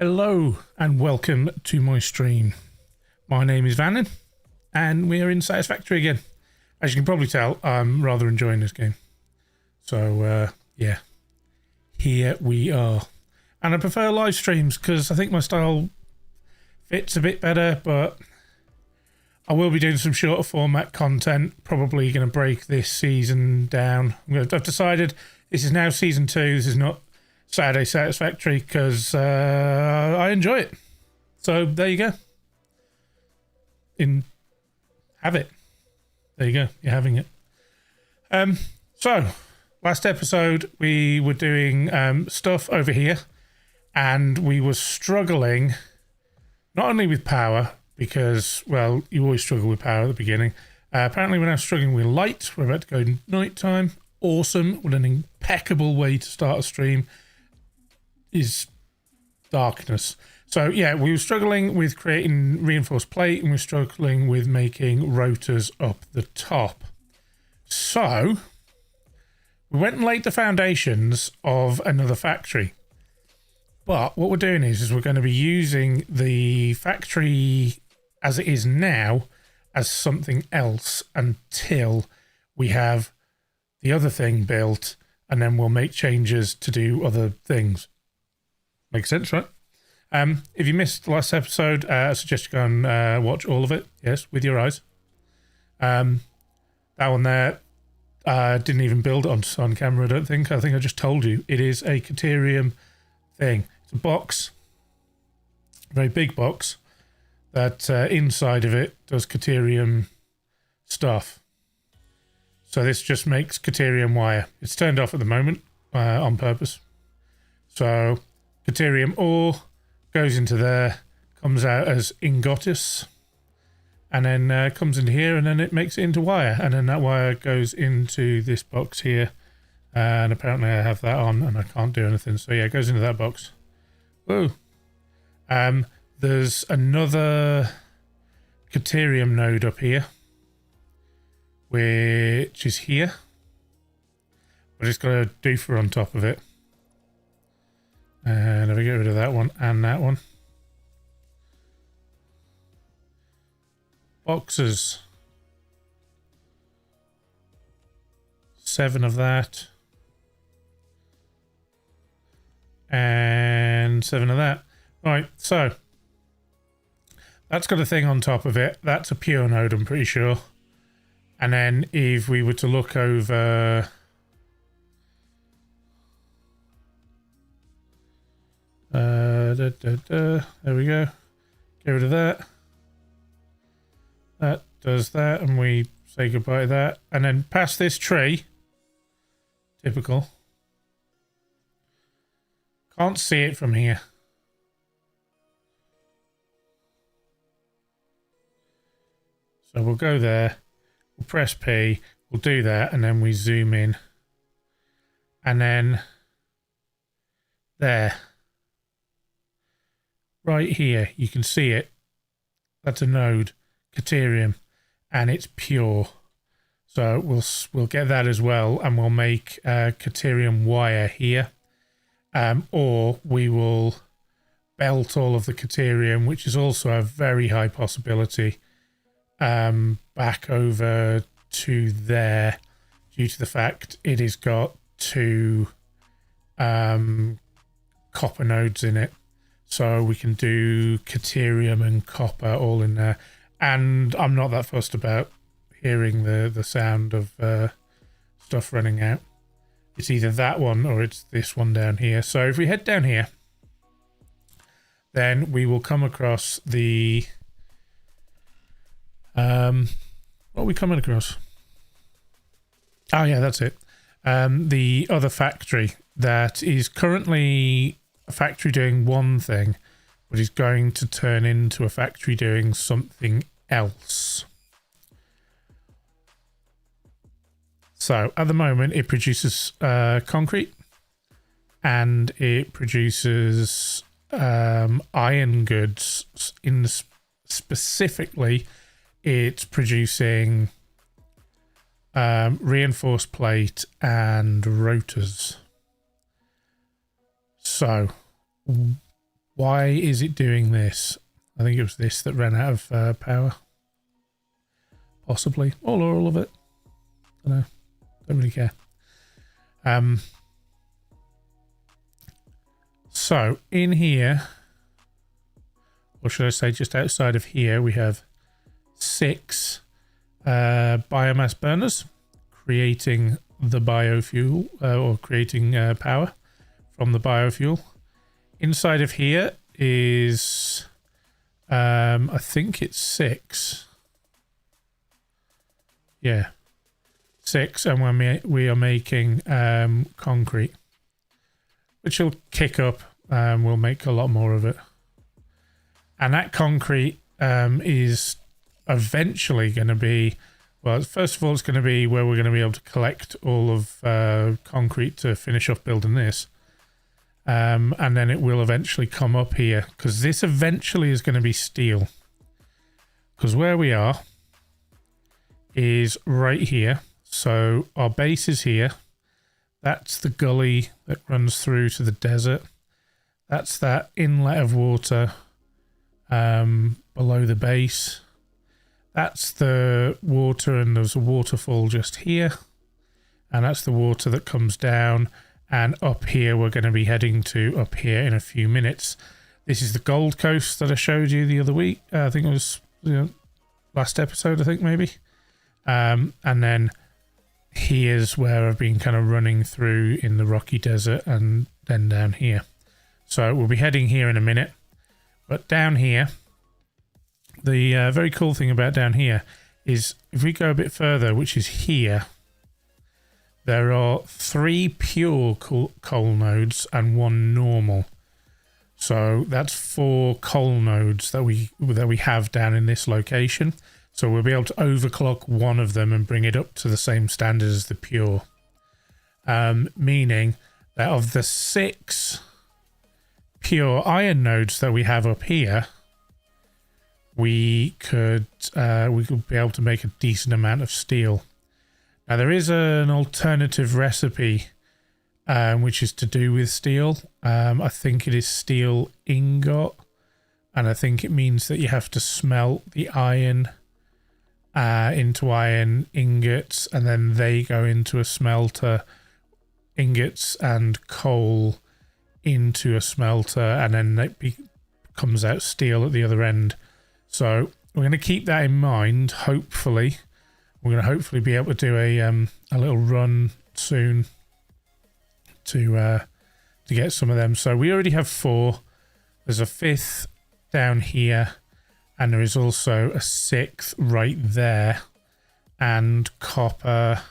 Hello and welcome to my stream. My name is Vannin and we are in Satisfactory again. As you can probably tell, I'm rather enjoying this game. So, yeah, here we are. And I prefer live streams because I think my style fits a bit better, but I will be doing some shorter format content, probably going to break this season down. I've decided this is now season 2, this is not Saturday Satisfactory because I enjoy it. So there you go. Have it. There you go. You're having it. So last episode we were doing stuff over here, and we were struggling not only with power because, well, you always struggle with power at the beginning. Apparently we're now struggling with light. We're about to go night time. Awesome. What an impeccable way to start a stream is darkness. So yeah, we were struggling with creating reinforced plate, and we were struggling with making rotors up the top. So we went and laid the foundations of another factory. But what we're doing is we're going to be using the factory as it is now as something else until we have the other thing built, and then we'll make changes to do other things. Makes sense, right? If you missed the last episode, I suggest you go and watch all of it. Yes, with your eyes. That one there, didn't even build it on camera, I don't think. I think I just told you. It is a Caterium thing. It's a box, a very big box, that inside of it does Caterium stuff. So this just makes Caterium wire. It's turned off at the moment on purpose. So Caterium ore goes into there, comes out as ingotus, and then comes into here, and then it makes it into wire, and then that wire goes into this box here, and apparently I have that on and I can't do anything. So yeah, it goes into that box. Whoa. There's another Caterium node up here, which is here, but it's got a doofer on top of it. And if I get rid of that one and that one. Boxes. 7 of that. And 7 of that. Right, so that's got a thing on top of it. That's a pure node, I'm pretty sure. And then if we were to look over... there we go. Get rid of that. That does that, and we say goodbye to that. And then past this tree. Typical. Can't see it from here. So we'll go there. We'll press P. We'll do that, and then we zoom in. And then there. Right here, you can see it. That's a node, Caterium, and it's pure. So we'll get that as well, and we'll make Caterium wire here, or we will belt all of the Caterium, which is also a very high possibility, back over to there, due to the fact it has got 2 copper nodes in it. So we can do Caterium and copper all in there. And I'm not that fussed about hearing the sound of stuff running out. It's either that one or it's this one down here. So if we head down here, then we will come across the... what are we coming across? Oh yeah, that's it. The other factory that is currently... a factory doing one thing, but is going to turn into a factory doing something else. So at the moment it produces concrete, and it produces iron goods. Specifically it's producing reinforced plate and rotors. So Why is it doing this? I think it was this that ran out of power. Possibly. Or all of it. I don't know. Don't really care. So, in here, or should I say just outside of here, we have 6 biomass burners creating the biofuel, or creating power from the biofuel. Inside of here is, I think it's 6. Yeah, 6, and we are making concrete, which will kick up. We'll make a lot more of it. And that concrete is eventually going to be, well, first of all, it's going to be where we're going to be able to collect all of concrete to finish off building this. And then it will eventually come up here, because this eventually is going to be steel. Because where we are is right here. So our base is here. That's the gully that runs through to the desert. That's that inlet of water below the base. That's the water, and there's a waterfall just here. And that's the water that comes down. And up here, we're going to be heading to up here in a few minutes. This is the Gold Coast that I showed you the other week. I think it was last episode, I think maybe. And then here's where I've been kind of running through in the rocky desert, and then down here. So we'll be heading here in a minute. But down here, the very cool thing about down here is if we go a bit further, which is here, there are 3 pure coal nodes and 1 normal. So that's 4 coal nodes that we have down in this location. So we'll be able to overclock one of them and bring it up to the same standard as the pure. Meaning that of the 6 pure iron nodes that we have up here, we could be able to make a decent amount of steel. Now there is an alternative recipe which is to do with steel. I think it is steel ingot, and I think it means that you have to smelt the iron into iron ingots, and then they go into a smelter, ingots and coal into a smelter, and then it comes out steel at the other end. So we're going to keep that in mind. Hopefully we're going to hopefully be able to do a little run soon to get some of them. So we already have 4. There's a 5th down here, and there is also a 6th right there, and copper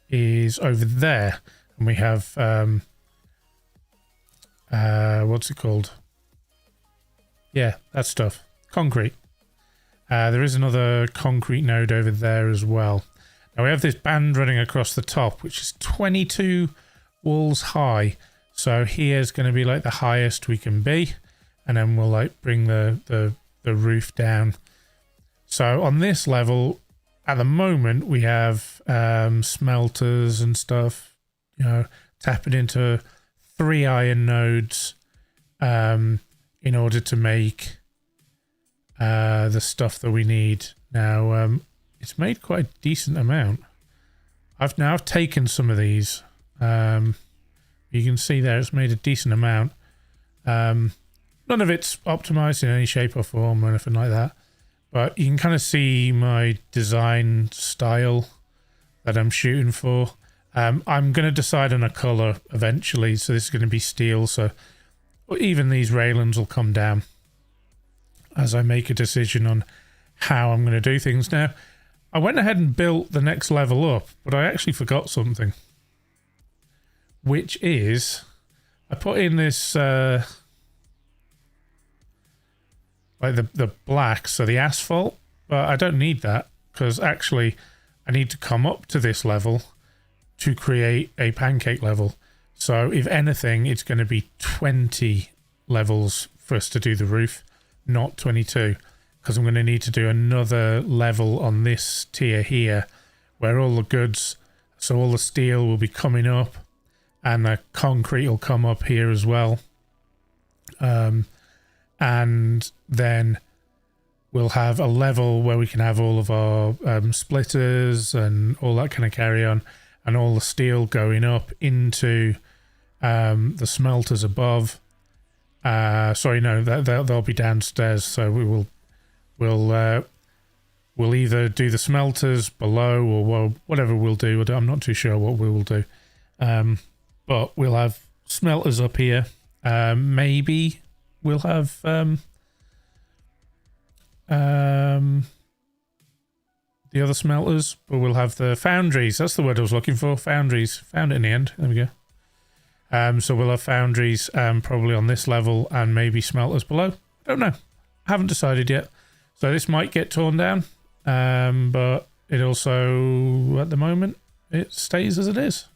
is over there, and we have what's it called? Yeah, that stuff. Concrete. There is another concrete node over there as well. Now we have this band running across the top, which is 22 walls high. So here's going to be like the highest we can be, and then we'll like bring the roof down. So on this level, at the moment, we have smelters and stuff, you know, tapping into 3 iron nodes in order to make the stuff that we need. Now, it's made quite a decent amount. I've taken some of these. You can see there it's made a decent amount. None of it's optimized in any shape or form or anything like that. But you can kind of see my design style that I'm shooting for. I'm going to decide on a color eventually. So this is going to be steel. So even these railings will come down as I make a decision on how I'm going to do things. Now, I went ahead and built the next level up, but I actually forgot something. Which is, I put in this, like the black, so the asphalt, but I don't need that, because actually I need to come up to this level to create a pancake level. So if anything, it's going to be 20 levels for us to do the roof, not 22, because I'm going to need to do another level on this tier here, where all the goods, so all the steel will be coming up, and the concrete will come up here as well. and then we'll have a level where we can have all of our splitters and all that kind of carry on, and all the steel going up into the smelters above. Sorry, no, they'll be downstairs. So we'll either do the smelters below or whatever we'll do. I'm not too sure what we will do, but we'll have smelters up here. Maybe we'll have the other smelters, but we'll have the foundries. That's the word I was looking for. Foundries. Found it in the end. There we go. So we'll have foundries probably on this level and maybe smelters below. Don't know. Haven't decided yet. So this might get torn down, but it also, at the moment, it stays as it is.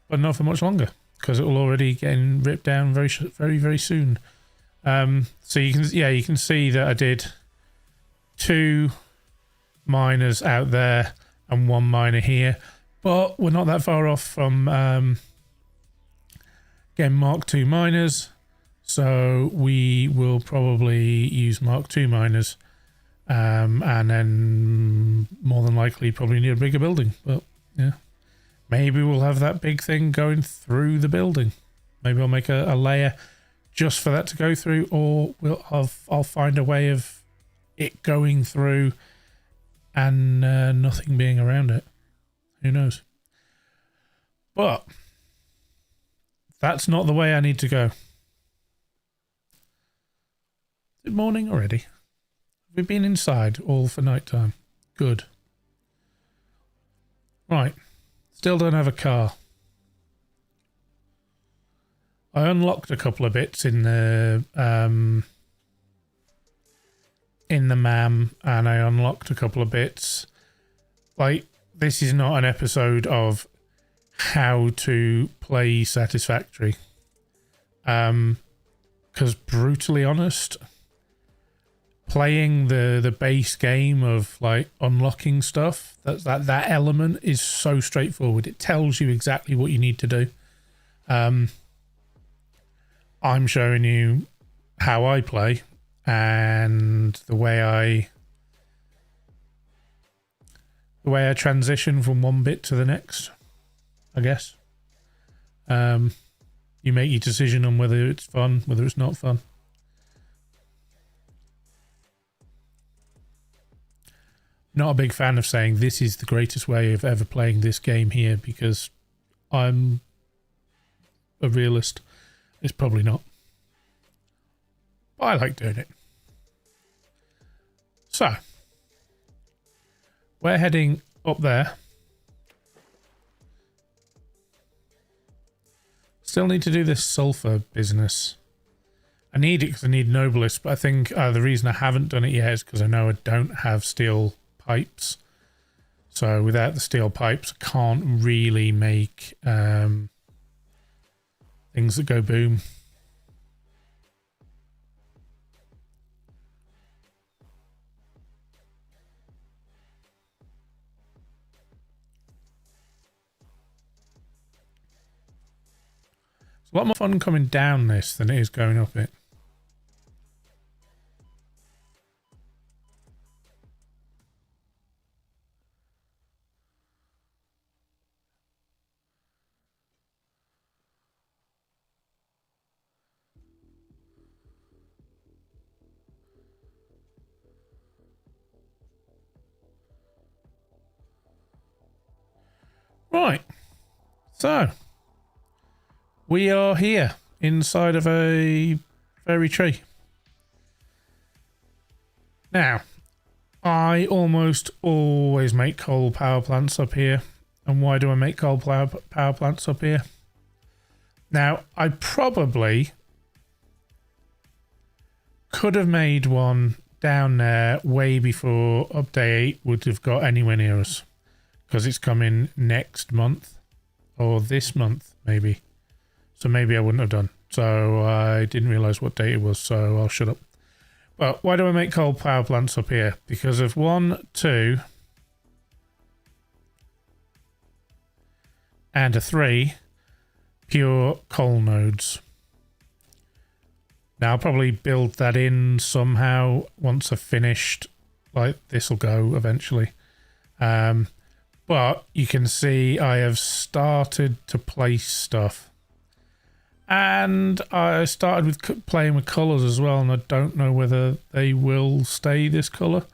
But not for much longer, because it will already get ripped down very, very soon. So you can see that I did 2 miners out there and 1 miner here, but we're not that far off from getting Mark II miners, so we will probably use Mark II miners, and then more than likely probably need a bigger building. But yeah, maybe we'll have that big thing going through the building. Maybe I'll make a layer just for that to go through, or I'll find a way of it going through and nothing being around it. Who knows? But that's not the way I need to go. Is it morning already? Have we been inside all for night time? Good. Right. Still don't have a car. I unlocked a couple of bits in the MAM, and I unlocked a couple of bits. Like, this is not an episode of how to play Satisfactory. Because brutally honest, playing the base game of like unlocking stuff, that element is so straightforward. It tells you exactly what you need to do. I'm showing you how I play and the way I transition from one bit to the next, I guess. You make your decision on whether it's fun, whether it's not fun. Not a big fan of saying this is the greatest way of ever playing this game here, because I'm a realist. It's probably not. But I like doing it. So, we're heading up there. Still need to do this sulfur business. I need it because I need Noblest, but I think the reason I haven't done it yet is because I know I don't have steel pipes. So without the steel pipes, I can't really make things that go boom. It's a lot more fun coming down this than it is going up it. Right, so we are here inside of a fairy tree. Now, I almost always make coal power plants up here. And why do I make coal power plants up here? Now, I probably could have made one down there way before update 8 would have got anywhere near us. Because it's coming next month. Or this month, maybe. So maybe I wouldn't have done. So I didn't realise what date it was, so I'll shut up. But why do I make coal power plants up here? Because of 1, 2, and a 3 pure coal nodes. Now I'll probably build that in somehow once I've finished. Like this will go eventually. But you can see I have started to place stuff. And I started with playing with colours as well, and I don't know whether they will stay this colour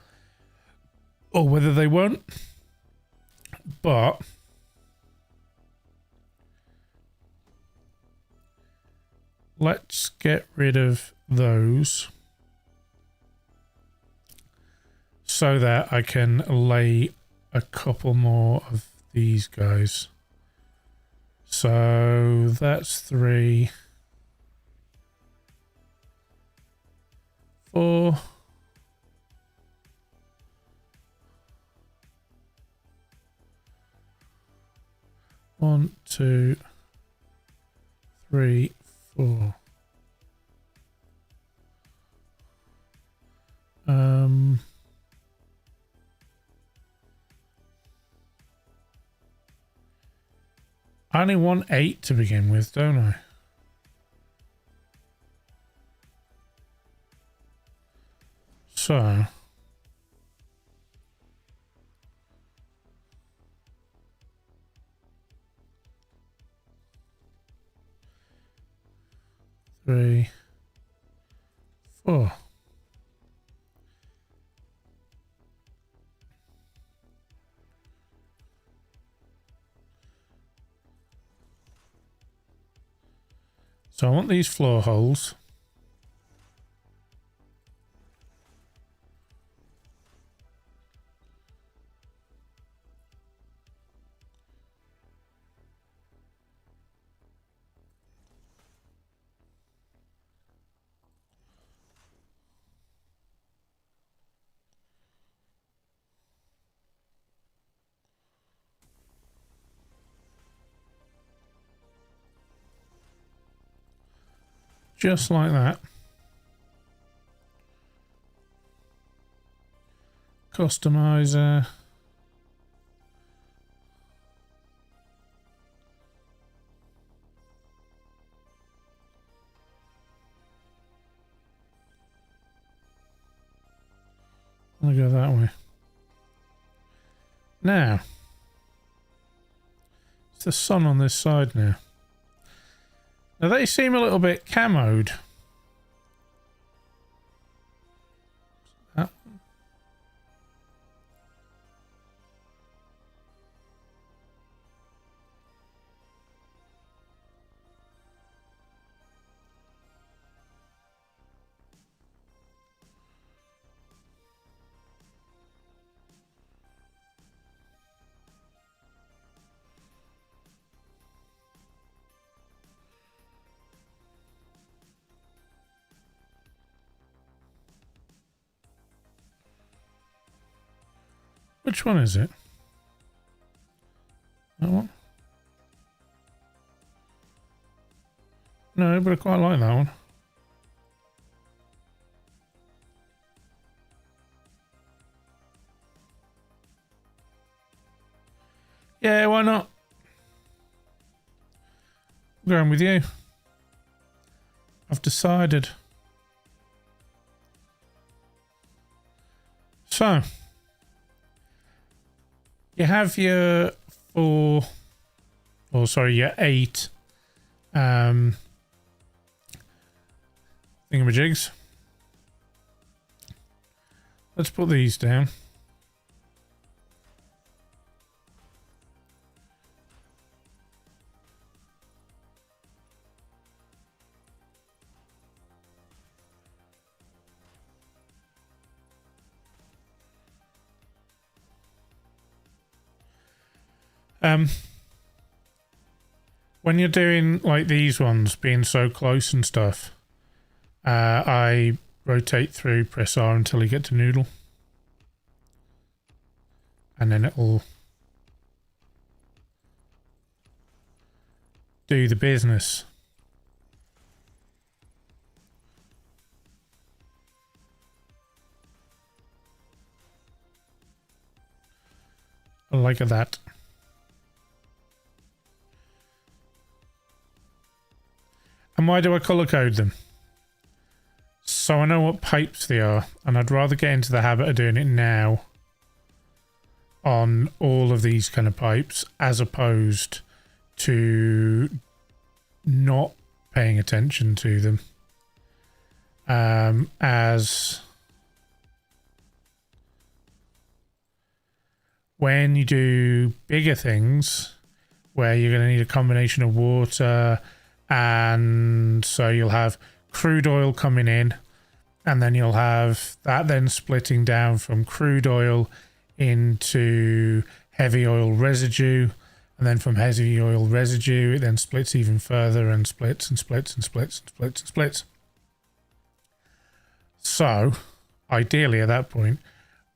or whether they won't. But let's get rid of those so that I can lay a couple more of these guys. So that's 3, 4. 1, 2, 3, 4. I only want 8 to begin with, don't I? So three, 4. So I want these floor holes. Just like that. Customizer. I'll go that way. Now, it's the sun on this side now. Now they seem a little bit camoed. Which one is it? That one? No, but I quite like that one. Yeah, why not? I'm going with you. I've decided. So, you have your 4, or sorry, your 8 thingamajigs. Let's put these down. When you're doing like these ones, being so close and stuff, I rotate through, press R until you get to noodle. And then it'll do the business. Like that. And why do I color code them? So I know what pipes they are, and I'd rather get into the habit of doing it now on all of these kind of pipes as opposed to not paying attention to them. As when you do bigger things where you're going to need a combination of water, and so you'll have crude oil coming in, and then you'll have that then splitting down from crude oil into heavy oil residue, and then from heavy oil residue it then splits even further and splits and splits and splits and splits and splits. So ideally at that point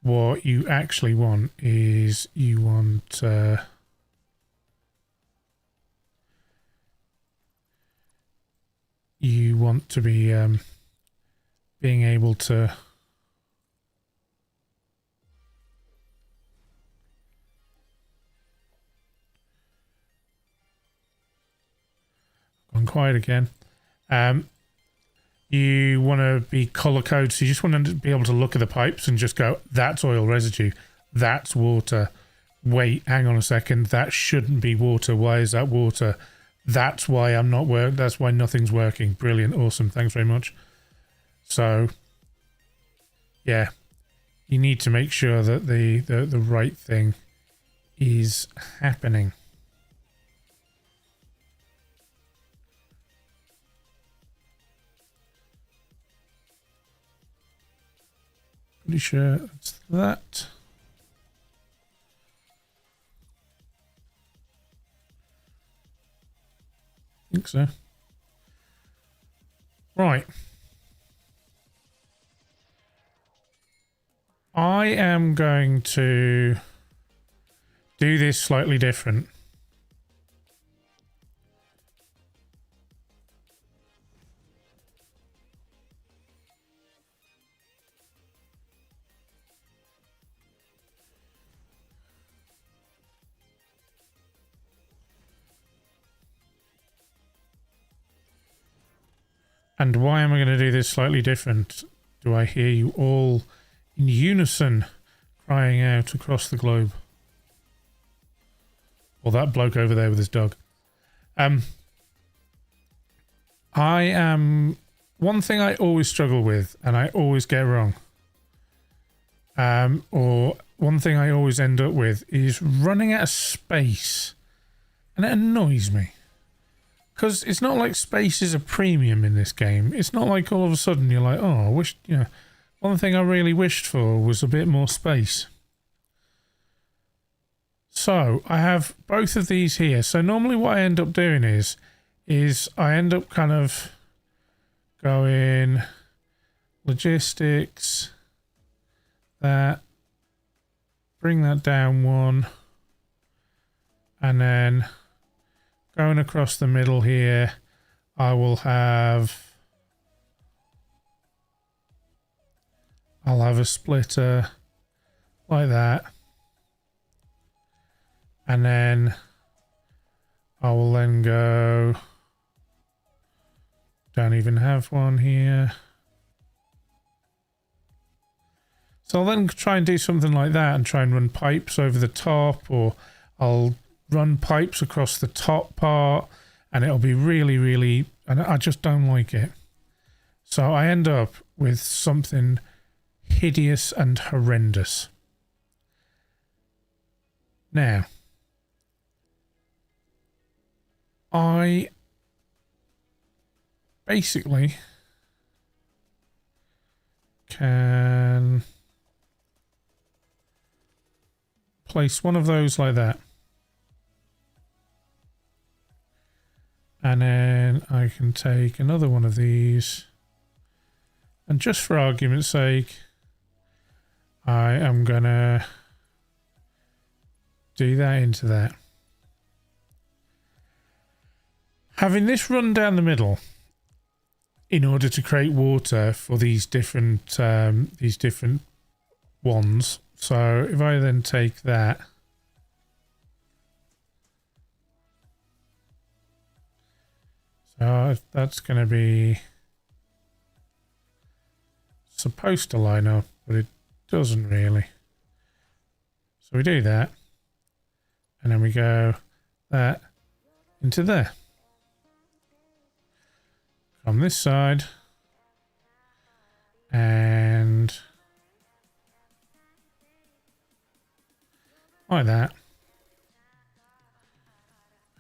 what you actually want is you want to be being able to gone quiet again. You want to be color coded, so you just want to be able to look at the pipes and just go, that's oil residue, that's water. Wait, hang on a second, that shouldn't be water. Why is that water? That's why I'm not working. That's why nothing's working. Brilliant, awesome. Thanks very much. So, yeah, you need to make sure that the right thing is happening. Pretty sure it's that. I think so. Right. I am going to do this slightly different. And why am I going to do this slightly different? Do I hear you all in unison crying out across the globe? Or that bloke over there with his dog. I am... One thing I always struggle with, and I always get wrong, or one thing I always end up with, is running out of space. And it annoys me. Because it's not like space is a premium in this game. It's not like all of a sudden you're like, oh, I wish, you know, one thing I really wished for was a bit more space. So I have both of these here. So normally what I end up doing is I end up kind of going logistics, that, bring that down one, and then going across the middle here, I will have... I'll have a splitter like that. And then I will then go... Don't even have one here. So I'll then try and do something like that and try and run pipes over the top, or I'll run pipes across the top part, and it'll be really, really... And I just don't like it. So I end up with something hideous and horrendous. Now, I basically can place one of those like that. And then I can take another one of these. And just for argument's sake, I am going to do that into that. Having this run down the middle in order to create water for these different ones. So if I then take that, so that's going to be supposed to line up, but it doesn't really. So we do that, and then we go that into there. On this side, and like that,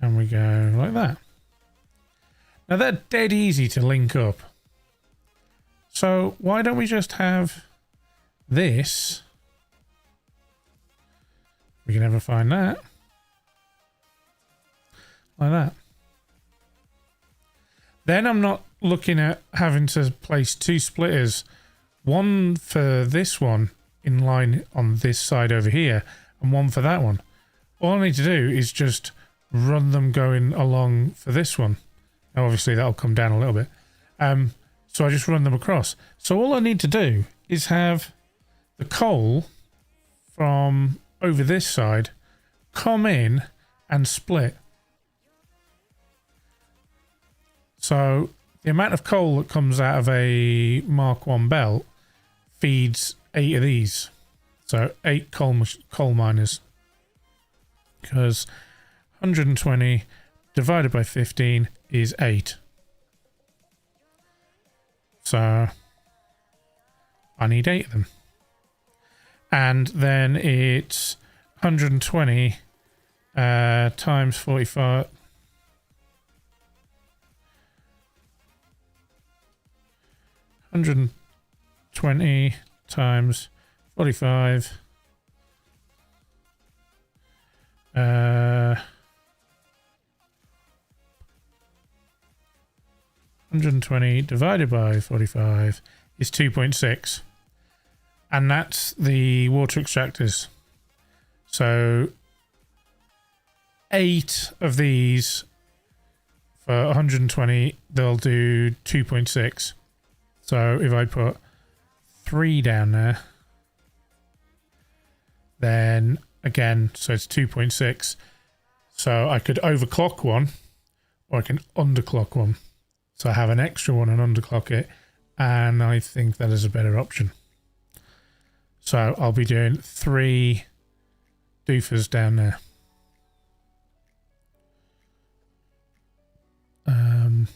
and we go like that. Now they're dead easy to link up. So why don't we just have this? We can never find that. Like that. Then I'm not looking at having to place two splitters. One for this one in line on this side over here, and one for that one. All I need to do is just run them going along for this one. Now obviously that'll come down a little bit. So I just run them across. So all I need to do is have the coal from over this side come in and split. So the amount of coal that comes out of a Mark 1 belt feeds 8 of these. So 8 coal miners. Because 120 divided by 15 is 8. So I need 8 of them. And then it's 120 times 45. 120 times 45. 120 divided by 45 is 2.6. And that's the water extractors. So 8 of these for 120, they'll do 2.6. So if I put 3 down there, then again, so it's 2.6. So I could overclock one, or I can underclock one. So I have an extra one and underclock it, and I think that is a better option. So I'll be doing 3 doofers down there. I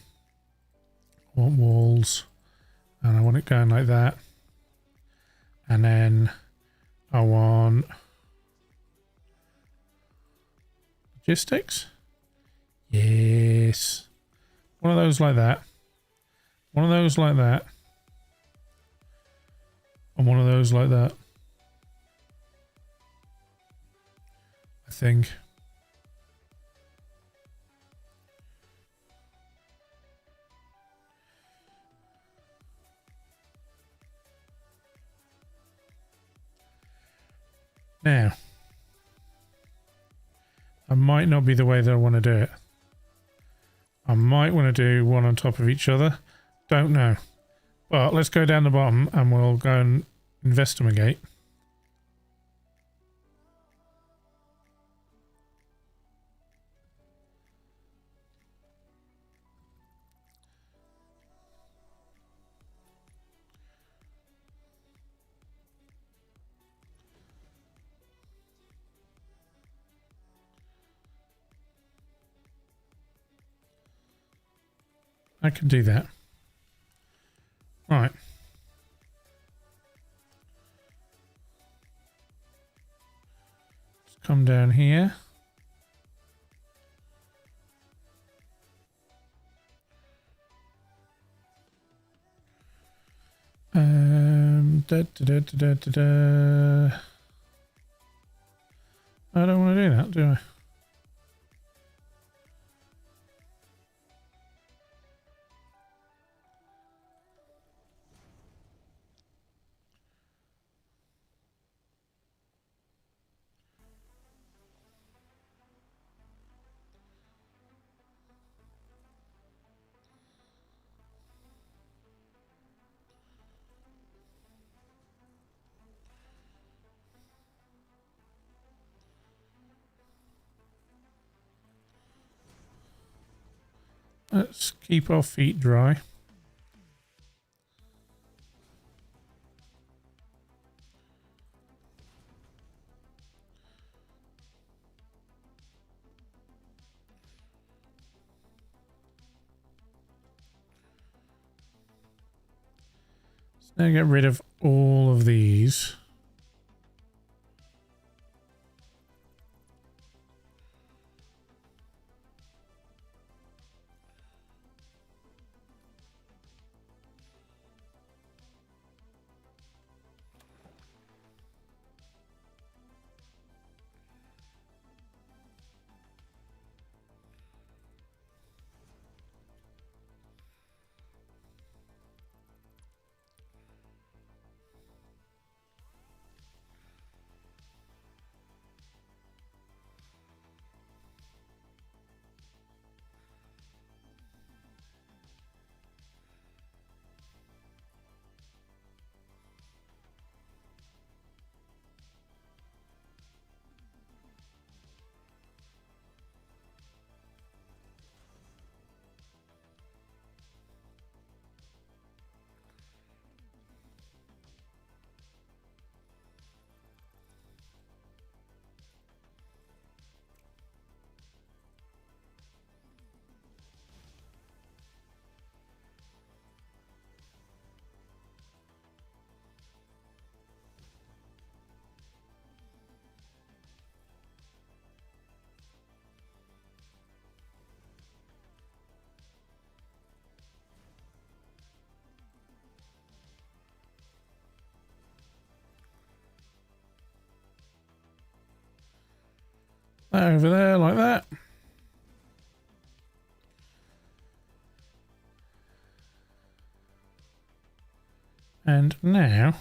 want walls, and I want it going like that. And then I want logistics. Yes. One of those like that. One of those like that. And one of those like that. I think. Now, that might not be the way that I want to do it. I might want to do one on top of each other. Don't know. But let's go down the bottom and we'll go and investigate. I can do that. Right. Let's come down here. I don't want to do that, do I? Let's keep our feet dry. Now get rid of all of these. That over there like that. And now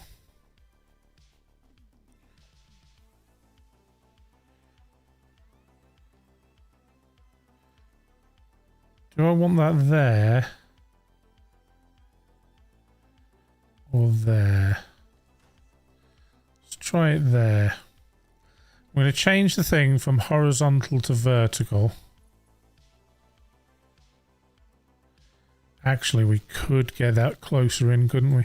do I want that there or there? Let's try it there. I'm going to change the thing from horizontal to vertical. Actually, we could get that closer in, couldn't we?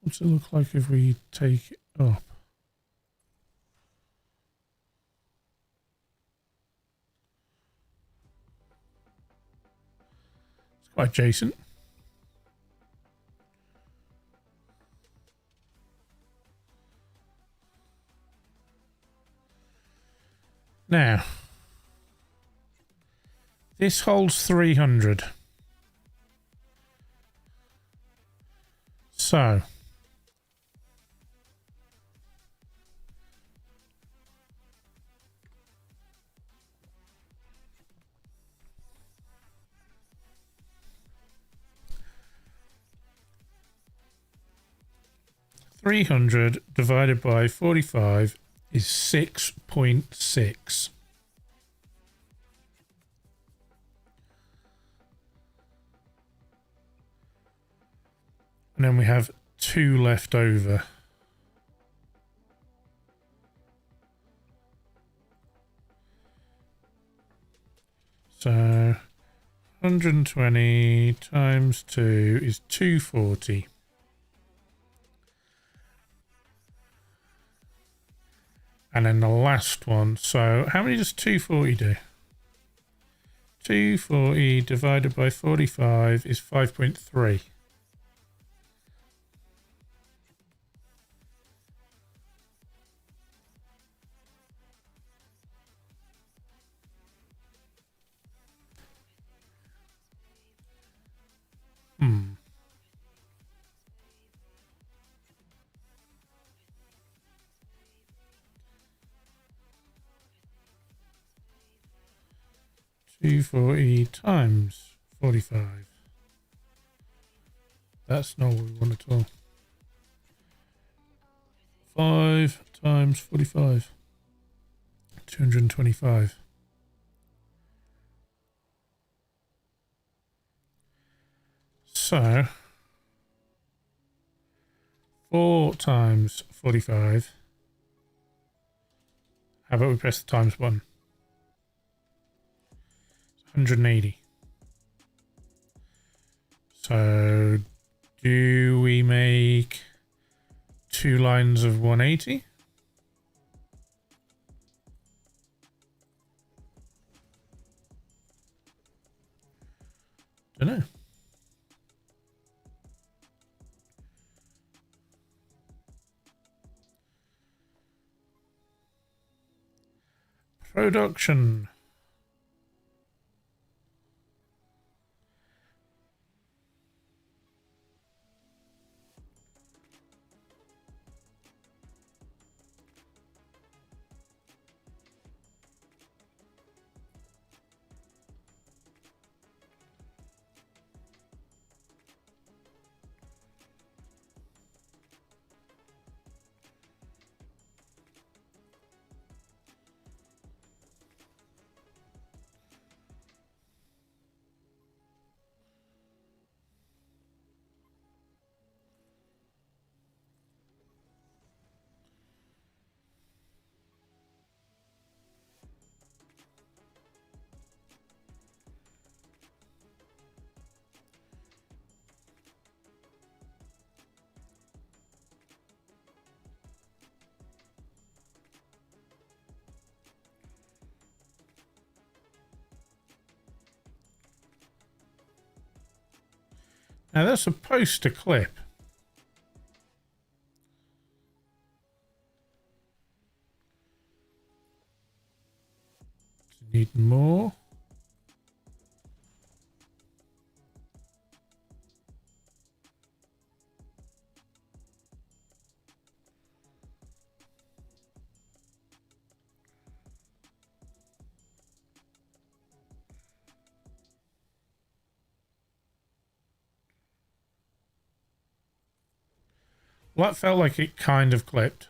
What's it look like if we take it up? It's quite adjacent. Now, this holds 300. So, $300 divided by 45 is 6.6. And then we have 2 left over. So 120 times 2 is 240. And then the last one. So how many does 240 do? 240 divided by 45 is 5.3. Hmm. $240 times 45. That's not what we want at all. 5 times 45. 225. So 4 times 45. How about we press the times button? 180. So Do we make 2 lines of 180? Don't know. Production. Now they're supposed to clip. Need more. Well, that felt like it kind of clipped.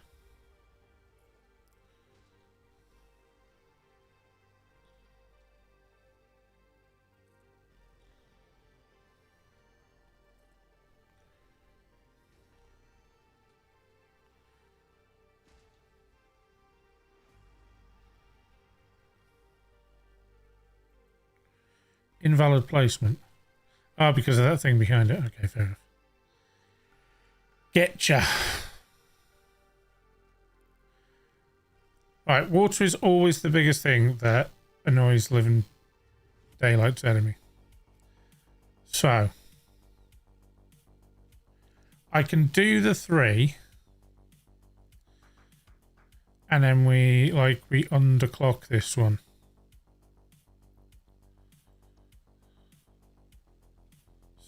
Invalid placement. Oh, because of that thing behind it. Okay, fair enough. Getcha. Right, water is always the biggest thing that annoys living daylights out of me. So, I can do the 3, and then we underclock this one.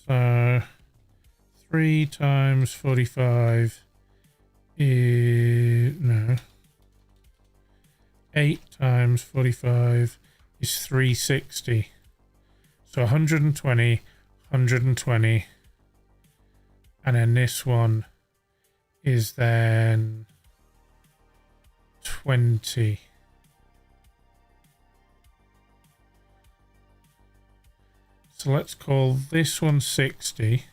So 3 times 45 is no. 8 times 45 is 360. So 120, 120, and then this one is then 20. So let's call this one 60.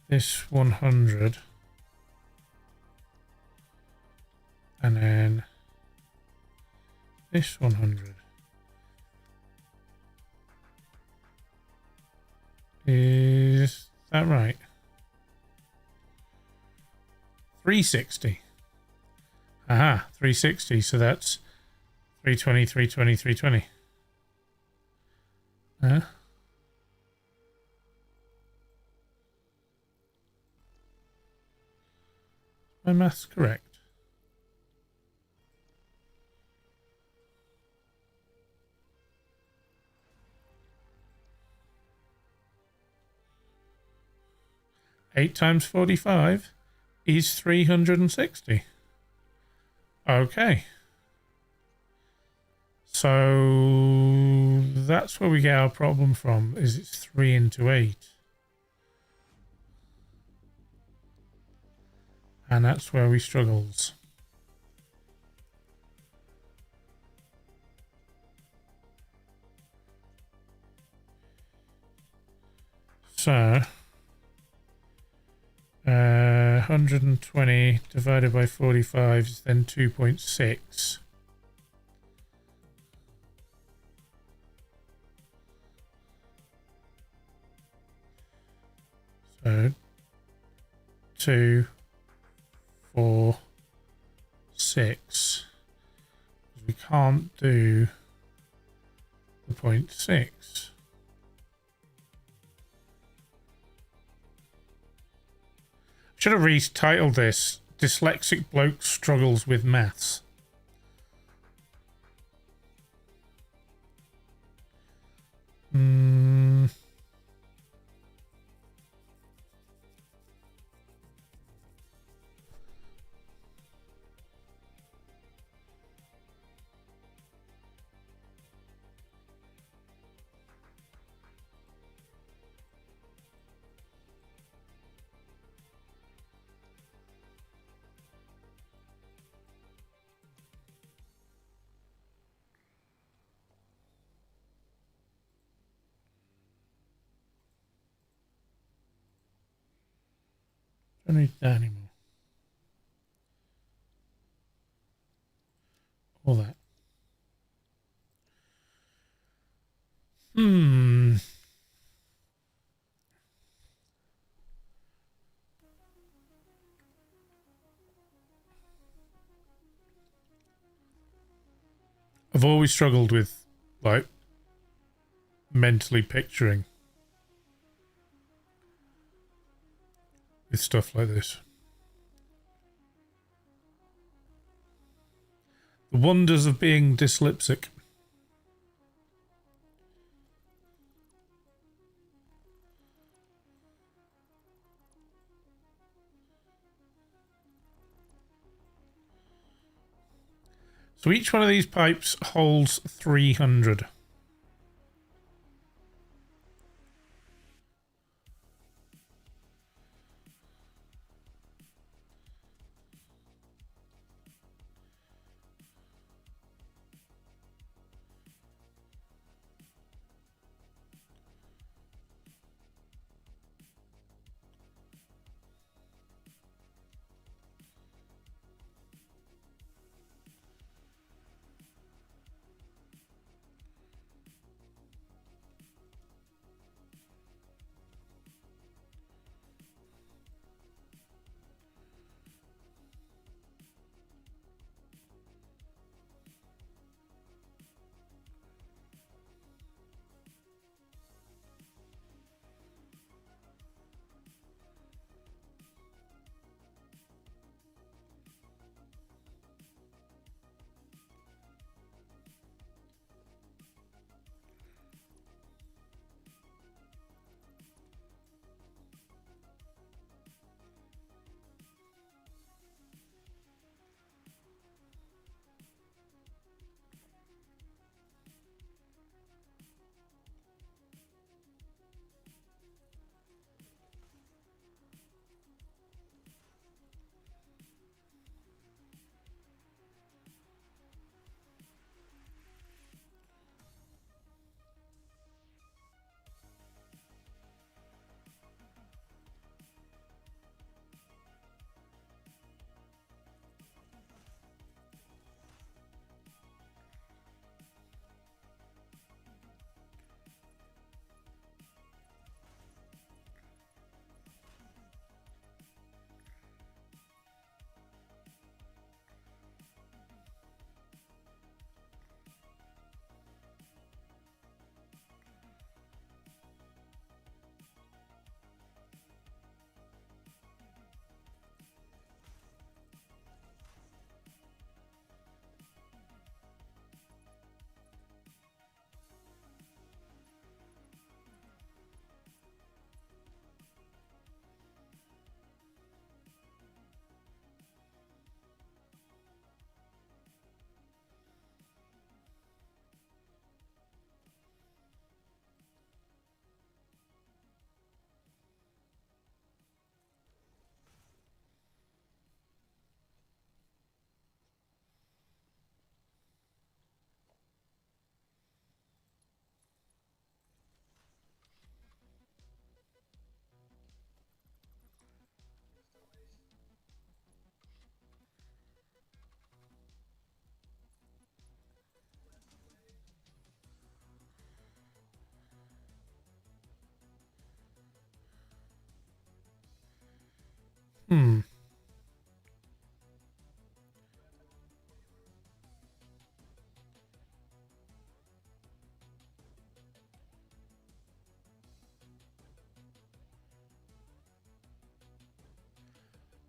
This 100. And then this 100. Is that right? 360. Aha, 360. So that's 320, 320, 320. My math's correct. Eight times 45 is 360. Okay. So that's where we get our problem from, is it's 3 into 8. And that's where we struggles. So 120 divided by 45 is then 2.6. So 2, 4, 6. We can't do the 0.6. Should have retitled this Dyslexic Bloke Struggles with Maths. Don't need that anymore. All that. I've always struggled with, like, mentally picturing with stuff like this. The wonders of being dyslexic. So each one of these pipes holds 300.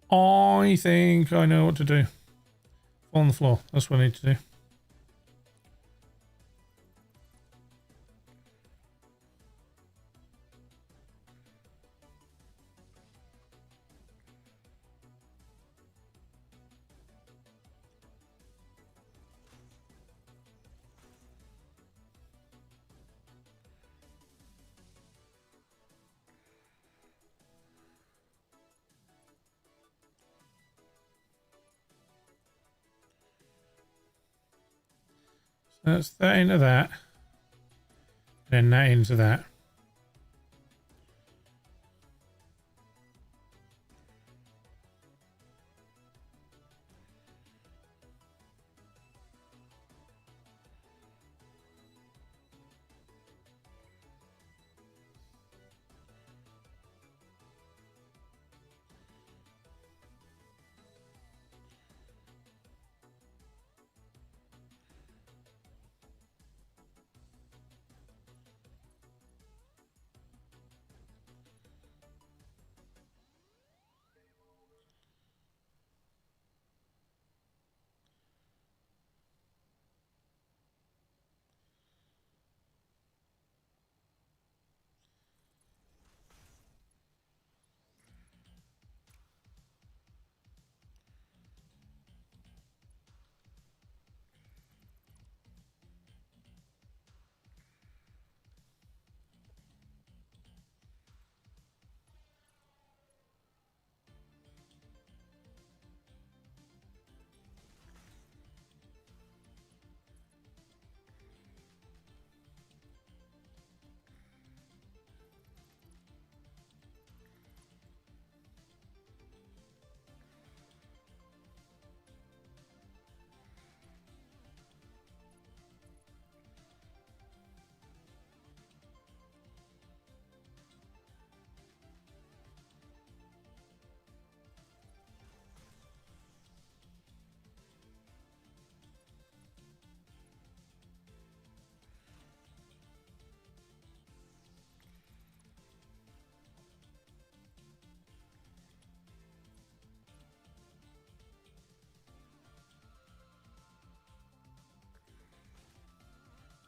I think I know what to do. Fall on the floor. That's what I need to do. So that's that into that. Then that into that.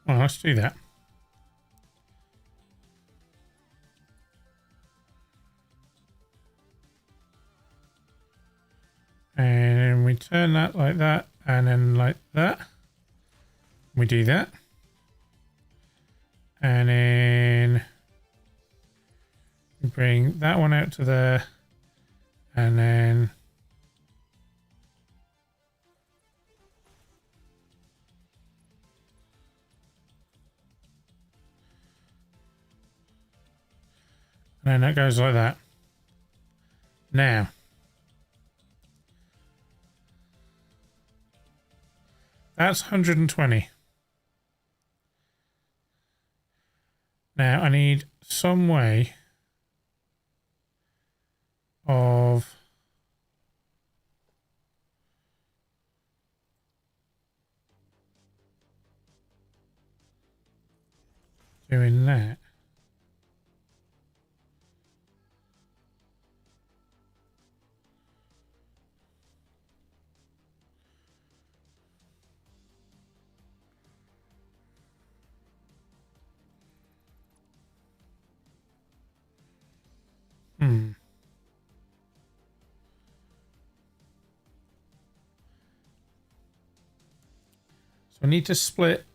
Well, let's do that. And we turn that like that, and then like that. We do that. And then we bring that one out to there. And then that goes like that. Now, that's 120. Now I need some way of doing that. So I need to split.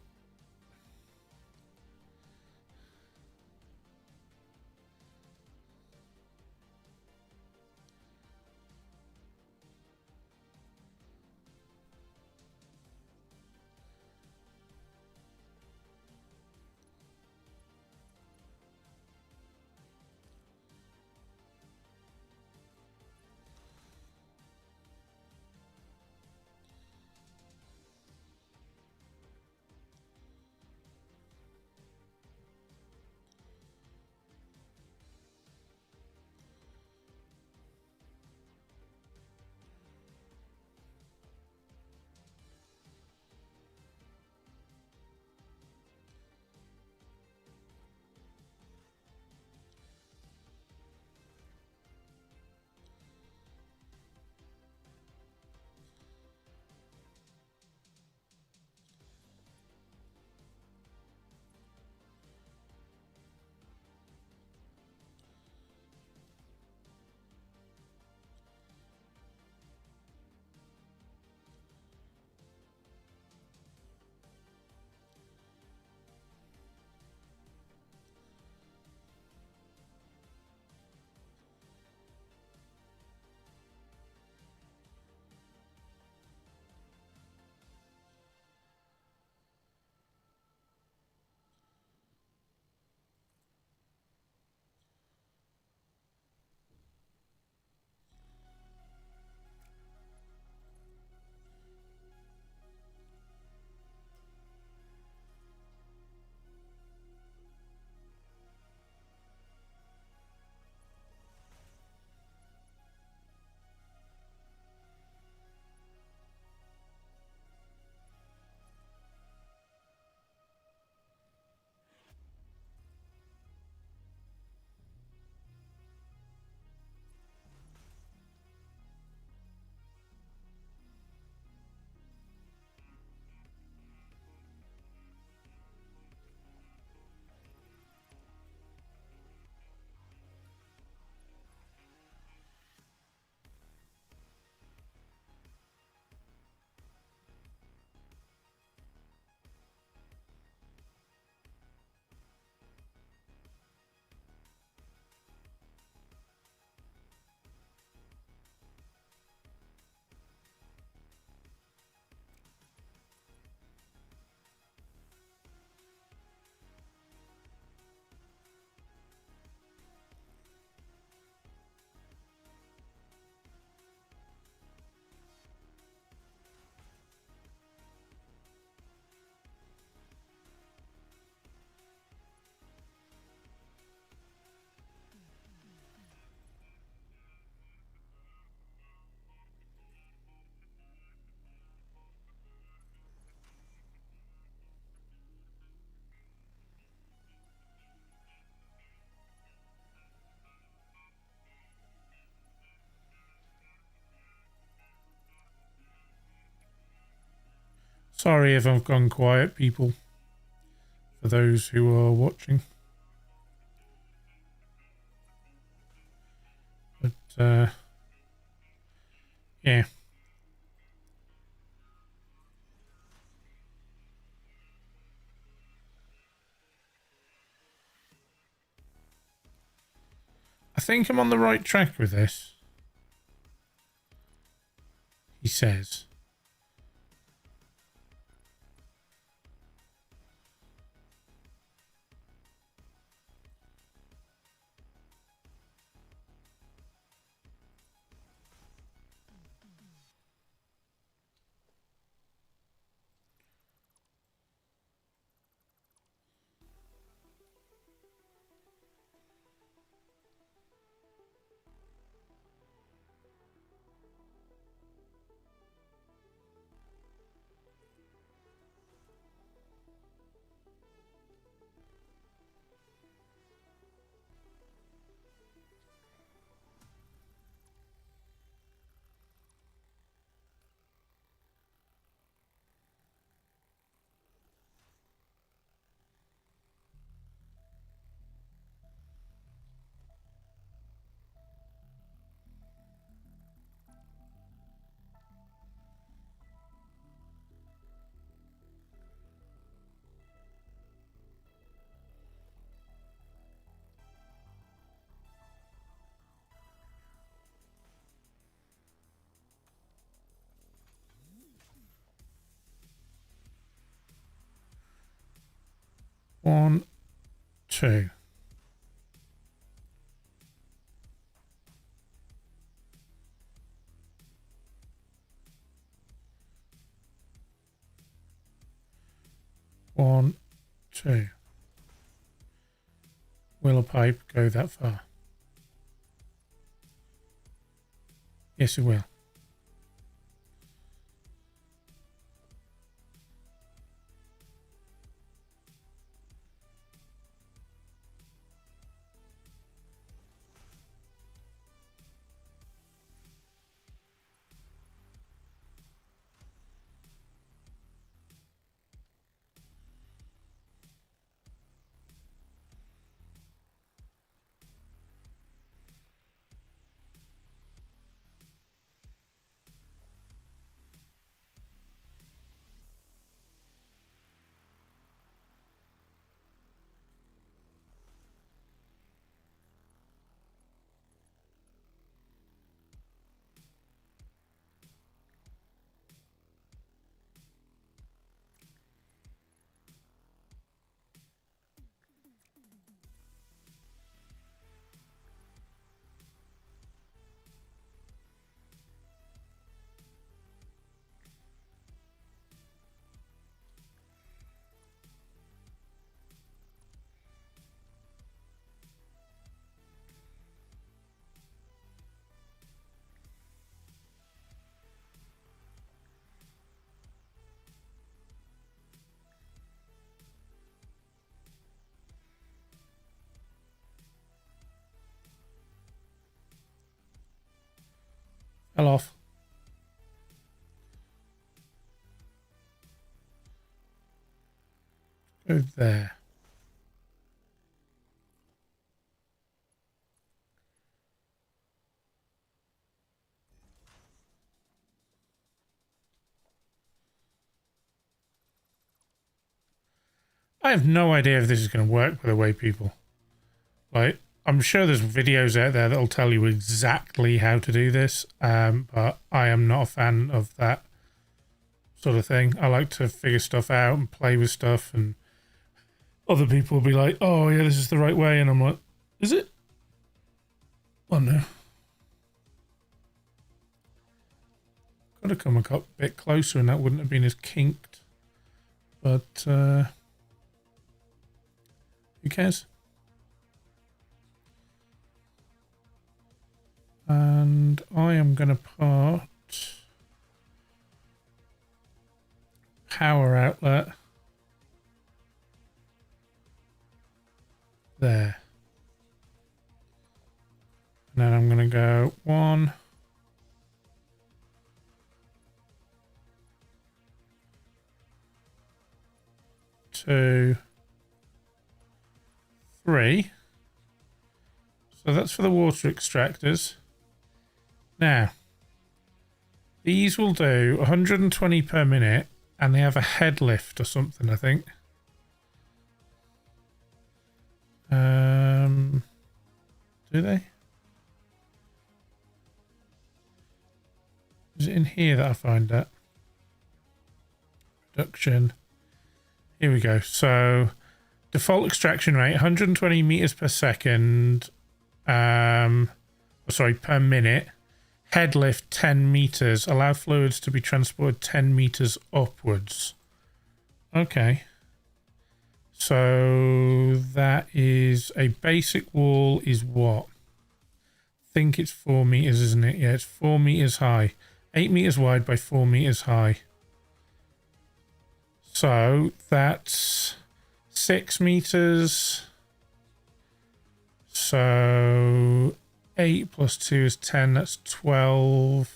Sorry if I've gone quiet, people, for those who are watching. But, yeah. I think I'm on the right track with this, he says. One, two. One, two. Will a pipe go that far? Yes, it will. Fell off. Go there. I have no idea if this is going to work, by the way, people. Like, I'm sure there's videos out there that'll tell you exactly how to do this, but I am not a fan of that sort of thing. I like to figure stuff out and play with stuff, and other people will be like, oh, yeah, this is the right way, and I'm like, is it? Oh, no. Could have come a bit closer, and that wouldn't have been as kinked. But, who cares? And I am going to put power outlet there. And then I'm going to go 1, 2, 3. So that's for the water extractors. Now, these will do 120 per minute, and they have a head lift or something, I think. Do they? Is it in here that I find that? Production. Here we go. So default extraction rate 120 meters per second. Sorry, per minute. Head lift 10 meters. Allow fluids to be transported 10 meters upwards. Okay. So that is a basic wall is what? I think it's 4 meters, isn't it? Yeah, it's 4 meters high. 8 meters wide by 4 meters high. So that's 6 meters. So 8 plus 2 is 10. That's 12.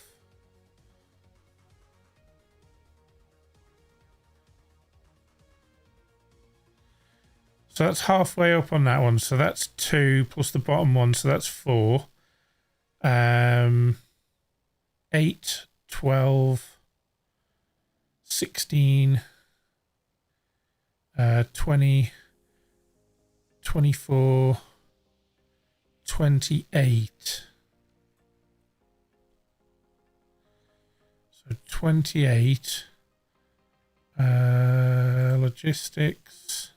So that's halfway up on that one. So that's 2 plus the bottom one. So that's 4. 8, 12, 16, 20, 24, 28. So 28. Logistics.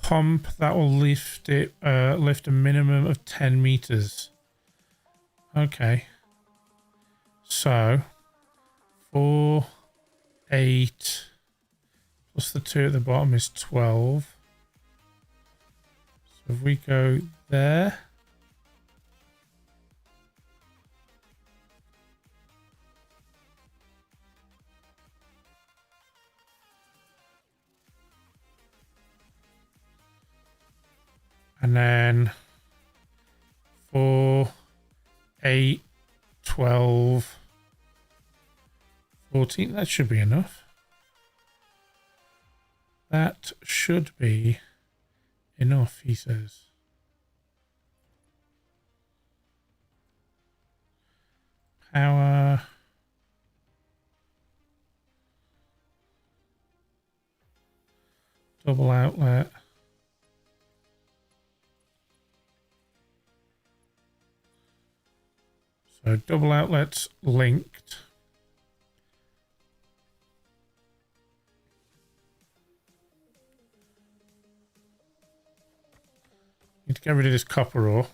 Pump, that will lift it, lift a minimum of 10 meters. Okay. So 4, 8 plus the 2 at the bottom is 12. So if we go there, and then 4, 8, 12, 14. That should be enough. That should be enough, he says. Power. Double outlet. So double outlets linked. Need to get rid of this copper ore.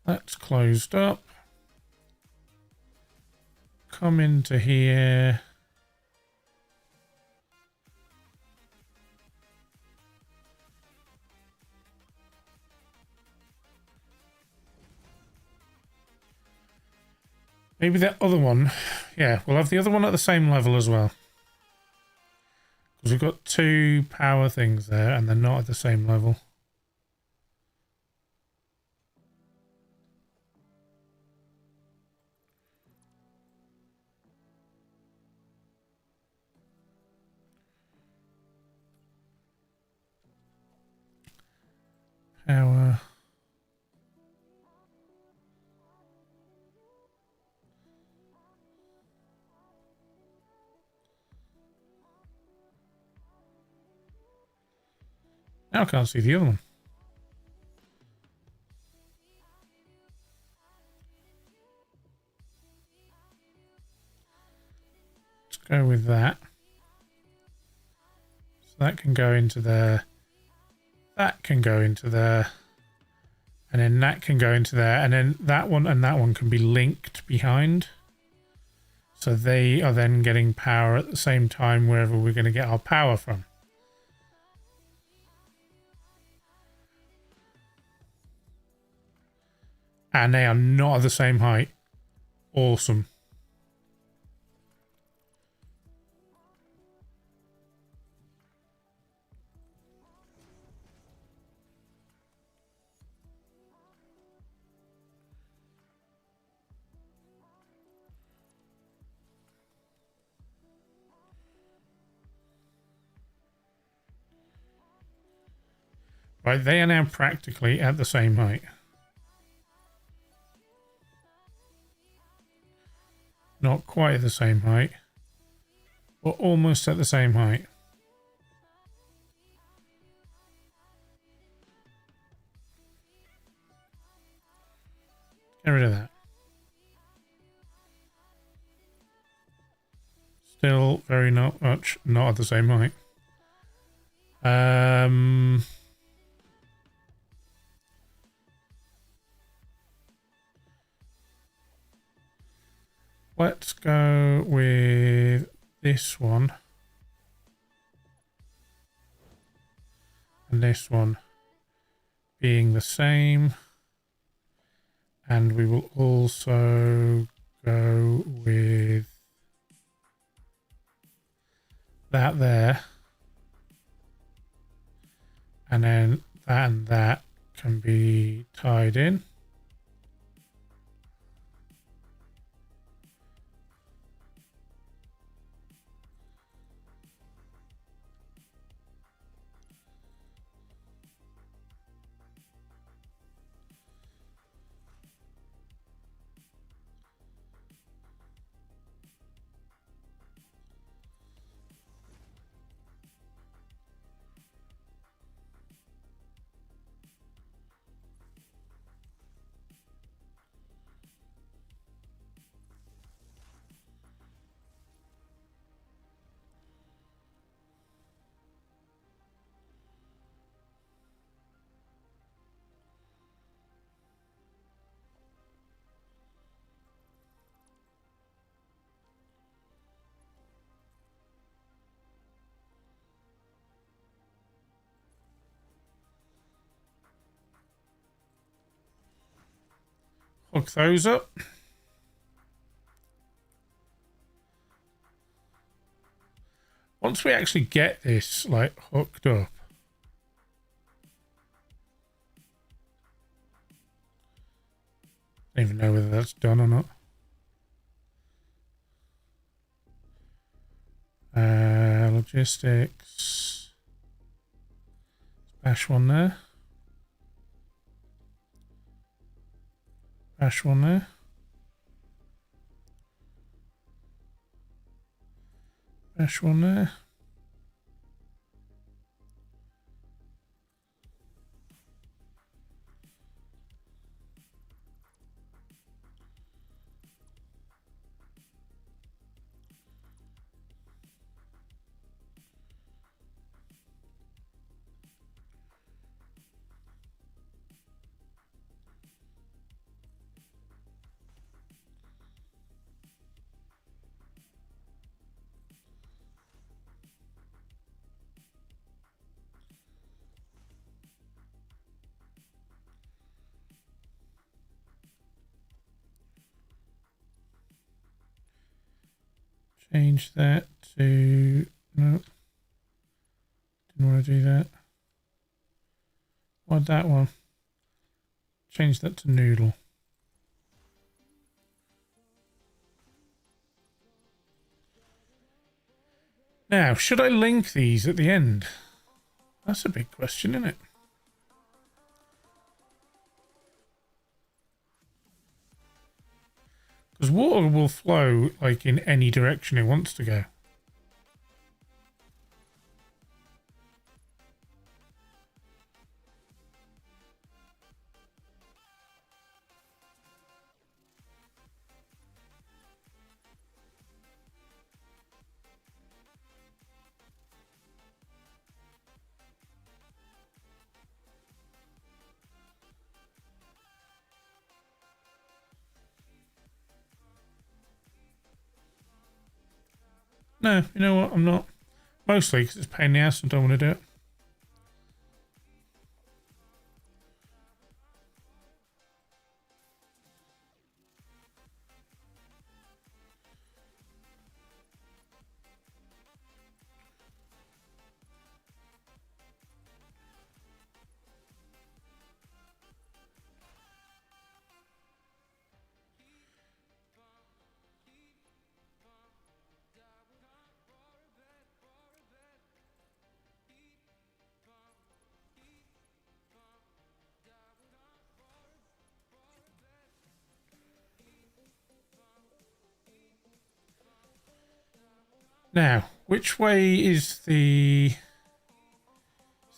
That's closed up. Come into here. Maybe that other one. Yeah, we'll have the other one at the same level as well. Because we've got 2 power things there and they're not at the same level. Power. Now I can't see the other one. Let's go with that. So that can go into there. That can go into there. And then that can go into there. And then that one and that one can be linked behind. So they are then getting power at the same time wherever we're going to get our power from. And they are not at the same height. Awesome. Right, they are now practically at the same height. Not quite at the same height, but almost at the same height. Get rid of that. Still very not at the same height. Let's go with this one. And this one being the same. And we will also go with that there. And then that and that can be tied in. Hook those up. Once we actually get this like hooked up, I don't even know whether that's done or not. Logistics. Bash one there. Bash one there. Bash one there. Change that to, no, didn't want to do that. What that one? Change that to noodle. Now, should I link these at the end? That's a big question, isn't it? Because water will flow like in any direction it wants to go. No, you know what? I'm not. Mostly because it's a pain in the ass and don't want to do it. Now, which way is this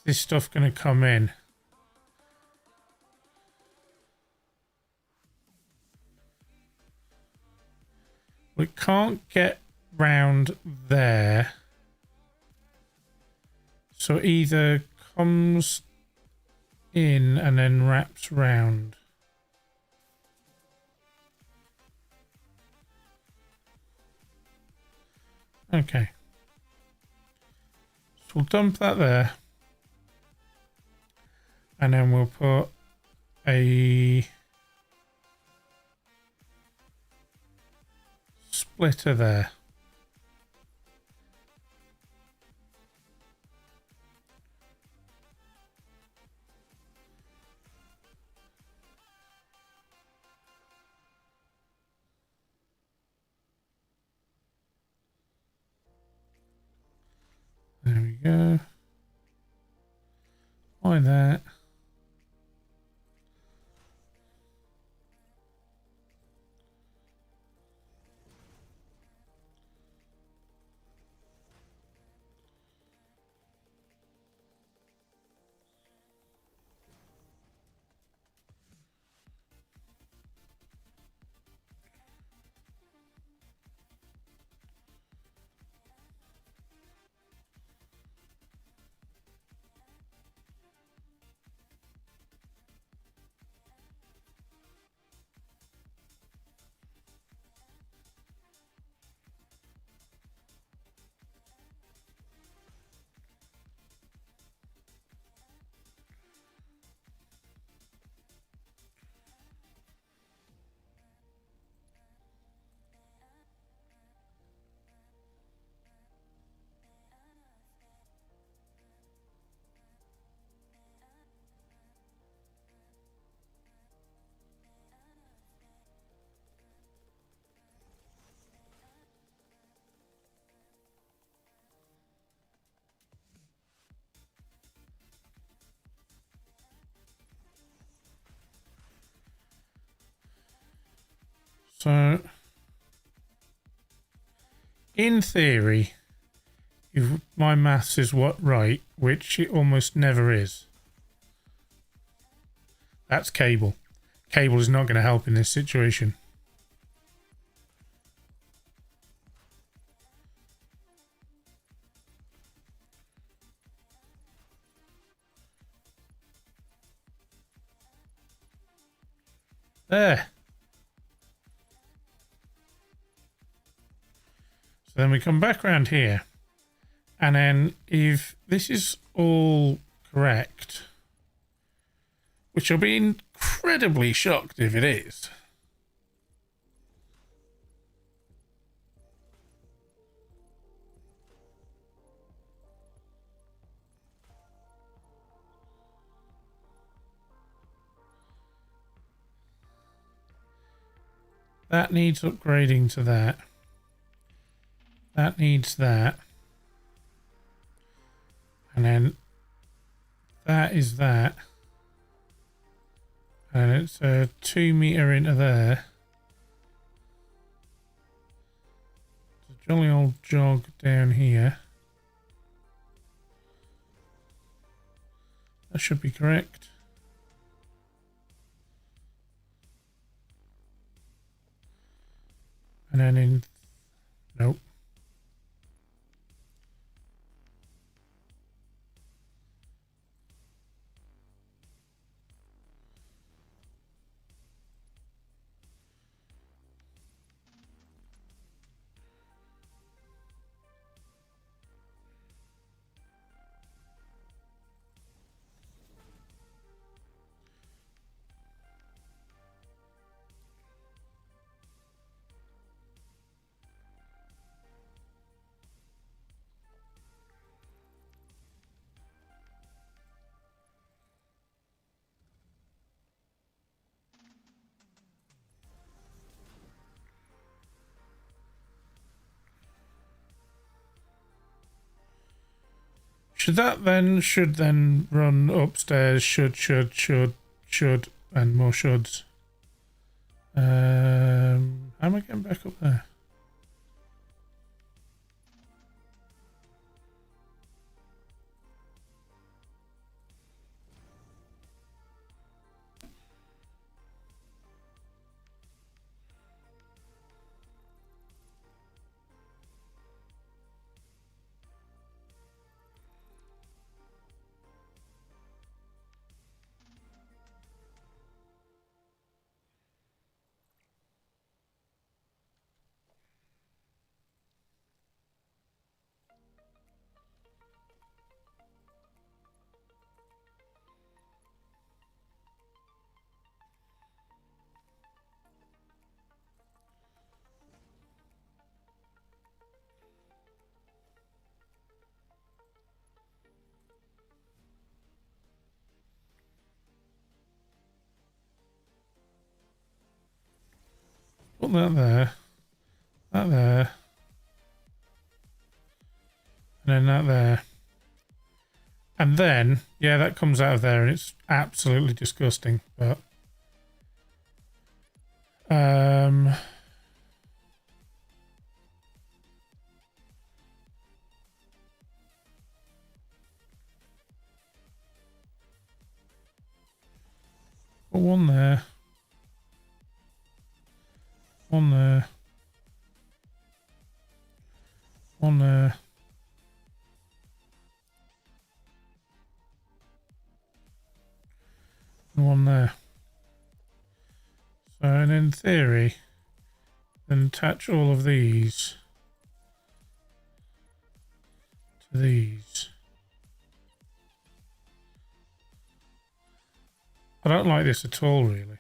stuff going to come in? We can't get round there. So it either comes in and then wraps round. Okay. So we'll dump that there. And then we'll put a splitter there. There we go. Like that. So, in theory, if my maths is right, which it almost never is, that's cable. Cable is not going to help in this situation. There. So then we come back around here. And then if this is all correct, which I'll be incredibly shocked if it is. That needs upgrading to that. That needs that. And then that is that. And it's a 2 meter into there. There's a jolly old jog down here. That should be correct. And then in... Nope. Should then run upstairs? Should, and more shoulds. How am I getting back up there? Put that there, and then that there. And then, yeah, that comes out of there and it's absolutely disgusting, but put one there, one there, one there. And one there. So, and in theory, then attach all of these to these. I don't like this at all, really.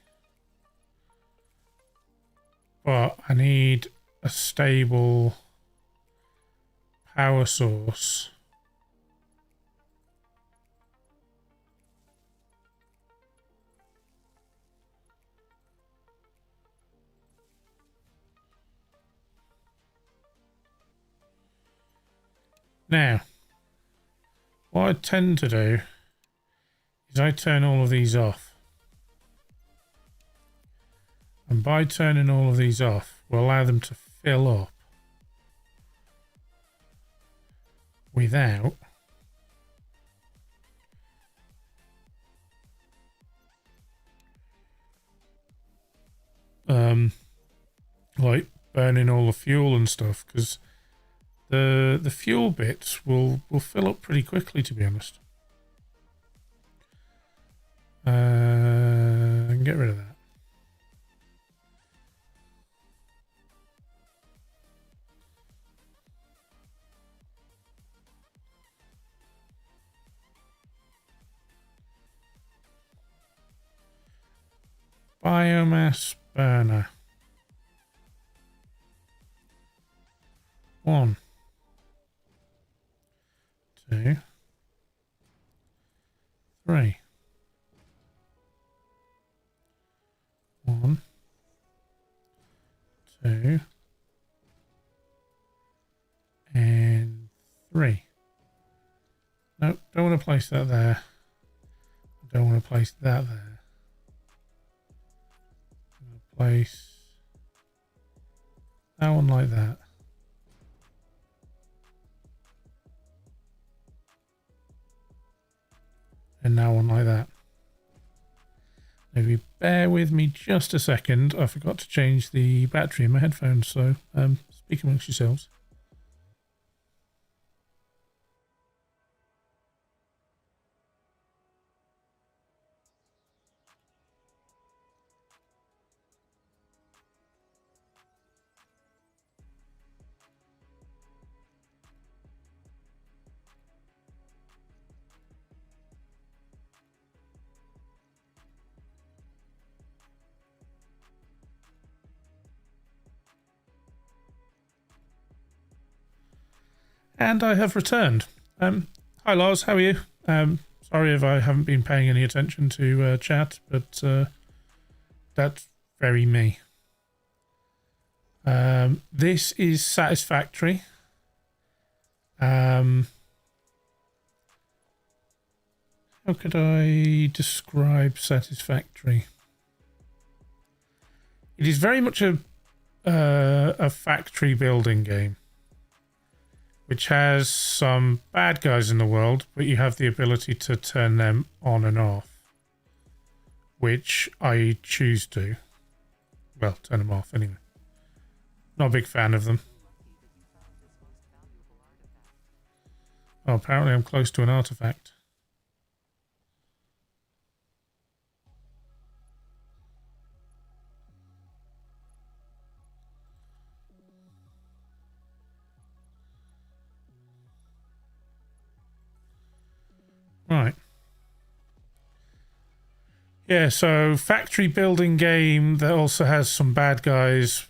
But I need a stable power source. Now, what I tend to do is I turn all of these off. And by turning all of these off, we'll allow them to fill up without like burning all the fuel and stuff, because the fuel bits will fill up pretty quickly, to be honest. I can get rid of that. Biomass burner. 1, 2, 3. 1, 2, and 3. Nope, don't want to place that there. I don't want to place that there. I'm going to place that one like that. And that one like that. Maybe bear with me just a second. I forgot to change the battery in my headphones, so speak amongst yourselves. And I have returned. Hi Lars, how are you? Sorry if I haven't been paying any attention to chat, but that's very me. This is Satisfactory. How could I describe Satisfactory? It is very much a factory building game, which has some bad guys in the world, but you have the ability to turn them on and off, which I choose to. Well, turn them off anyway. Not a big fan of them. Oh, apparently I'm close to an artifact. Right. Yeah, so factory building game that also has some bad guys.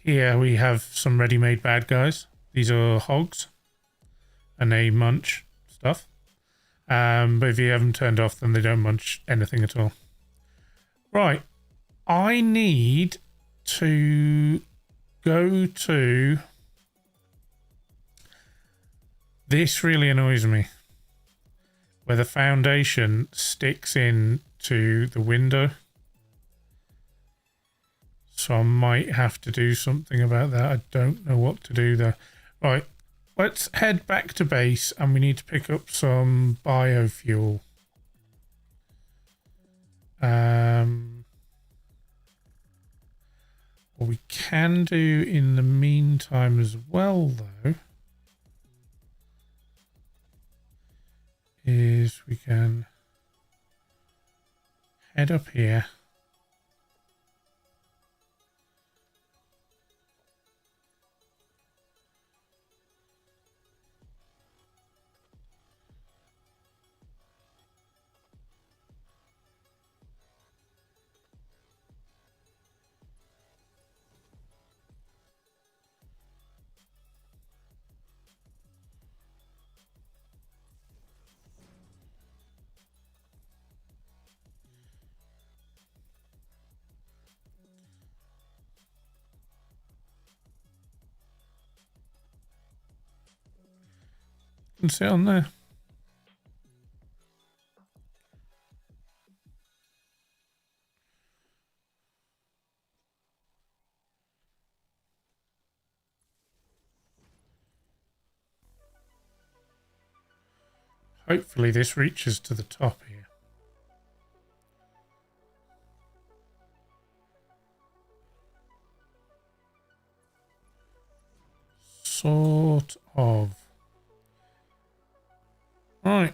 Here we have some ready-made bad guys. These are hogs. And they munch stuff. But if you have them turned off, then they don't munch anything at all. Right. I need to go to... This really annoys me. Where the foundation sticks in to the window. So I might have to do something about that. I don't know what to do there. Right, let's head back to base and we need to pick up some biofuel. What we can do in the meantime as well, though, is we can head up here. Can sit on there. Hopefully this reaches to the top here. Sort of. Right.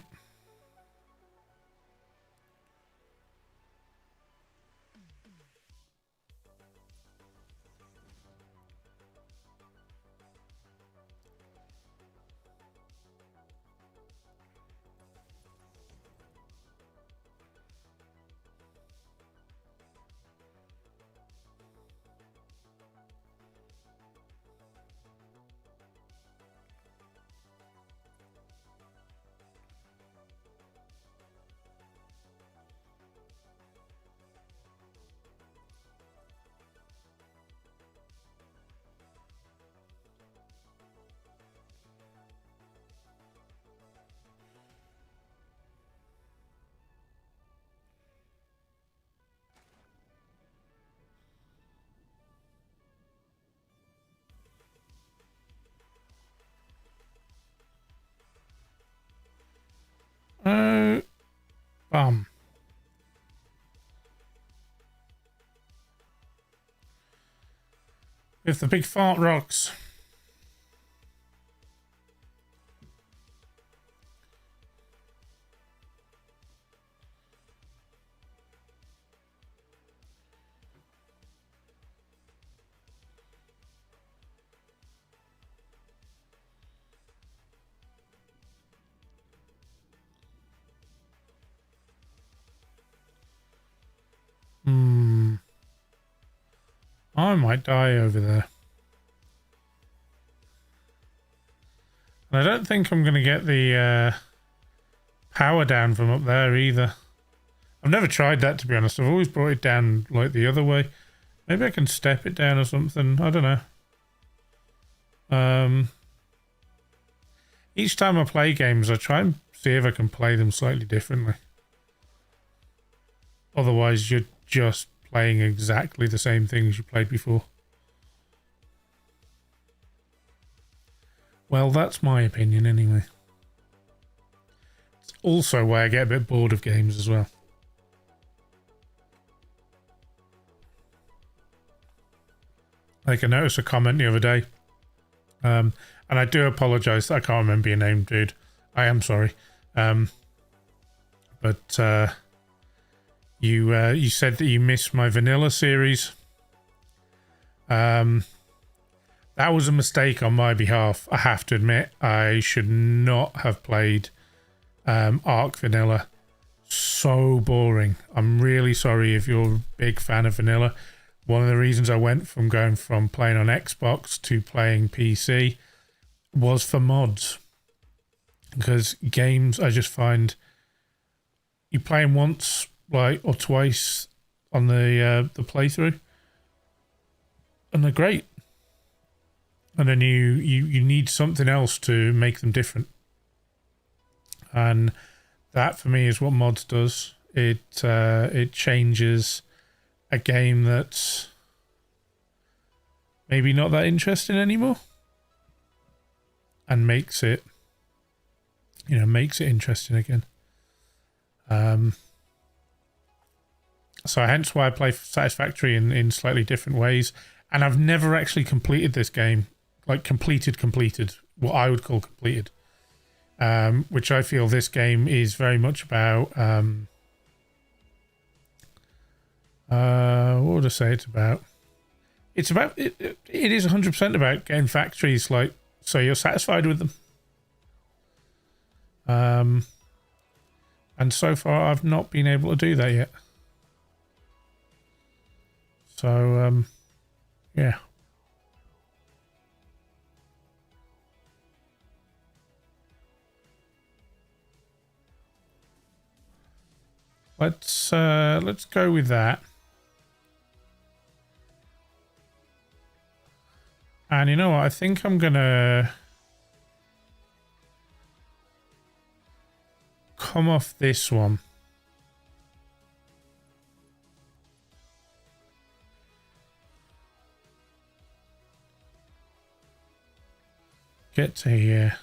Oh, bum. With the big fart rocks. I might die over there. And I don't think I'm going to get the power down from up there either. I've never tried that, to be honest. I've always brought it down like the other way. Maybe I can step it down or something. I don't know. Each time I play games, I try and see if I can play them slightly differently. Otherwise, you're just playing exactly the same things you played before. Well, that's my opinion anyway. It's also why I get a bit bored of games as well. Like, I noticed a comment the other day. And I do apologise that I can't remember your name, dude. I am sorry. But you said that you missed my vanilla series. That was a mistake on my behalf. I have to admit, I should not have played Arc Vanilla. So boring. I'm really sorry if you're a big fan of vanilla. One of the reasons I went from going from playing on Xbox to playing PC was for mods. Because games, I just find you play them once, like, or twice on the playthrough, and they're great. And then you need something else to make them different. And that for me is what mods does. It changes a game that's maybe not that interesting anymore, and makes it interesting again. So hence why I play Satisfactory in slightly different ways. And I've never actually completed this game. Like completed, what I would call completed. Which I feel this game is very much about. What would I say it's about? It's about it is 100% about getting factories, like, so you're satisfied with them. And so far I've not been able to do that yet. So yeah. Let's go with that. And you know what? I think I'm gonna come off this one. Get to here.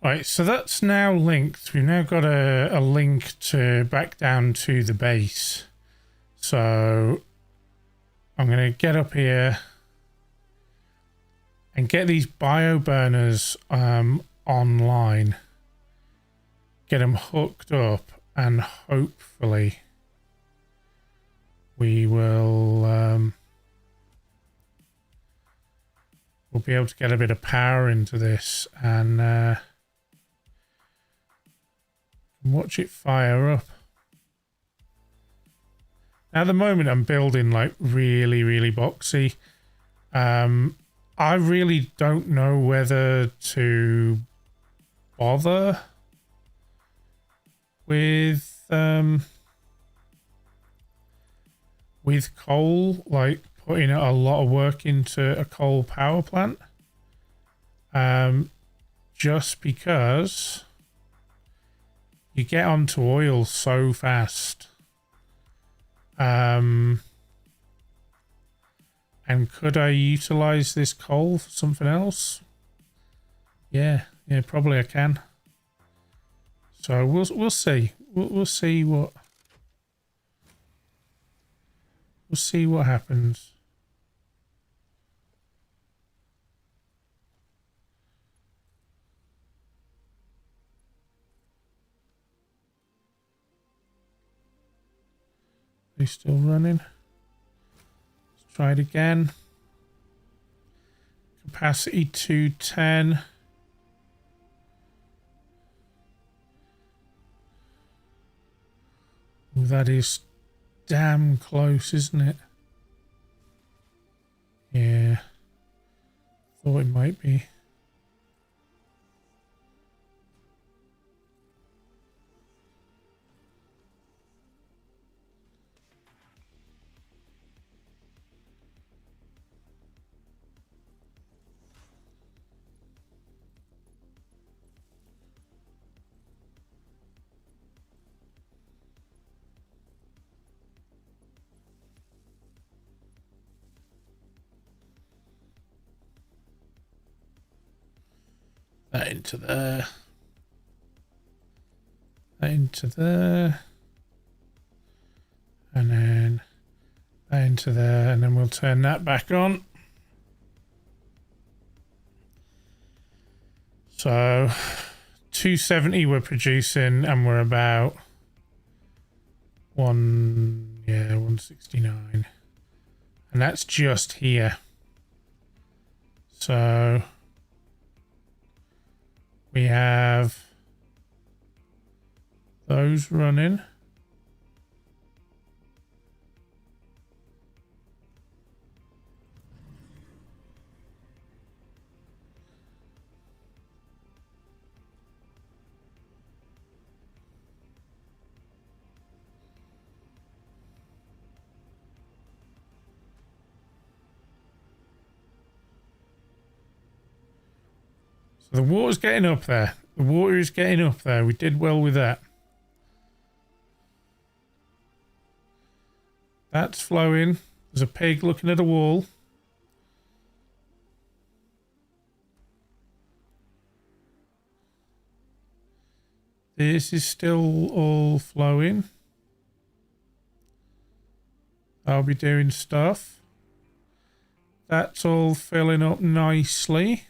Right, so that's now linked. We've now got a link to back down to the base. So I'm going to get up here and get these bio burners online. Get them hooked up and hopefully we will we'll be able to get a bit of power into this and watch it fire up. Now, at the moment, I'm building like really, really boxy. I really don't know whether to bother with coal, like putting a lot of work into a coal power plant, just because you get onto oil so fast. And could I utilize this coal for something else? Yeah, probably I can. So we'll see. We'll see what happens. Are they still running? Let's try it again. Capacity 210. Oh, that is damn close, isn't it? Yeah. Thought it might be. That into there. That into there. And then that into there. And then we'll turn that back on. So 270 we're producing, and we're about 169. And that's just here. So we have those running. So the water's getting up there. The water is getting up there. We did well with that. That's flowing. There's a pig looking at a wall. This is still all flowing. I'll be doing stuff. That's all filling up nicely.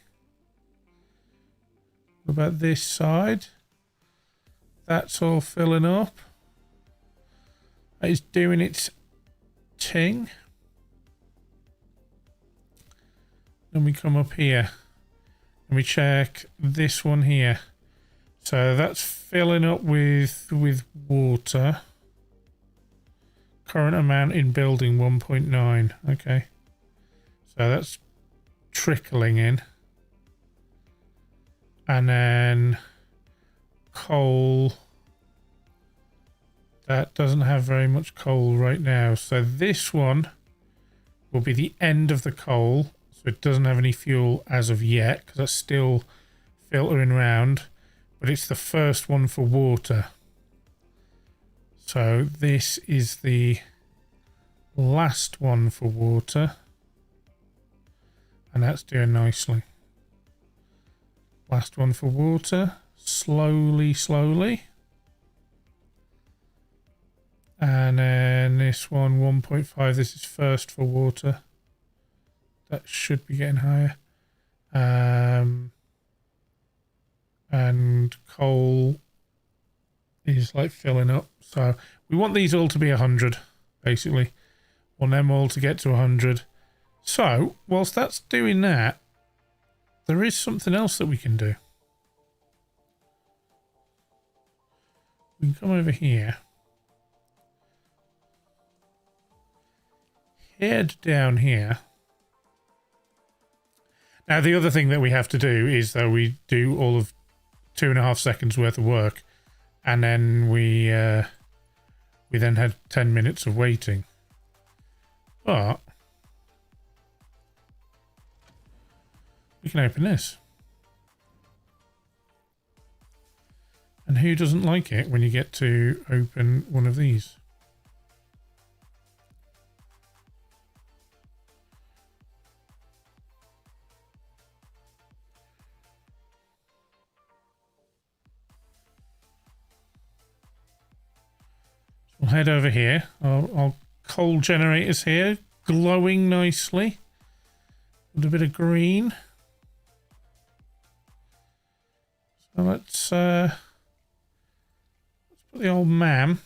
What about this side? That's all filling up. It's doing its thing. Then we come up here and we check this one here. So that's filling up with water. Current amount in building 1.9. Okay. So that's trickling in. And then coal. That doesn't have very much coal right now. So this one will be the end of the coal. So it doesn't have any fuel as of yet, because that's still filtering around. But it's the first one for water. So this is the last one for water. And that's doing nicely. Last one for water. Slowly, slowly. And then this one, 1.5. This is first for water. That should be getting higher. And coal is like filling up. So we want these all to be 100, basically. Want them all to get to 100. So, whilst that's doing that, there is something else that we can do. We can come over here. Head down here. Now, the other thing that we have to do is that we do all of 2.5 seconds worth of work, and then we then had 10 minutes of waiting. But we can open this. And who doesn't like it when you get to open one of these? We'll head over here. Our coal generators here, glowing nicely with a bit of green. So let's put the old man.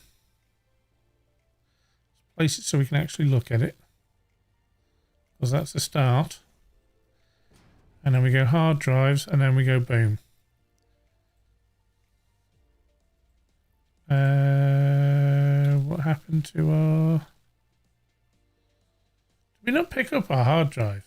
Let's place it so we can actually look at it, because that's the start. And then we go hard drives, and then we go boom. What happened to our... Did we not pick up our hard drive?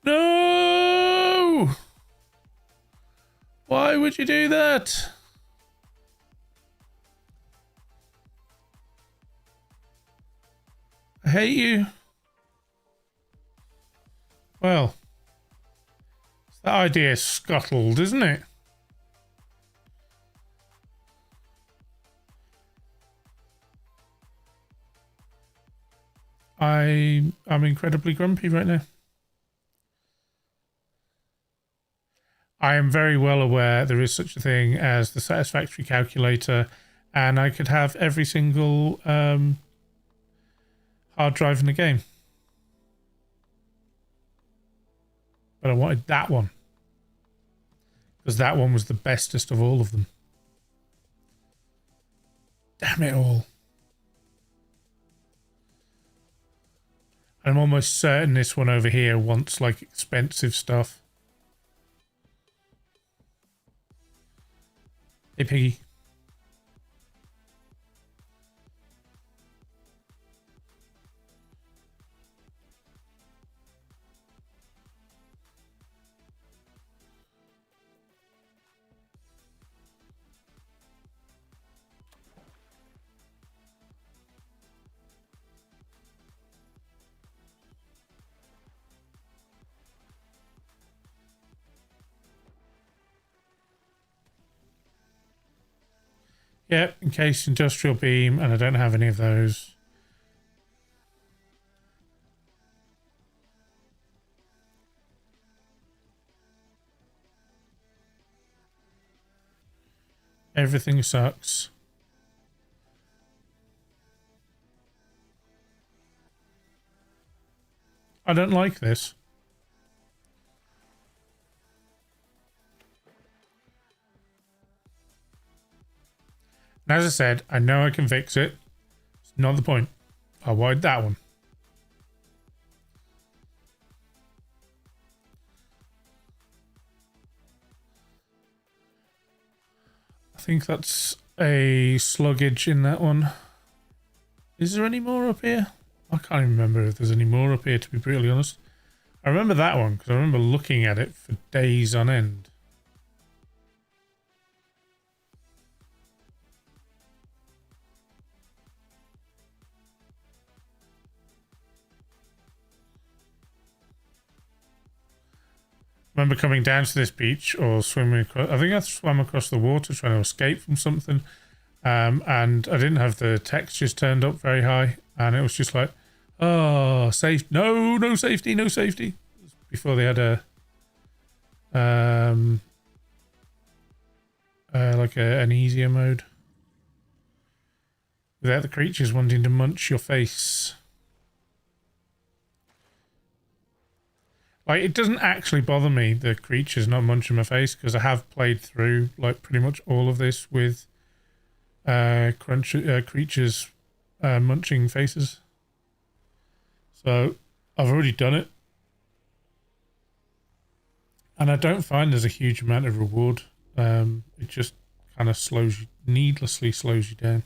No! Why would you do that? I hate you. Well, that idea is scuttled, isn't it? I'm incredibly grumpy right now. I am very well aware there is such a thing as the Satisfactory calculator, and I could have every single hard drive in the game. But I wanted that one, because that one was the bestest of all of them. Damn it all. I'm almost certain this one over here wants like expensive stuff. Hey, Piggy. Yep, in case industrial beam, and I don't have any of those. Everything sucks. I don't like this. And as I said, I know I can fix it. It's not the point. I wanted that one. I think that's a sluggage in that one. Is there any more up here? I can't even remember if there's any more up here, to be brutally honest. I remember that one because I remember looking at it for days on end. I remember coming down to this beach or swimming across. I think I swam across the water trying to escape from something. And I didn't have the textures turned up very high. And it was just like, oh, safe. No safety, no safety. Before they had a like an easier mode without the creatures wanting to munch your face. Like, it doesn't actually bother me, the creatures not munching my face, because I have played through like pretty much all of this with creatures munching faces. So I've already done it, and I don't find there's a huge amount of reward. It just kind of needlessly slows you down.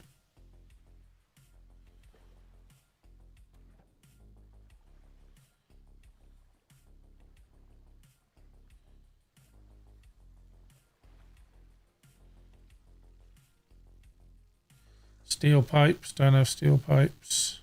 Steel pipes, don't have steel pipes.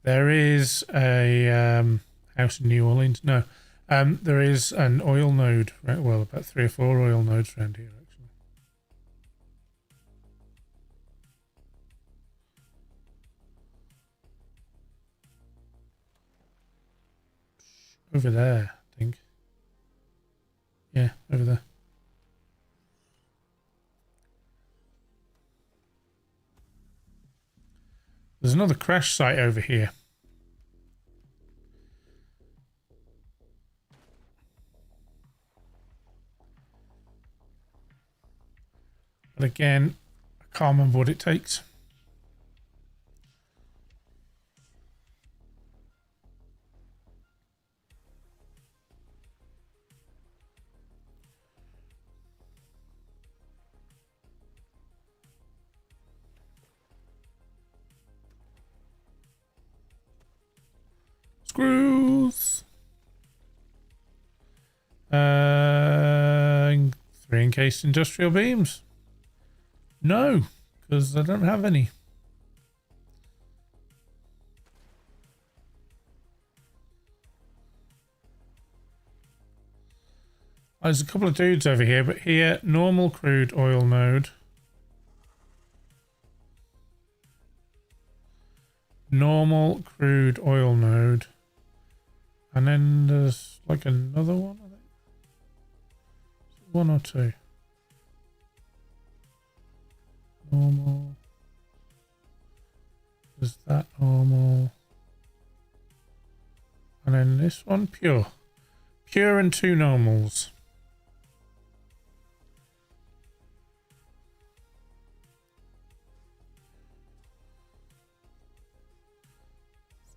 There is a house in New Orleans. No, there is an oil node. Right, well, about 3 or 4 oil nodes around here, actually. Over there, I think. Yeah, over there. There's another crash site over here. But again, I can't remember what it takes. Screws. 3 encased industrial beams. No, because I don't have any. There's a couple of dudes over here, but here, normal crude oil node. Normal crude oil node. And then there's like another one, I think. 1 or 2. Normal. Is that normal? And then this one, pure. Pure and 2 normals.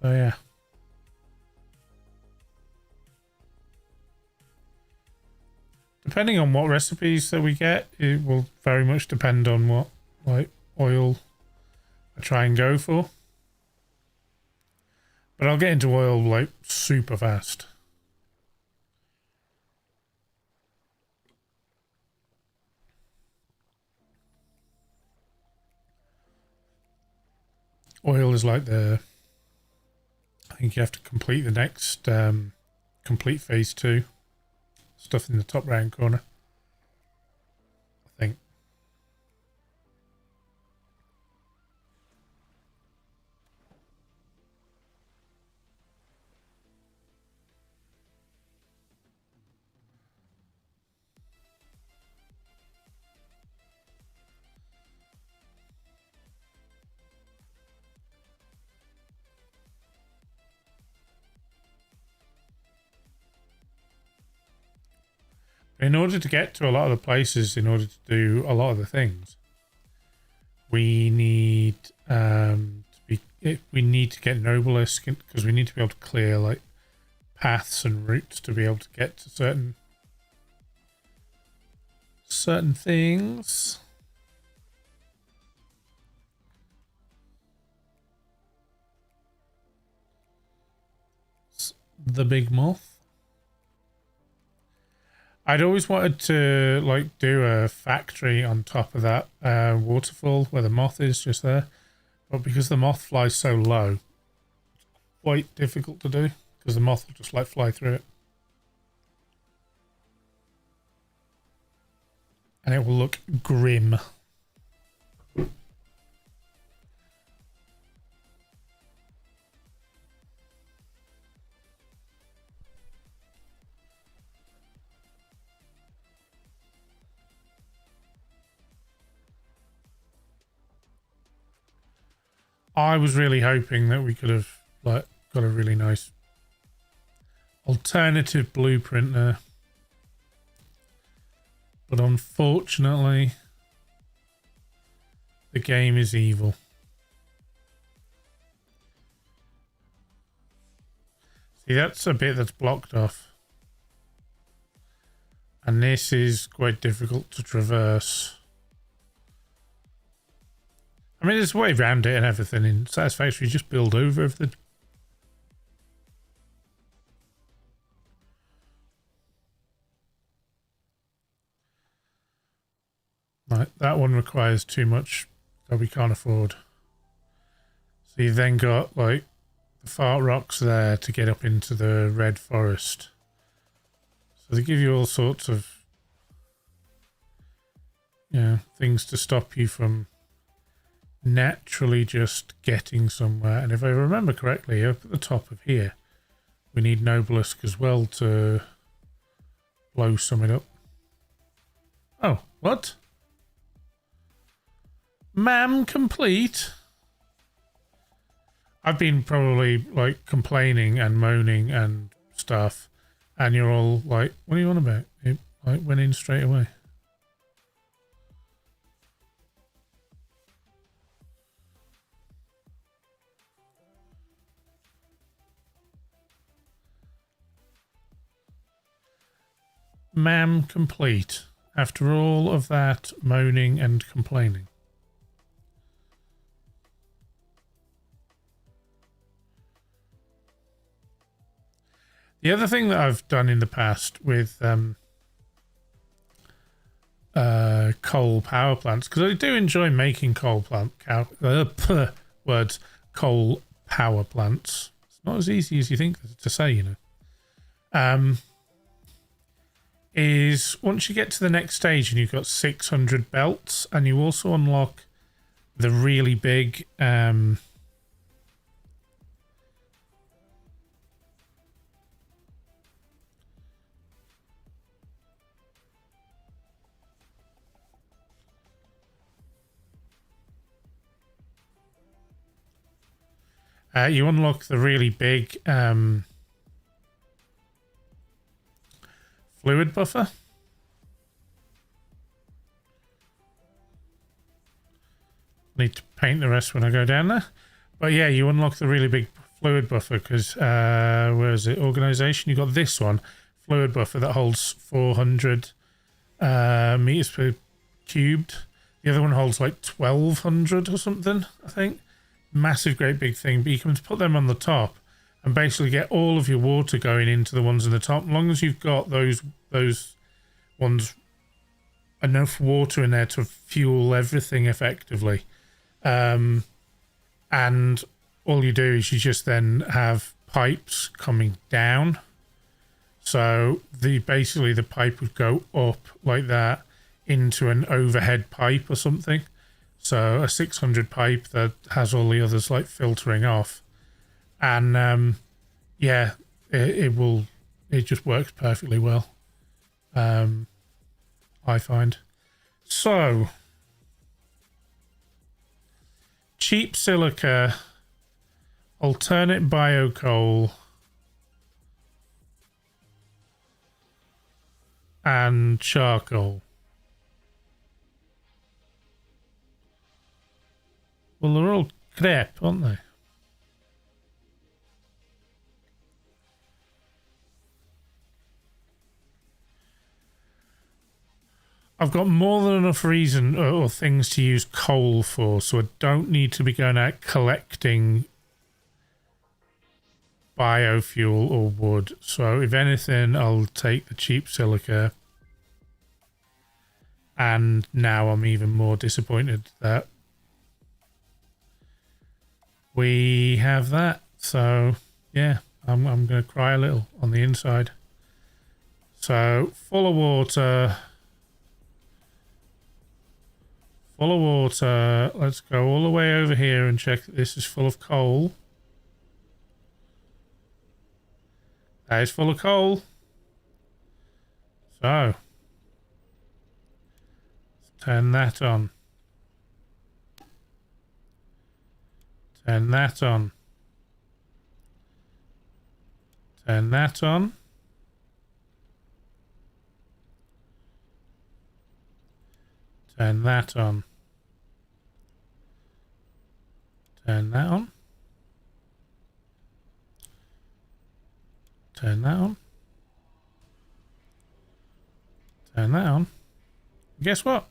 So yeah. Depending on what recipes that we get, it will very much depend on what like oil I try and go for. But I'll get into oil like super fast. Oil is like I think you have to complete the next complete phase 2 stuff in the top right corner, I think. In order to get to a lot of the places, in order to do a lot of the things, we need we need to get Noblisk because we need to be able to clear like paths and routes to be able to get to certain things. The big moth. I'd always wanted to like do a factory on top of that waterfall where the moth is just there, but because the moth flies so low, it's quite difficult to do because the moth will just like fly through it, and it will look grim. I was really hoping that we could have like got a really nice alternative blueprint there. But unfortunately, the game is evil. See, that's a bit that's blocked off. And this is quite difficult to traverse. I mean, there's a way around it and everything in Satisfactory. You just build over everything. Right, that one requires too much that we can't afford. So you've then got like the fart rocks there to get up into the red forest. So they give you all sorts of things to stop you from naturally just getting somewhere. And if I remember correctly, up at the top of here, we need Noblisk as well to blow something up. Oh, what? Ma'am, complete. I've been probably like complaining and moaning and stuff, and you're all like, what are you on about? It like went in straight away. Ma'am, complete. After all of that moaning and complaining. The other thing that I've done in the past with coal power plants, because I do enjoy making coal coal power plants. It's not as easy as you think to say, you know. Is once you get to the next stage and you've got 600 belts, and you also unlock the really big you unlock the really big fluid buffer. Need to paint the rest when I go down there. But yeah, you unlock the really big fluid buffer because where is it? Organization. You got this one, fluid buffer, that holds 400 meters per cubed. The other one holds like 1200 or something, I think. Massive, great big thing. But you can put them on the top and basically get all of your water going into the ones in the top. As long as you've got those ones, enough water in there to fuel everything effectively. And all you do is you just then have pipes coming down. So basically the pipe would go up like that into an overhead pipe or something. So a 600 pipe that has all the others like filtering off. And yeah, it just works perfectly well. I find. So cheap silica, alternate biocoal, and charcoal. Well, they're all crap, aren't they? I've got more than enough reason or things to use coal for, so I don't need to be going out collecting biofuel or wood. So if anything, I'll take the cheap silica. And now I'm even more disappointed that we have that. So yeah, I'm going to cry a little on the inside. So full of water. Full of water. Let's go all the way over here and check that this is full of coal. That is full of coal. So let's turn that on. Turn that on. Turn that on. Turn that on. Turn that on. Turn that on. Turn that on. Guess what?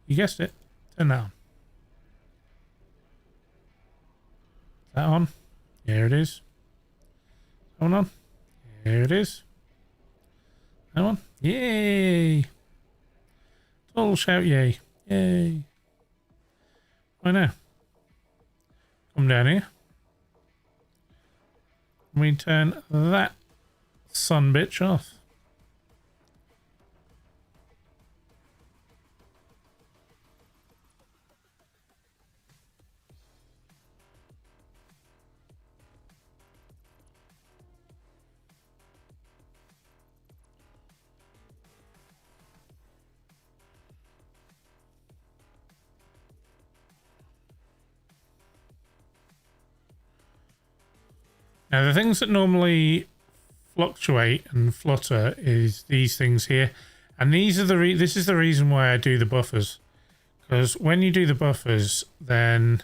You guessed it. Turn that on. That on. Here it is. Hold on. Here it is. That one. Yay! Total shout yay. Yay. Why now? Come down here. We turn that son bitch off. Now the things that normally fluctuate and flutter is these things here, and these are this is the reason why I do the buffers, because when you do the buffers, then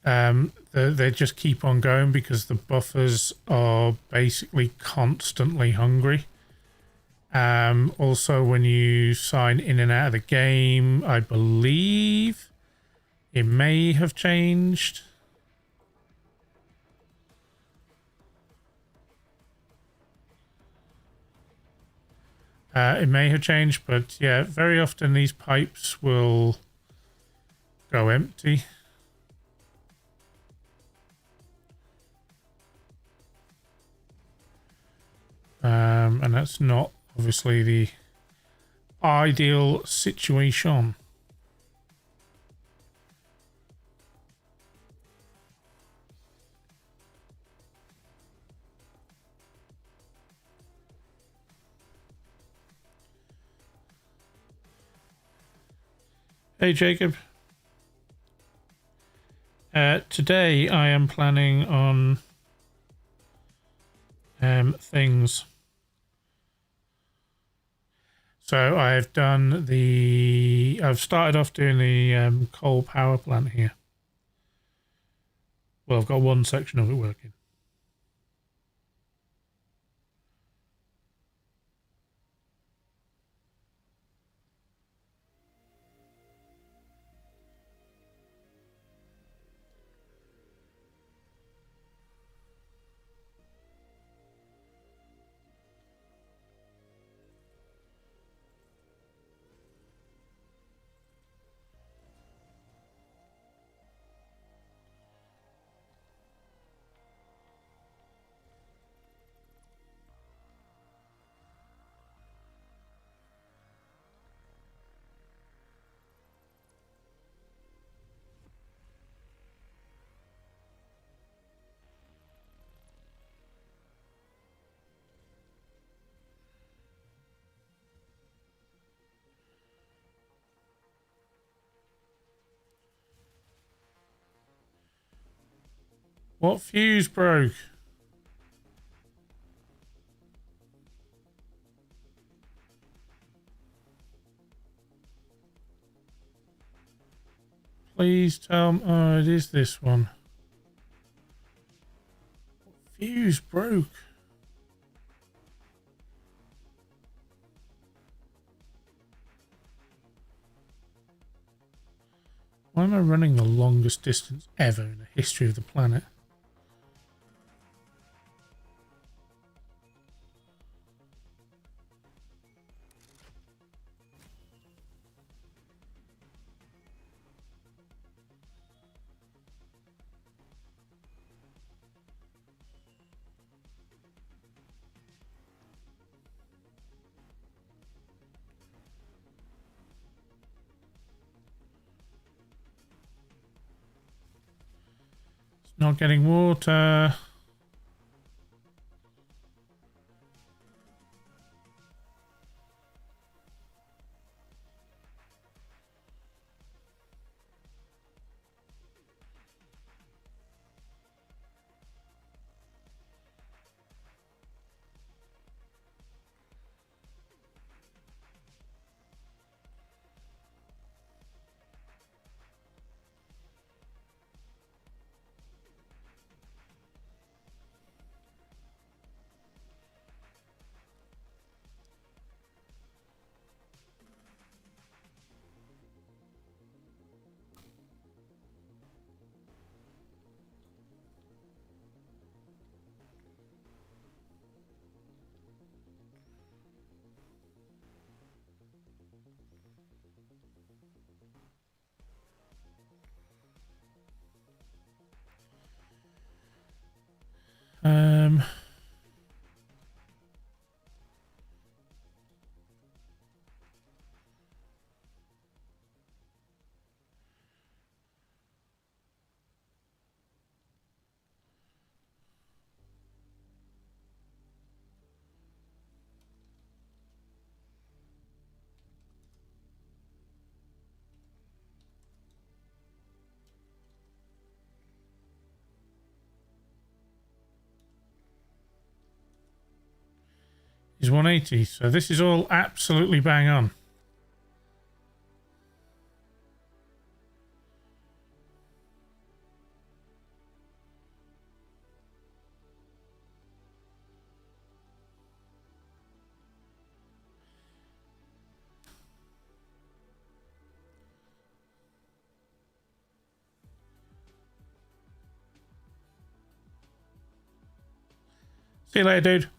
they just keep on going because the buffers are basically constantly hungry. Also, when you sign in and out of the game, I believe it may have changed. It may have changed, but yeah, very often these pipes will go empty. And that's not obviously the ideal situation. Hey Jacob. Today I am planning on things. So I've started off doing the coal power plant here. Well, I've got one section of it working. What fuse broke? Please tell me. Oh, it is this one. What fuse broke? Why am I running the longest distance ever in the history of the planet? Not getting water. is 180. So this is all absolutely bang on. See you later, dude.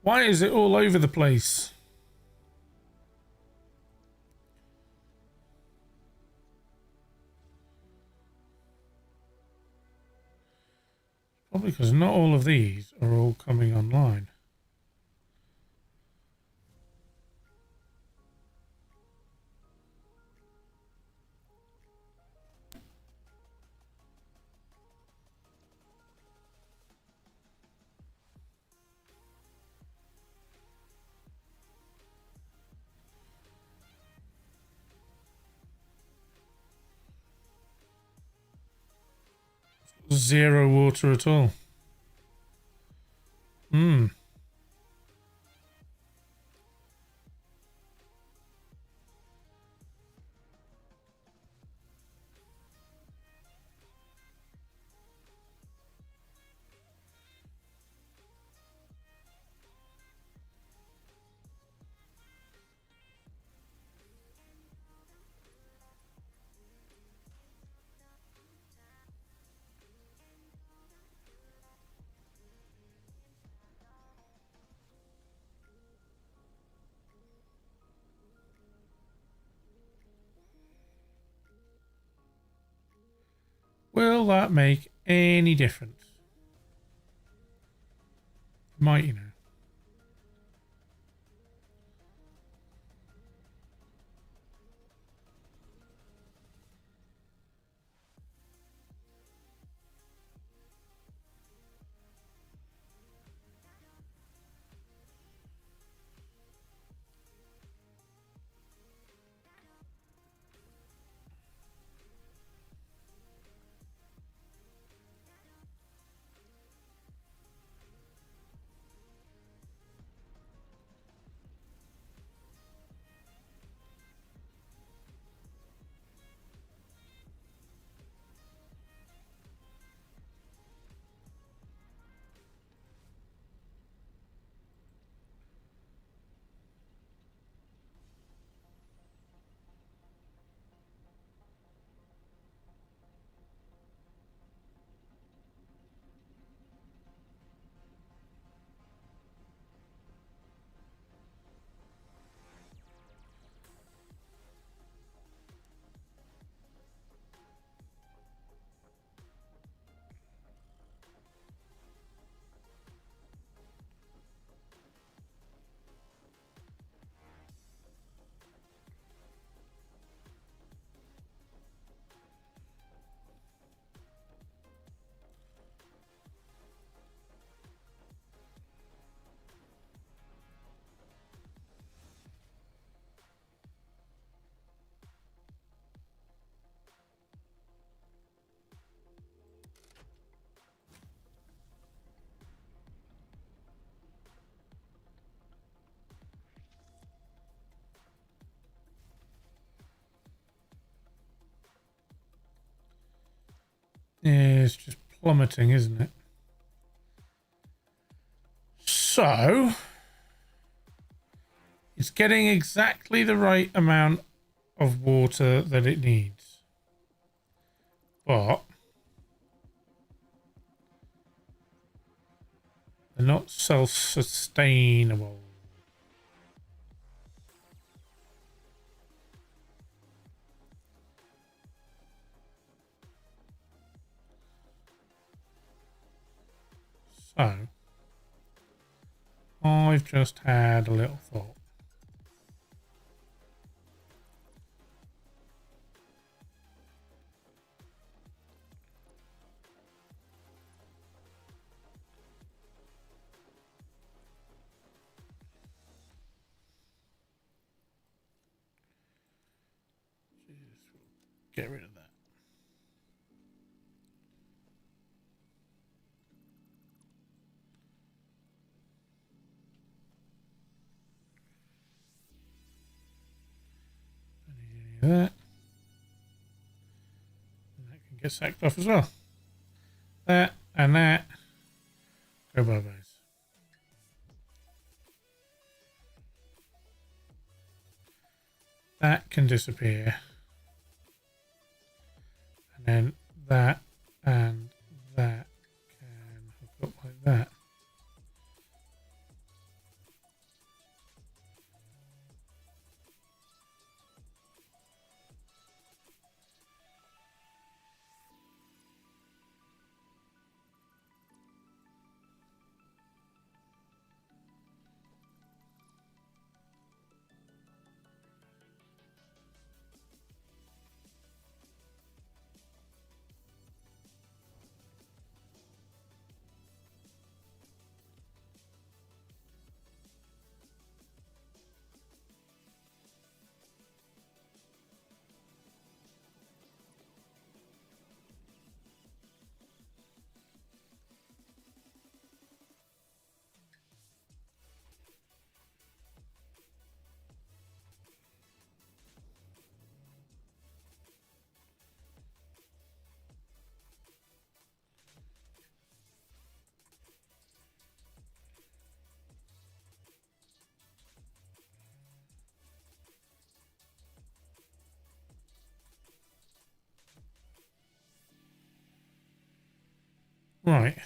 Why is it all over the place? Probably because not all of these are all coming online. Zero water at all. Hmm. Will that make any difference? Might, you know. is just plummeting, isn't it? So it's getting exactly the right amount of water that it needs. But they're not self-sustainable. So I've just had a little thought. Get rid of that. That. And that can get sacked off as well. That and that. Go bye-byes. That can disappear. And then that and that can hook up like that. Right.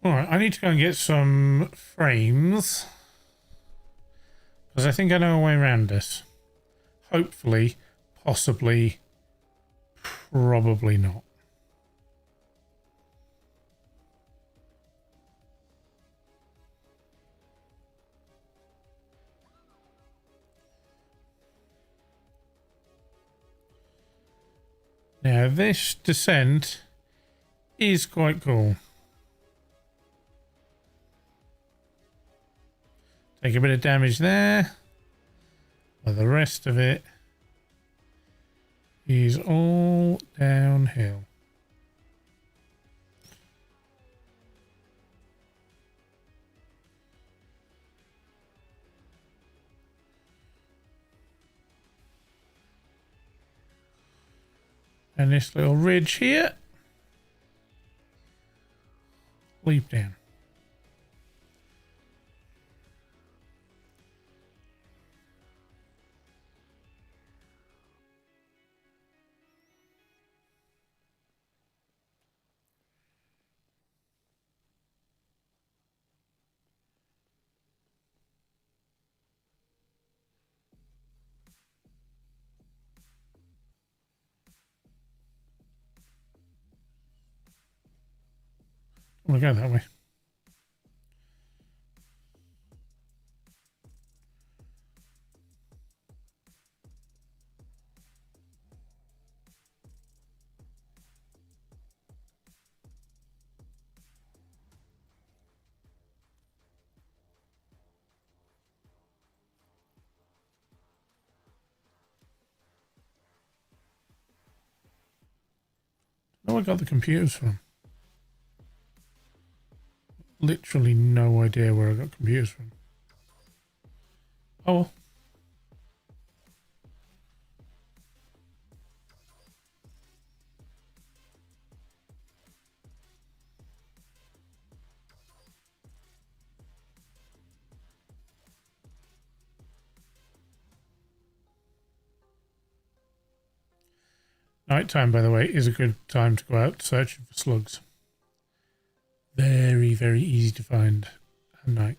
Alright, I need to go and get some frames. Because I think I know a way around this. Hopefully, possibly, probably not. Now, this descent is quite cool. Take a bit of damage there. But the rest of it is all downhill. And this little ridge here, leap down. We'll go that way. Oh, I got the computers from. Literally no idea where I got computers from. Oh well. Nighttime, by the way, is a good time to go out searching for slugs. Very, very easy to find at night.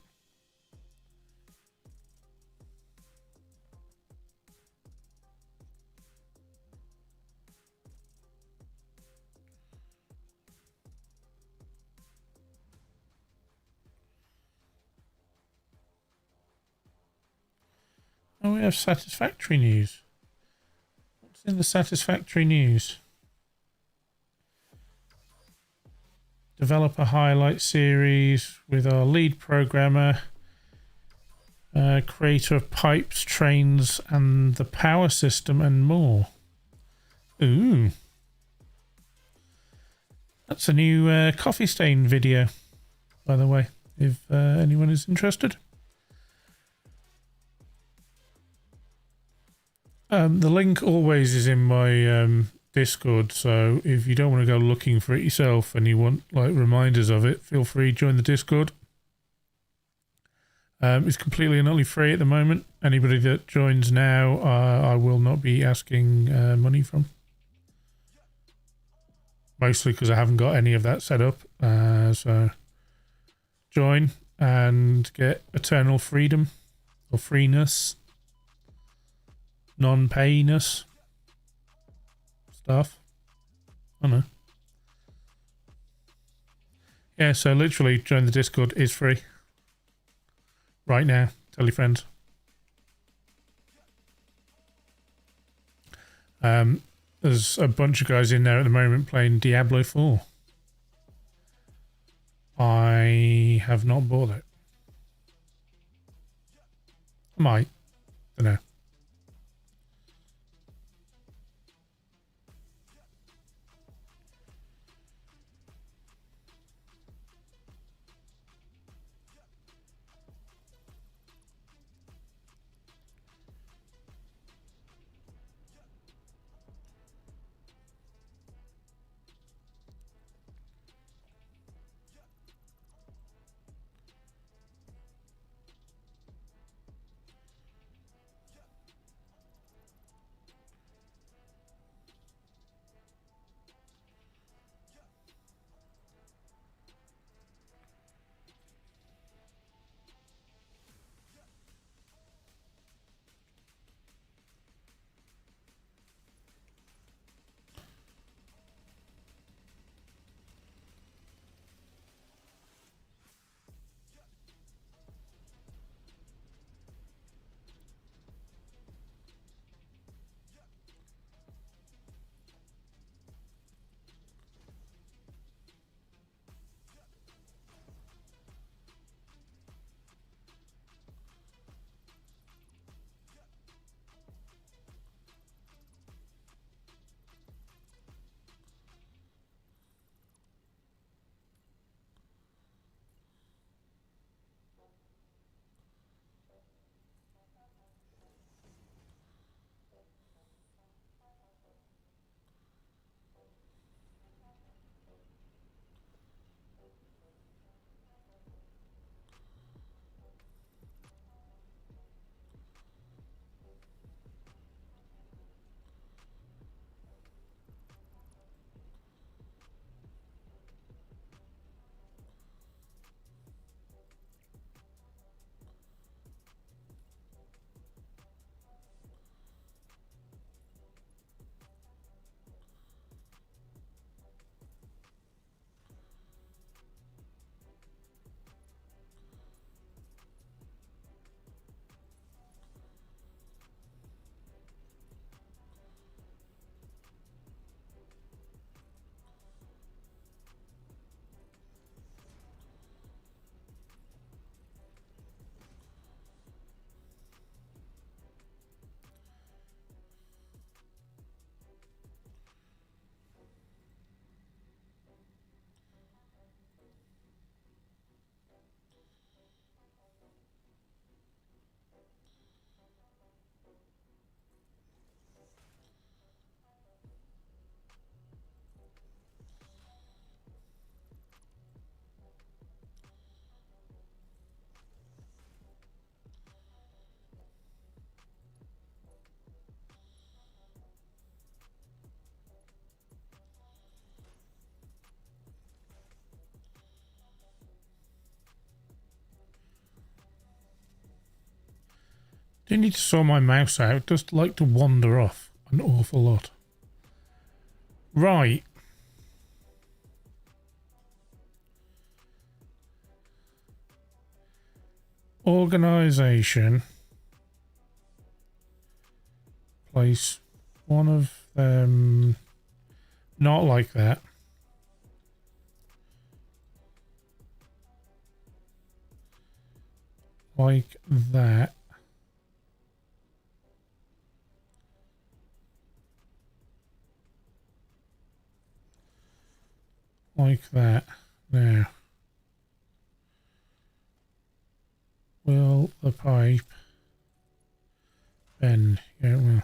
Oh, we have Satisfactory news. What's in the Satisfactory news? Developer highlight series with our lead programmer, creator of pipes, trains, and the power system, and more. Ooh. That's a new coffee stain video, by the way, if anyone is interested. The link always is in my Discord, so if you don't want to go looking for it yourself and you want like reminders of it, feel free to join the Discord. It's completely and utterly free at the moment. Anybody that joins now, I will not be asking money from. Mostly because I haven't got any of that set up. So join and get eternal freedom or freeness, non-payness stuff. I don't know. Yeah, so literally join the Discord is free. Right now. Tell your friends. There's a bunch of guys in there at the moment playing Diablo 4. I have not bought it. I might. Don't know. do need to sort my mouse out. It does like to wander off an awful lot. Right. Organisation. Place one of them. Not like that. Like that. Like that. Now. Will the pipe bend? Yeah, it will.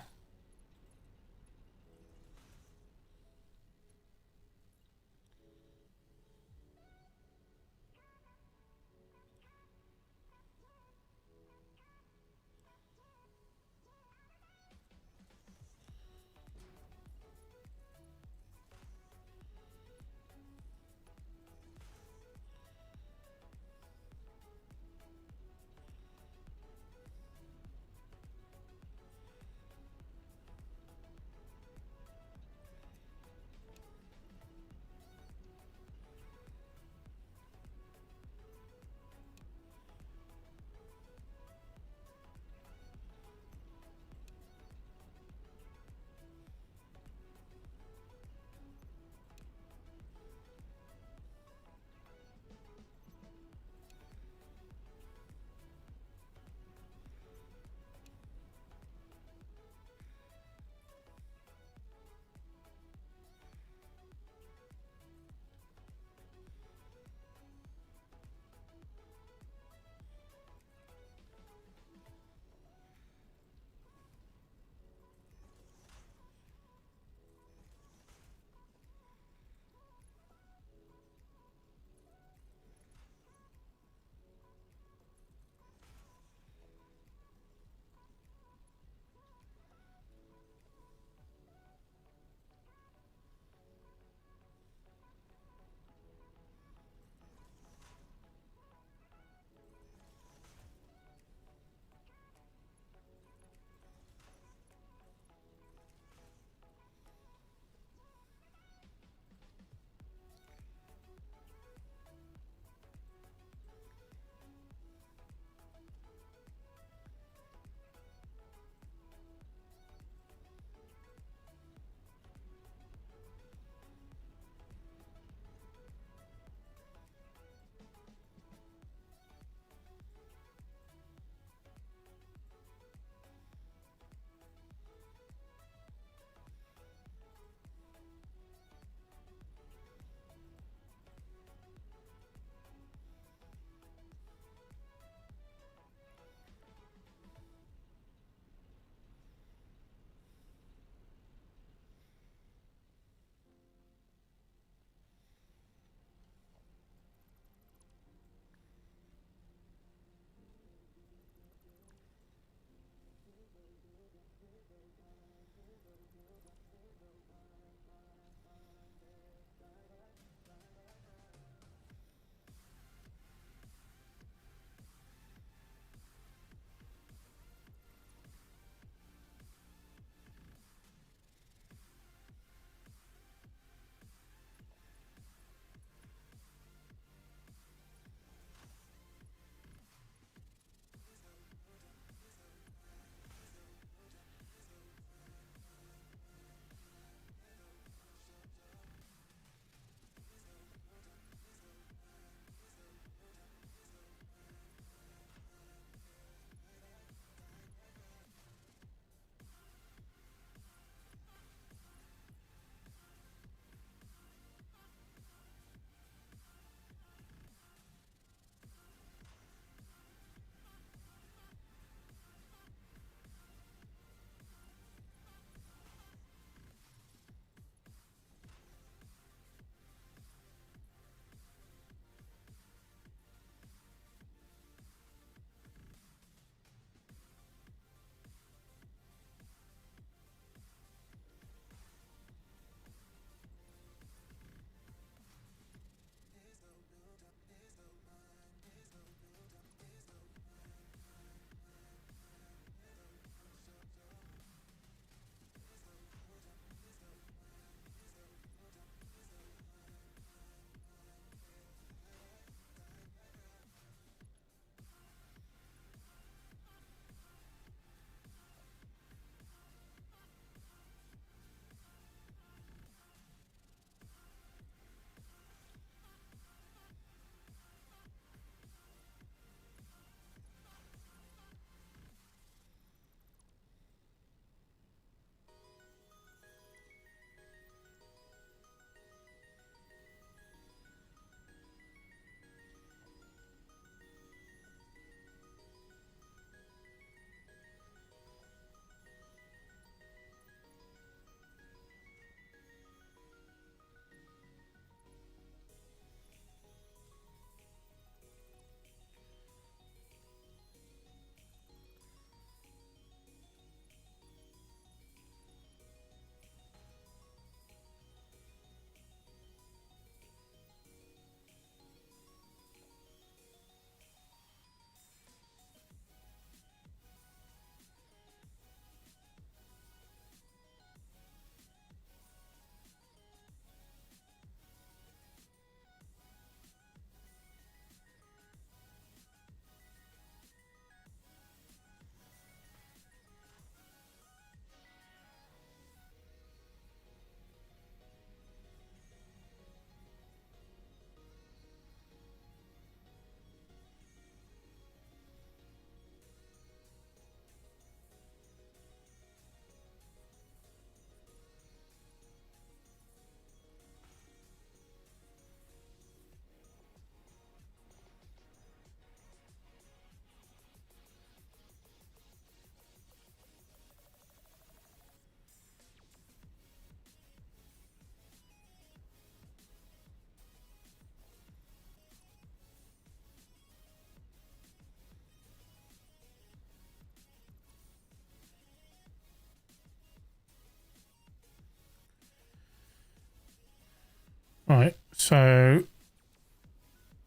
so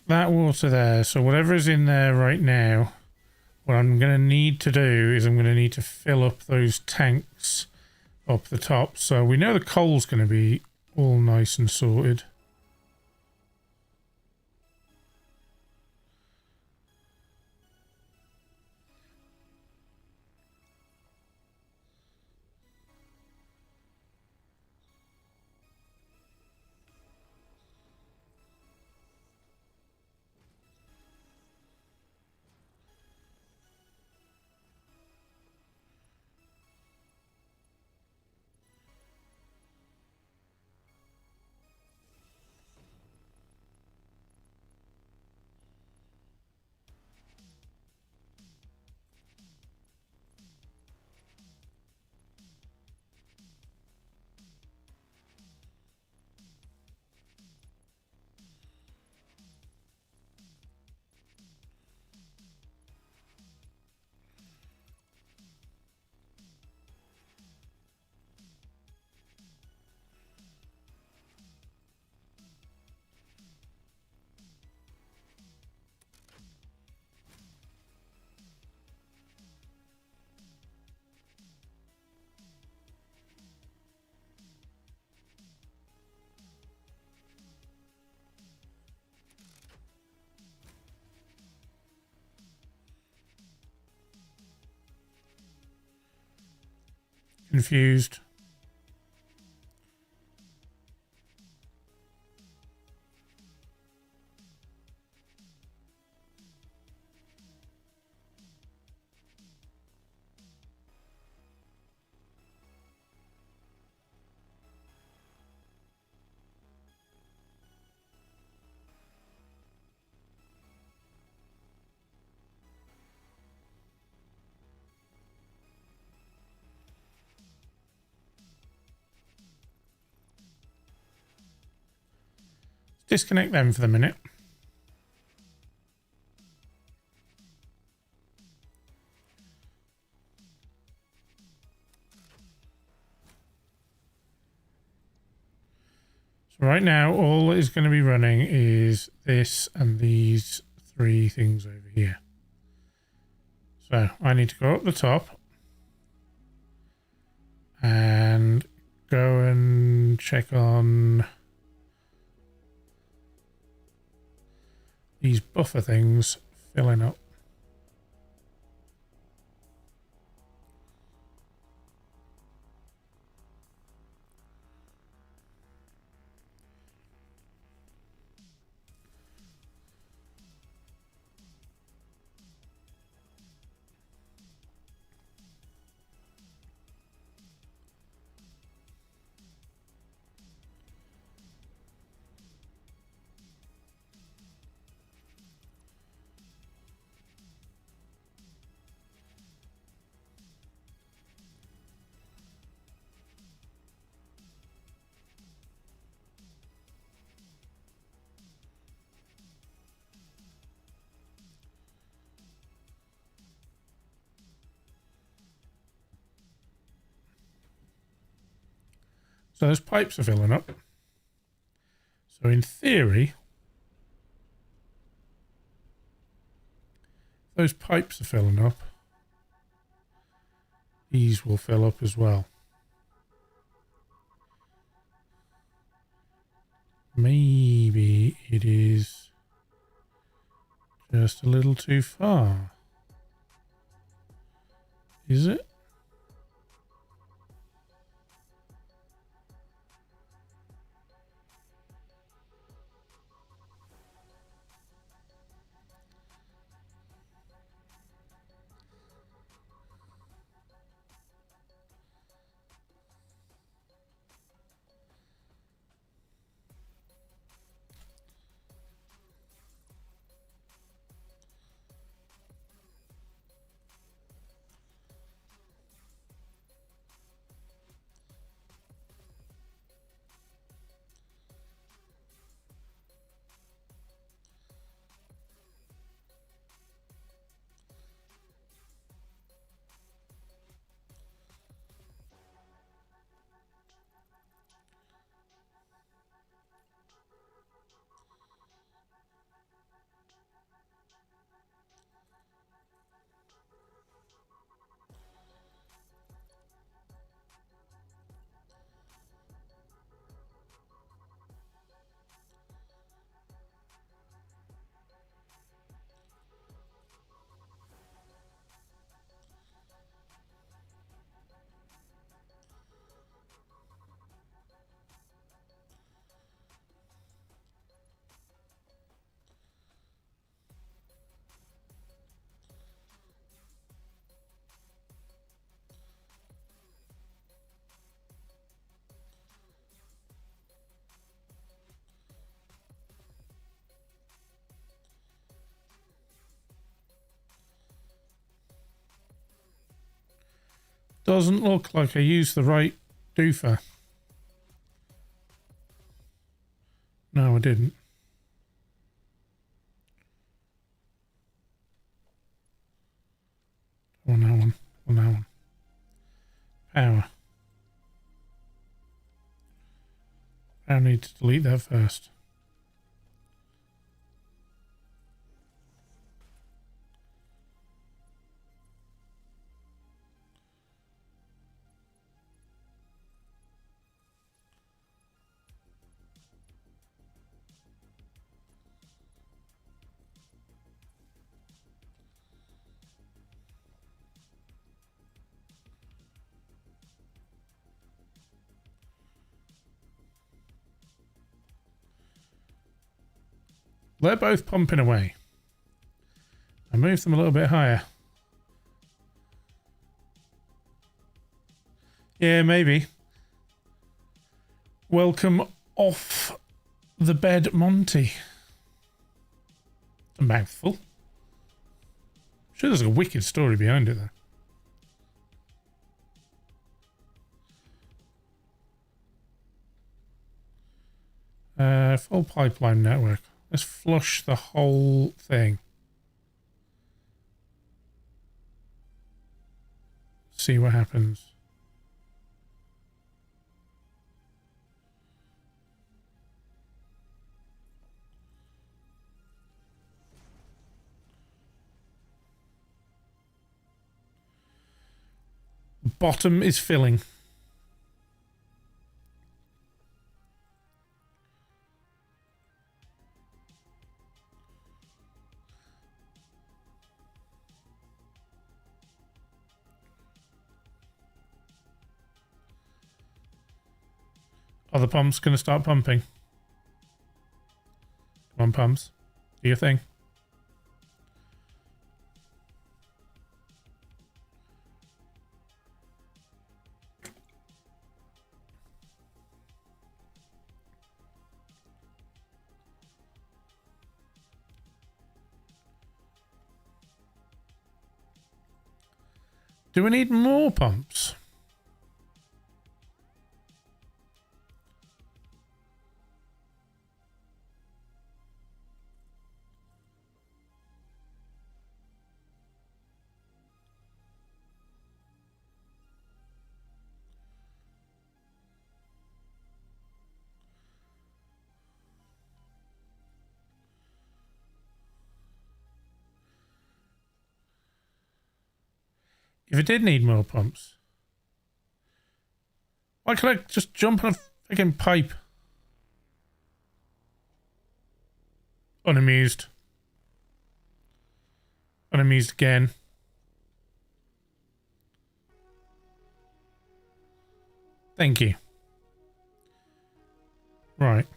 that water there. So whatever is in there right now, what I'm going to need to do is I'm going to need to fill up those tanks up the top. So we know the coal's going to be all nice and sorted. Confused. Disconnect them for the minute. So right now, all that is going to be running is this and these three things over here. So I need to go up the top and go and check on these buffer things filling up. So those pipes are filling up. So in theory, those pipes are filling up. These will fill up as well. Maybe it is just a little too far. Is it? Doesn't look like I used the right doofer. No, I didn't. On that one. On that one. Power. I need to delete that first. They're both pumping away. I moved them a little bit higher. Yeah, maybe. Welcome off the bed, Monty. A mouthful. I'm sure there's a wicked story behind it, though. Full pipeline network. Let's flush the whole thing. See what happens. Bottom is filling. Are the pumps going to start pumping? Come on, pumps. Do your thing. Do we need more pumps? If it did need more pumps, why can't I just jump on a freaking pipe? Unamused. Unamused again. Thank you. Right.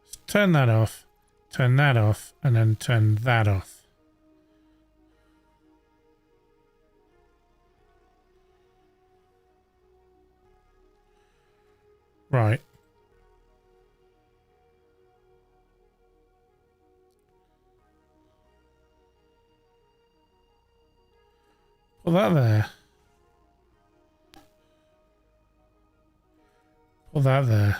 Let's turn that off, and then turn that off. Right. Put that there. Put that there.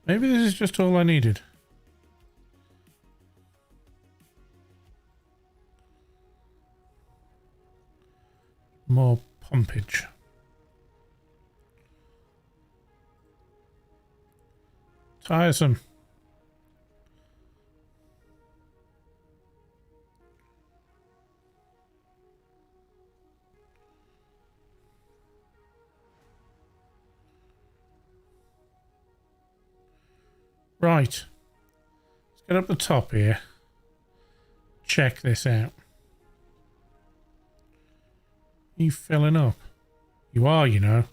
Maybe this is just all I needed. More pumpage. Tiresome. Right. Let's get up the top here. Check this out. You filling up? You are, you know.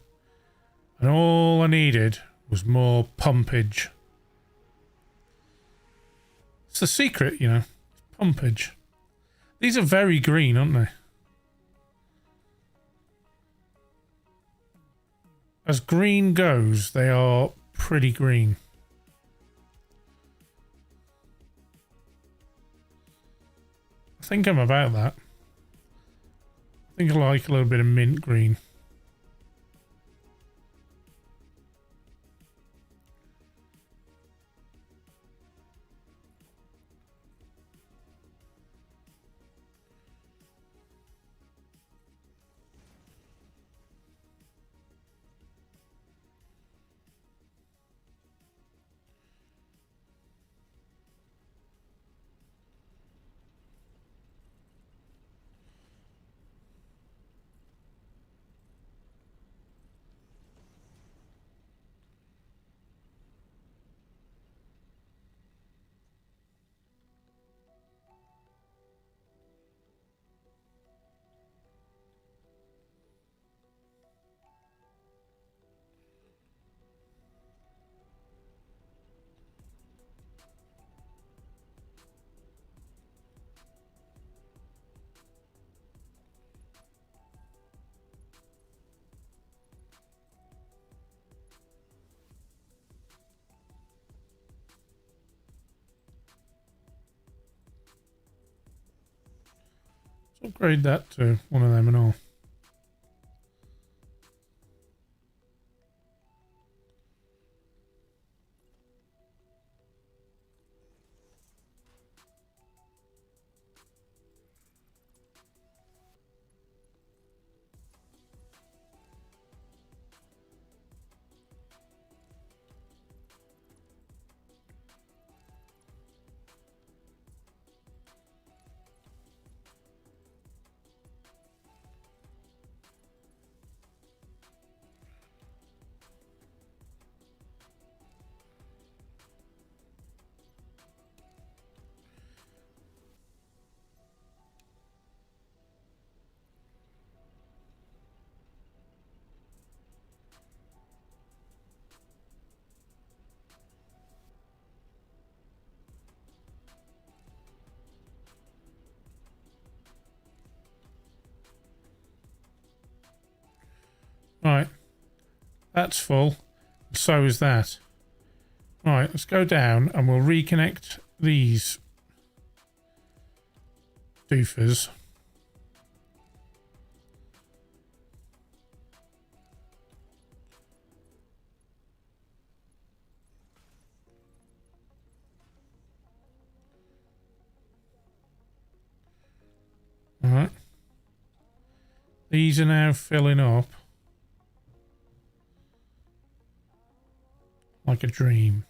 And all I needed was more pumpage. It's the secret, you know. Pumpage. These are very green, aren't they? As green goes, they are pretty green. I think I'm about that. I think I like a little bit of mint green. Let's upgrade that to one of them and all. Right, that's full. So is that. Right, let's go down and we'll reconnect these doofers. Alright. These are now filling up. Like a dream.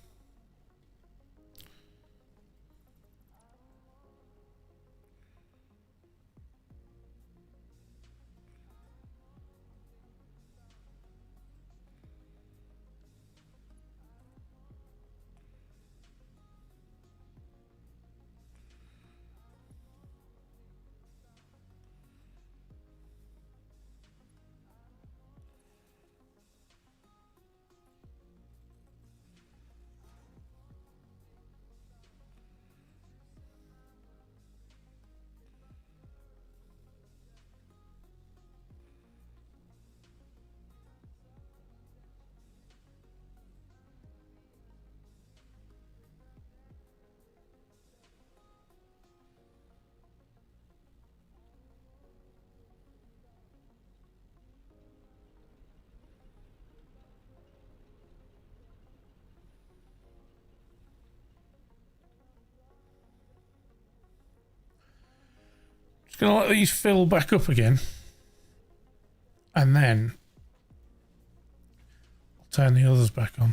Just gonna let these fill back up again. And then I'll turn the others back on.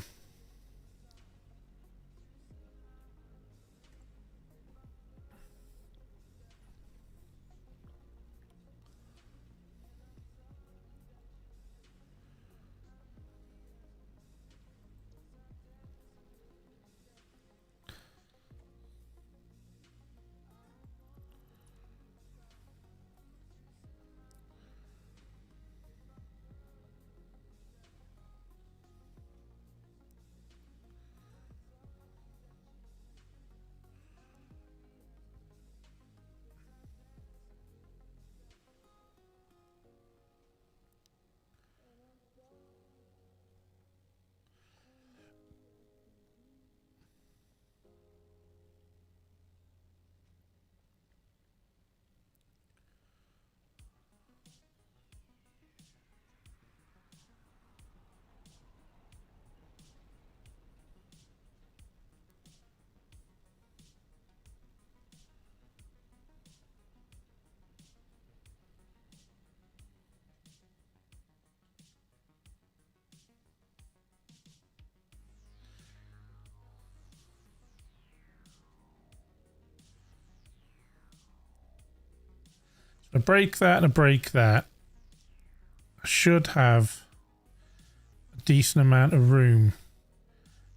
I break that and I break that. I should have a decent amount of room.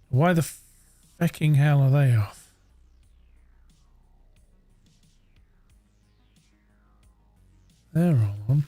Why the fecking hell are they off? They're all on.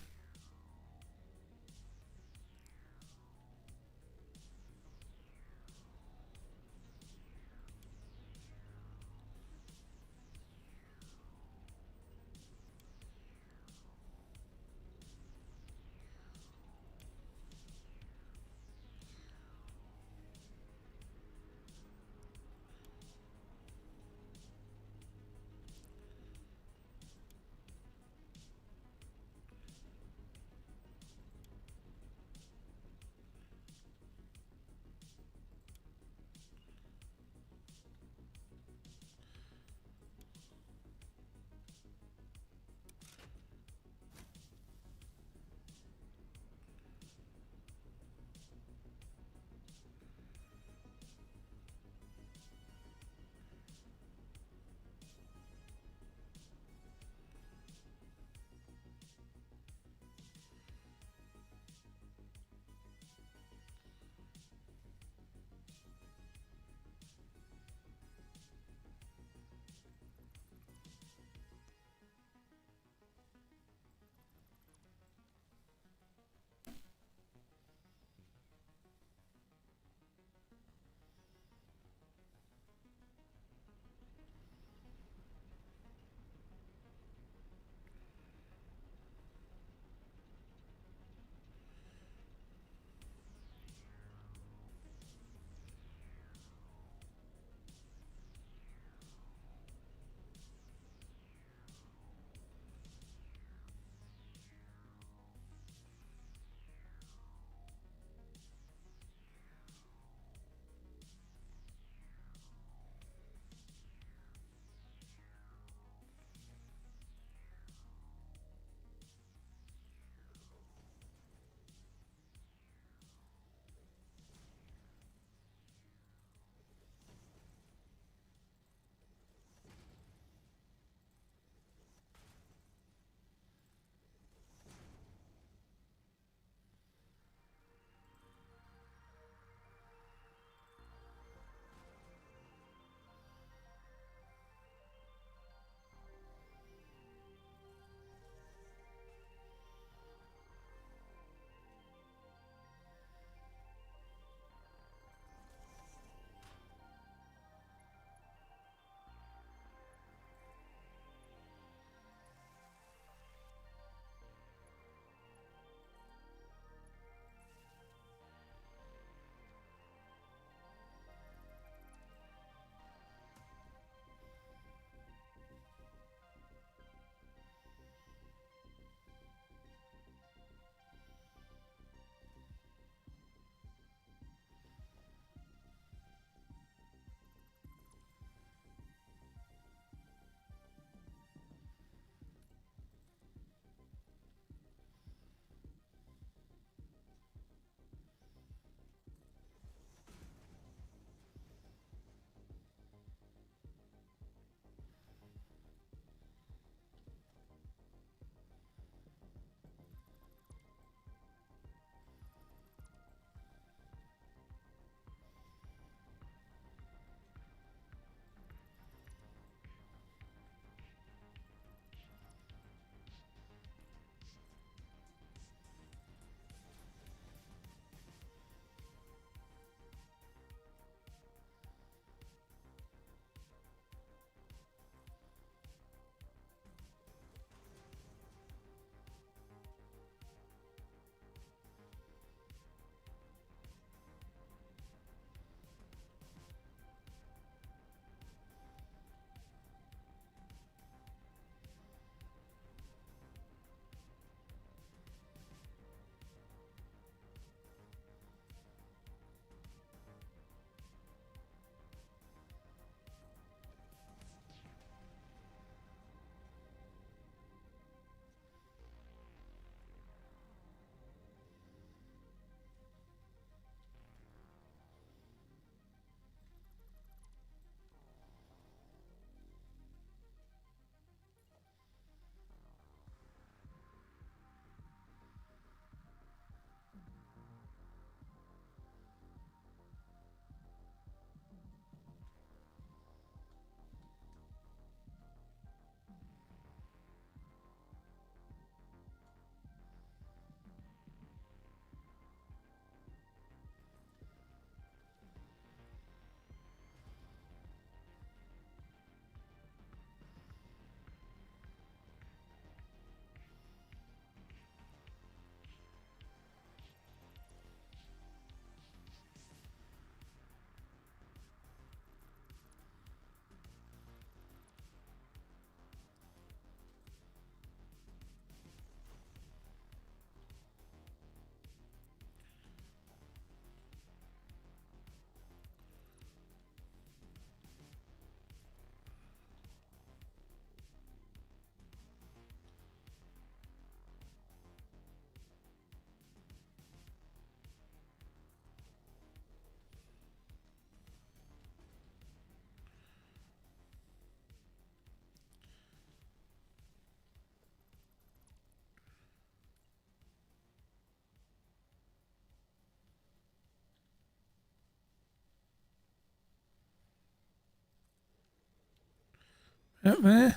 Up there.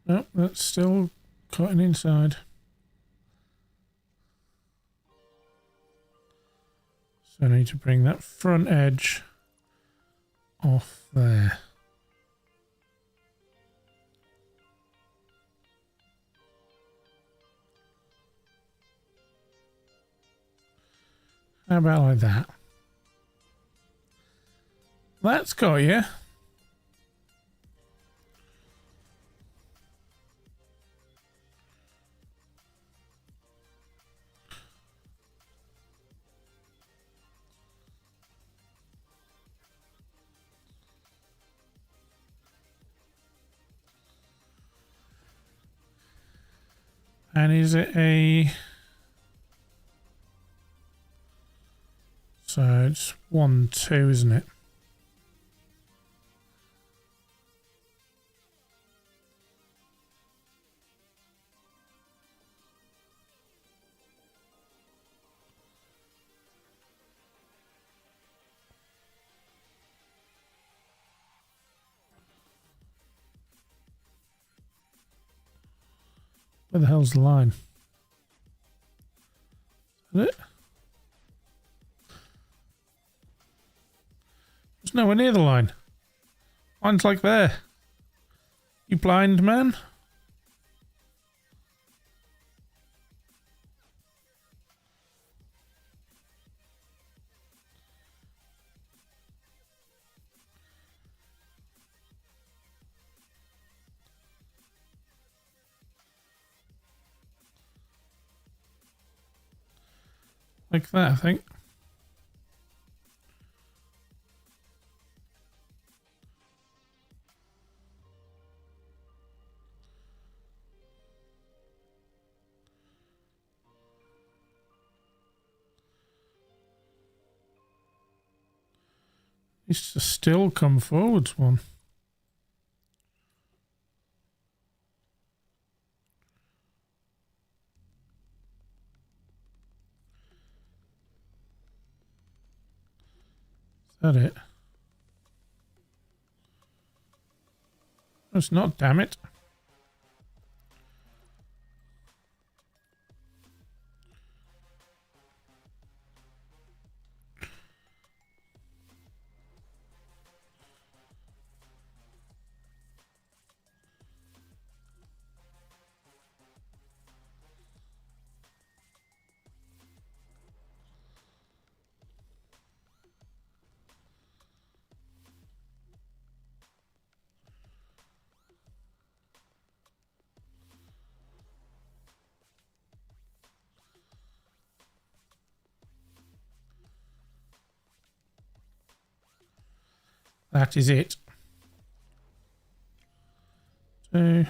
Nope, that's still cutting inside. So I need to bring that front edge off there. How about like that? That's got you. And is it a... So it's 1, 2, isn't it? Where the hell's the line? Is it? It's nowhere near the line. Line's like there. You blind man? Like that, I think. Needs to still come forwards one. Is that it? It's not, damn it. That is it. 2,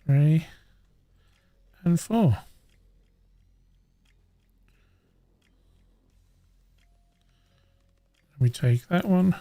3, and 4. We take that one.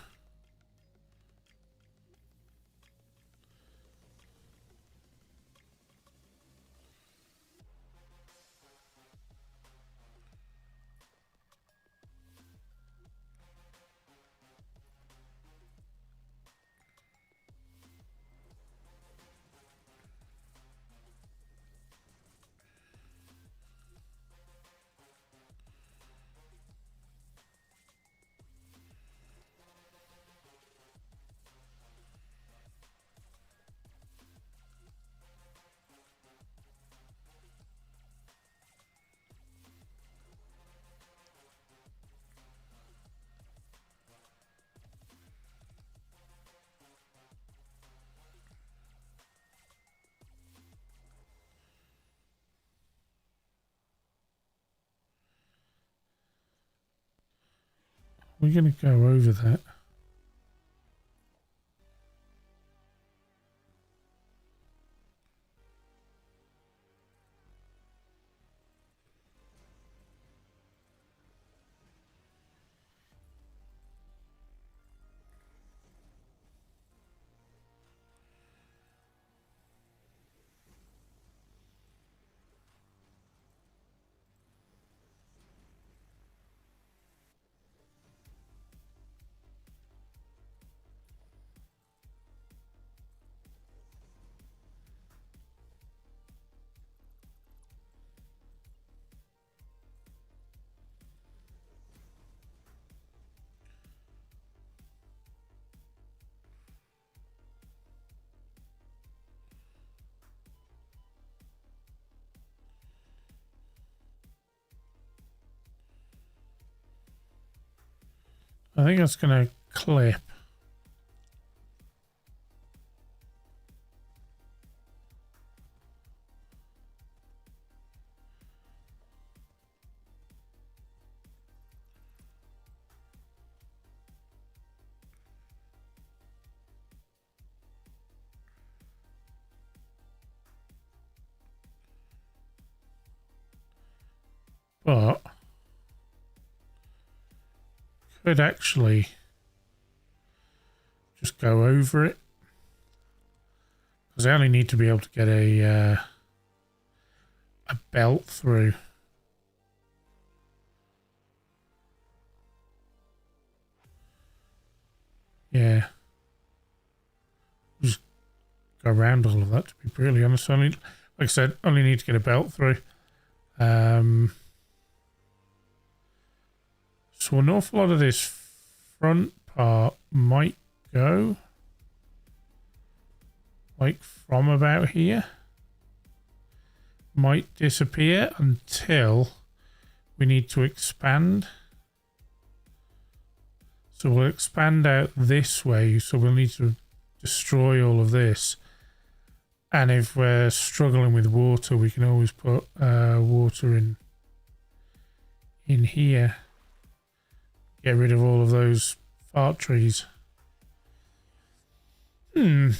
We're going to go over that. I think that's going to clip. But could actually just go over it, because I only need to be able to get a belt through. Yeah, just go around all of that, to be brutally honest. Only, like I said, only need to get a belt through. So an awful lot of this front part might go like from about here, might disappear until we need to expand. So we'll expand out this way, so we'll need to destroy all of this. And if we're struggling with water, we can always put water in here. Get rid of all of those fart trees. Because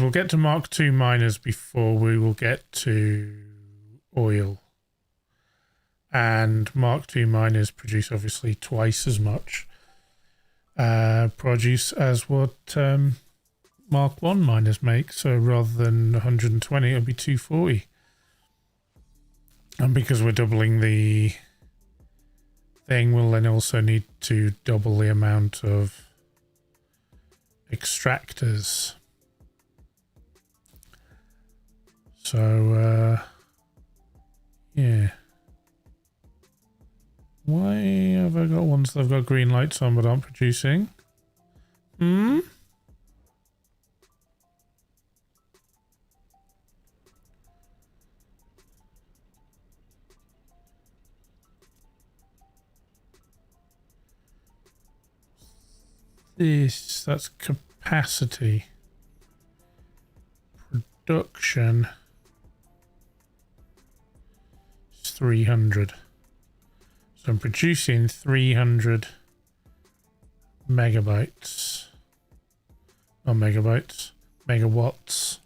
we'll get to Mark II miners before we will get to oil. And Mark II miners produce obviously twice as much produce as what Mark I miners make. So rather than 120, it'll be 240. And because we're doubling the thing, we'll then also need to double the amount of extractors. So, yeah. Why have I got ones that have got green lights on but aren't producing? That's capacity. Production is 300. So I'm producing 300 megabytes. Not megabytes, megawatts.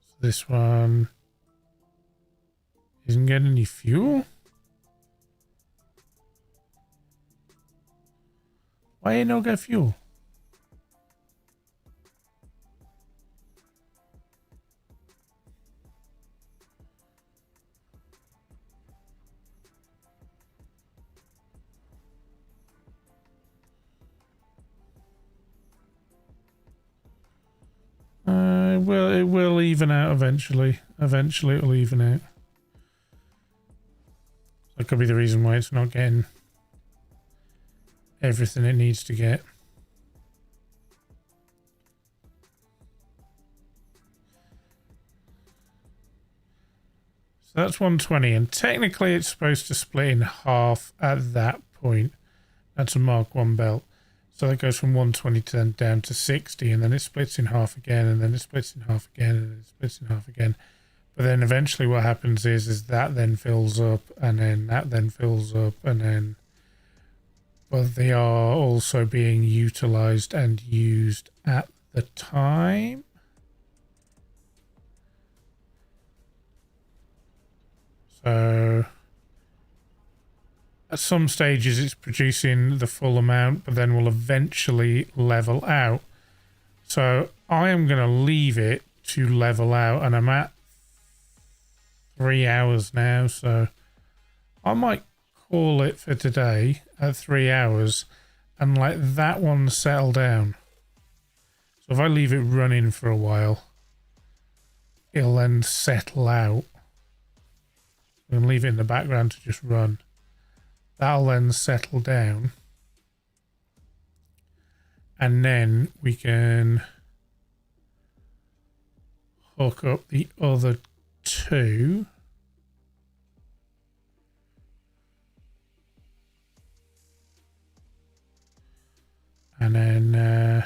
So this one isn't getting any fuel. Why ain't no get fuel? It will even out eventually. Eventually it will even out. That could be the reason why it's not getting everything it needs to get. So that's 120, and technically it's supposed to split in half at that point. That's a Mark 1 belt. So that goes from 120 to then down to 60, and then it splits in half again, and then it splits in half again, and then it splits in half again. But then eventually what happens is that then fills up, and then that then fills up, and then... But they are also being utilized and used at the time. So... At some stages it's producing the full amount, but then will eventually level out. So I am going to leave it to level out, and I'm at 3 hours now, so I might call it for today at 3 hours and let that one settle down. So if I leave it running for a while, it'll then settle out. I'm going to leave it in the background to just run. That'll then settle down, and then we can hook up the other two. And then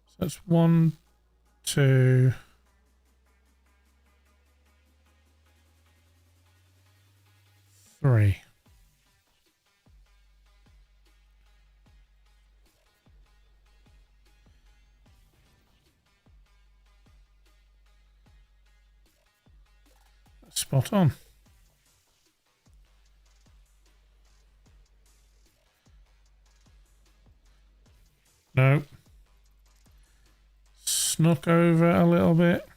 so that's 1, 2, 3. Spot on. No. Snuck over a little bit.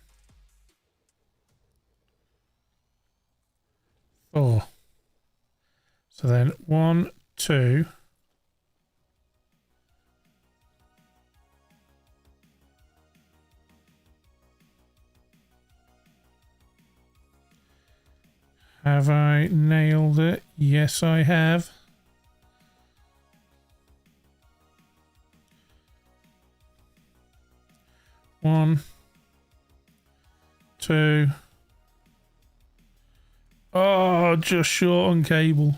4. So then 1, 2. Have I nailed it? Yes, I have. One, 2. Oh, just short on cable.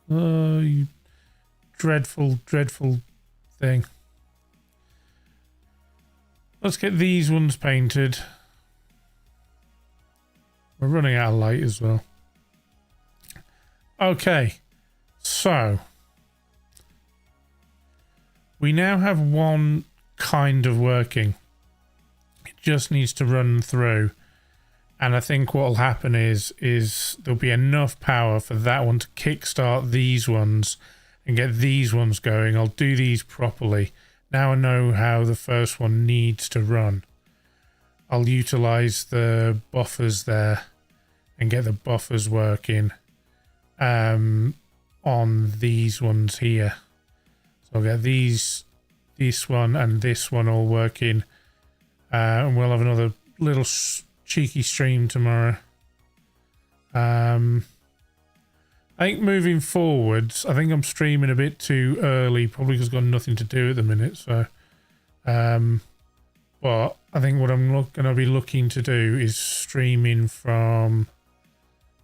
Oh, you dreadful, dreadful thing. Let's get these ones painted. We're running out of light as well. Okay, so we now have one kind of working. It just needs to run through, and I think what will happen is there'll be enough power for that one to kickstart these ones and get these ones going. I'll do these properly. Now I know how the first one needs to run. I'll utilize the buffers there and get the buffers working on these ones here. So I'll get this one and this one all working, and we'll have another little cheeky stream tomorrow. I think moving forwards, I think I'm streaming a bit too early, probably because I've got nothing to do at the minute. So, but I think what I'm going to be looking to do is streaming from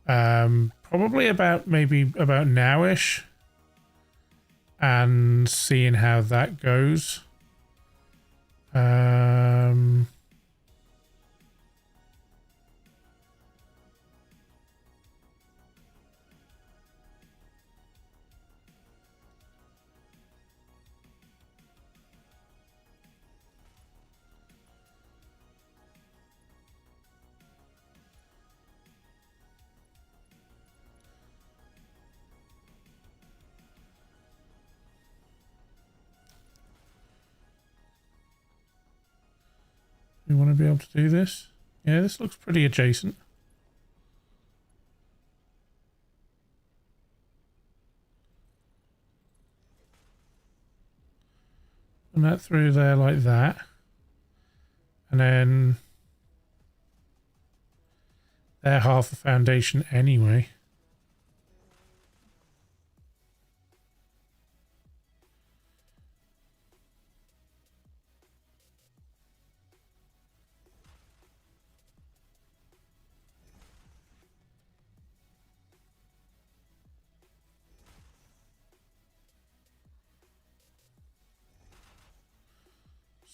probably maybe about nowish, and seeing how that goes. We want to be able to do this. Yeah, this looks pretty adjacent. And that through there like that. And then they're half the foundation anyway.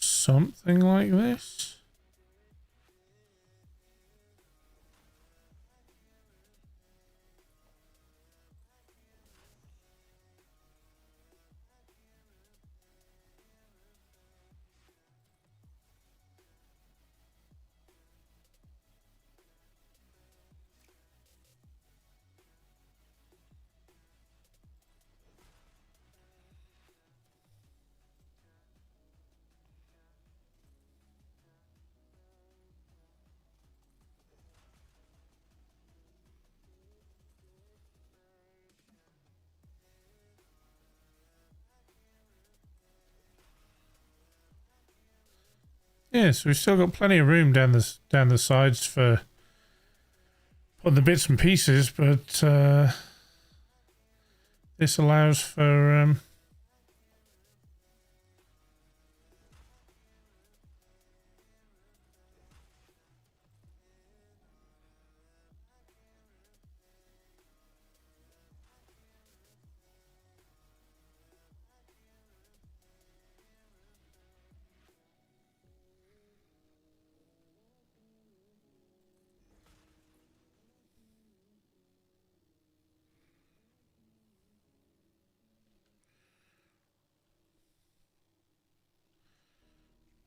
Something like this. Yeah, so we've still got plenty of room down the sides for put the bits and pieces, but this allows for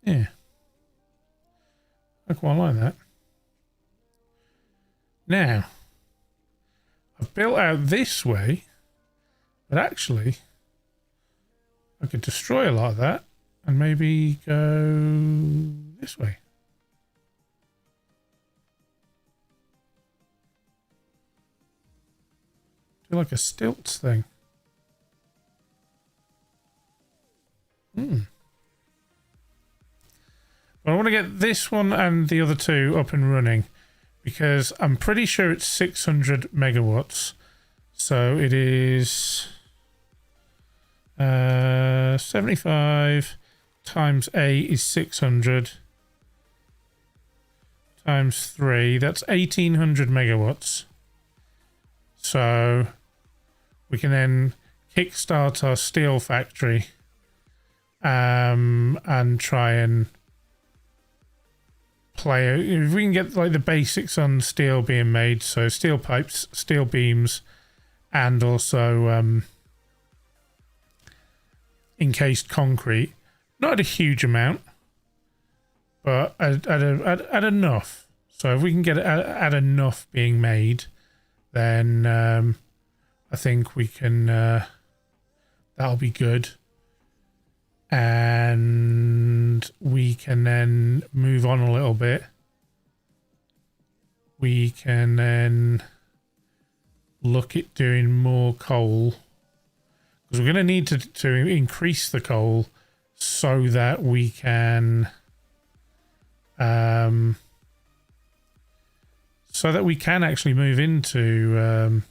yeah, I quite like that. Now, I've built out this way, but actually I could destroy a lot of that and maybe go this way. Do like a stilts thing. But I want to get this one and the other two up and running because I'm pretty sure it's 600 megawatts. So it is 75 times 8 is 600 times 3. That's 1800 megawatts. So we can then kickstart our steel factory and try and play. If we can get like the basics on steel being made, so steel pipes, steel beams, and also encased concrete. Not a huge amount, but at enough. So if we can get at enough being made, then I think we can. That'll be good. And we can then move on a little bit. We can then look at doing more coal because we're going to need to increase the coal so that we can actually move into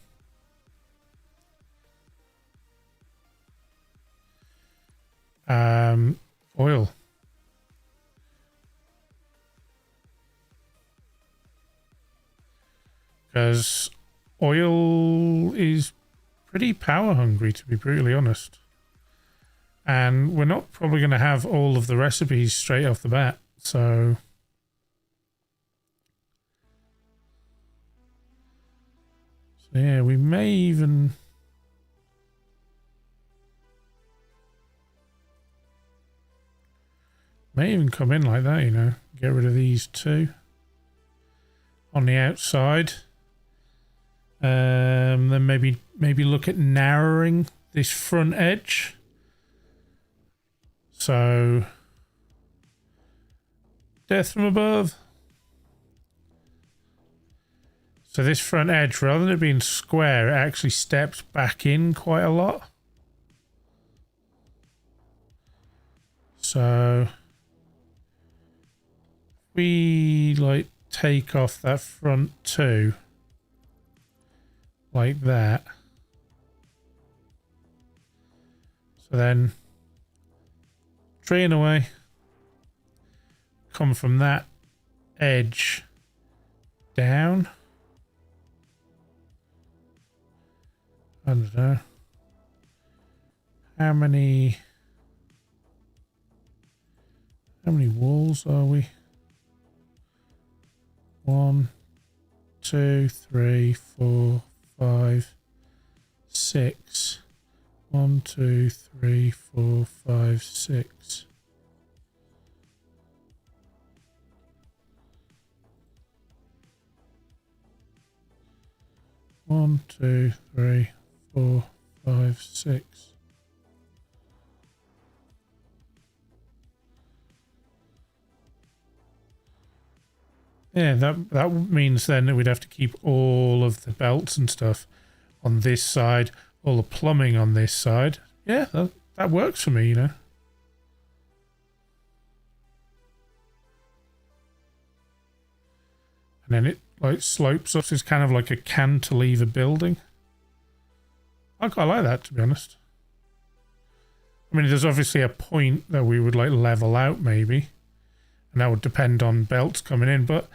oil. Because oil is pretty power hungry, to be brutally honest. And we're not probably going to have all of the recipes straight off the bat. So yeah, we may even come in like that, you know. Get rid of these two on the outside. Then maybe look at narrowing this front edge. So death from above. So this front edge, rather than it being square, it actually steps back in quite a lot. So we like take off that front two like that. So then drain away, come from that edge down. I don't know how many walls are we? 1, 2, 3, 4, 5, 6. 1, 2, 3, 4, 5, 6. One, 2, 3, 4, 5, 6. Yeah, that means then that we'd have to keep all of the belts and stuff on this side, all the plumbing on this side. Yeah, that works for me, you know. And then it like slopes up. So it's kind of like a cantilever building. I quite like that, to be honest. I mean, there's obviously a point that we would like level out maybe, and that would depend on belts coming in, but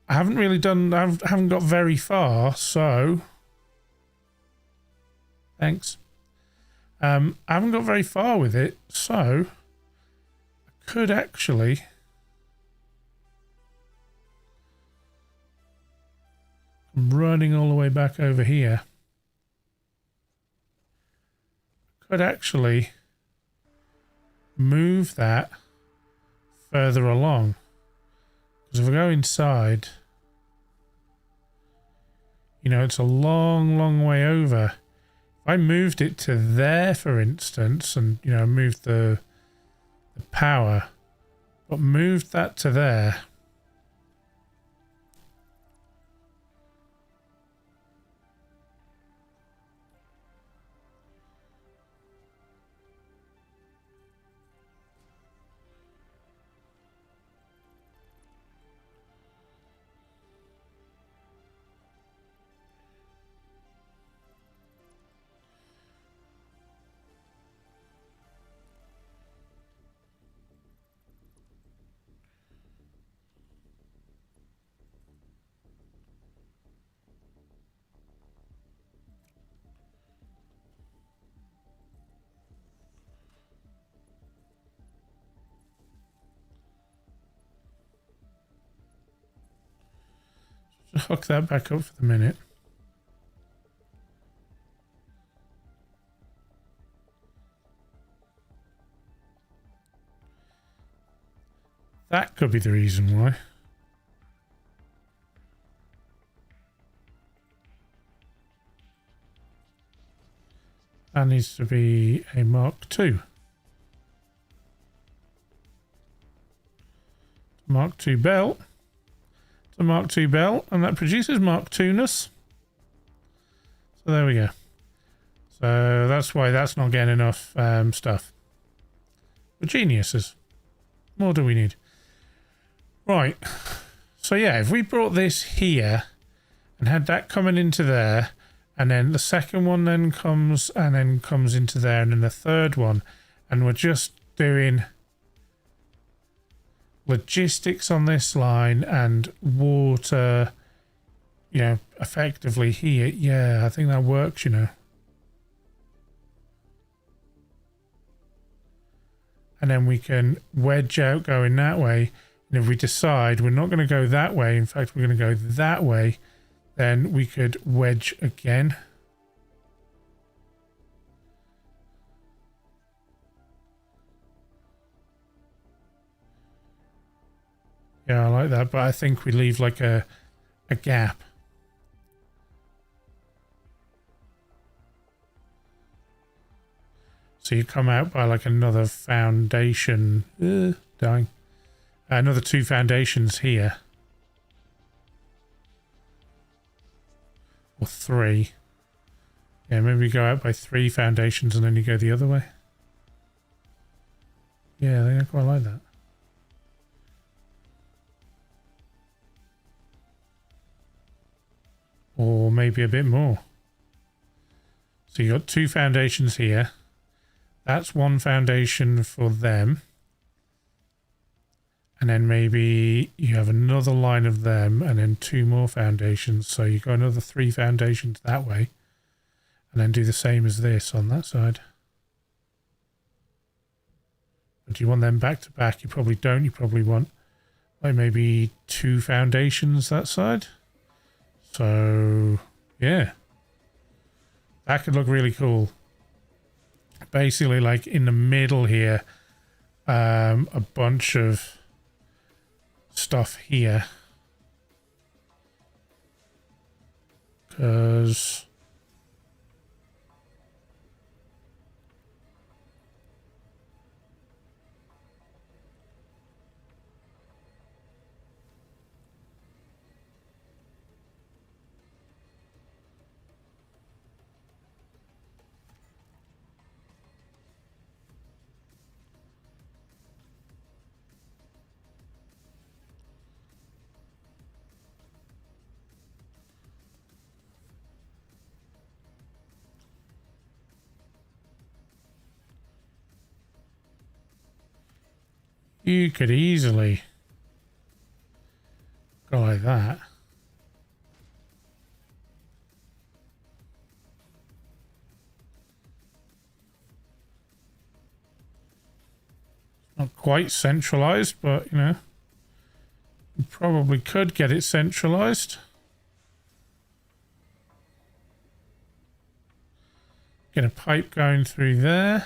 I haven't really done, I haven't got very far, so thanks. I haven't got very far with it, so I could actually I'm running all the way back over here. Could actually move that further along, because if I go inside, you know, it's a long way over. If I moved it to there, for instance, and, you know, moved the power, but moved that to there, just hook that back up for the minute. That could be the reason why. That needs to be a Mark II. Mark II belt. It's a Mark II belt, and that produces Mark II-ness. So there we go. So that's why that's not getting enough stuff. We're geniuses. What do we need? Right. So yeah, if we brought this here and had that coming into there, and then the second one then comes and then comes into there, and then the third one, and we're just doing logistics on this line and water, you know, effectively here. Yeah, I think that works, you know. And then we can wedge out going that way. And if we decide we're not going to go that way, in fact, we're going to go that way, then we could wedge again. Yeah, I like that, but I think we leave like a gap. So you come out by like another foundation. Dying. Another 2 foundations here. Or 3. Yeah, maybe we go out by 3 foundations and then you go the other way. Yeah, I think I quite like that. Or maybe a bit more. So you got 2 foundations here. That's 1 foundation for them. And then maybe you have another line of them and then 2 more foundations. So you got another 3 foundations that way. And then do the same as this on that side. But do you want them back to back? You probably don't. You probably want like maybe 2 foundations that side. So yeah. That could look really cool. Basically like in the middle here, a bunch of stuff here, because You could easily go like that. Not quite centralized, but you know, you probably could get it centralized. Get a pipe going through there.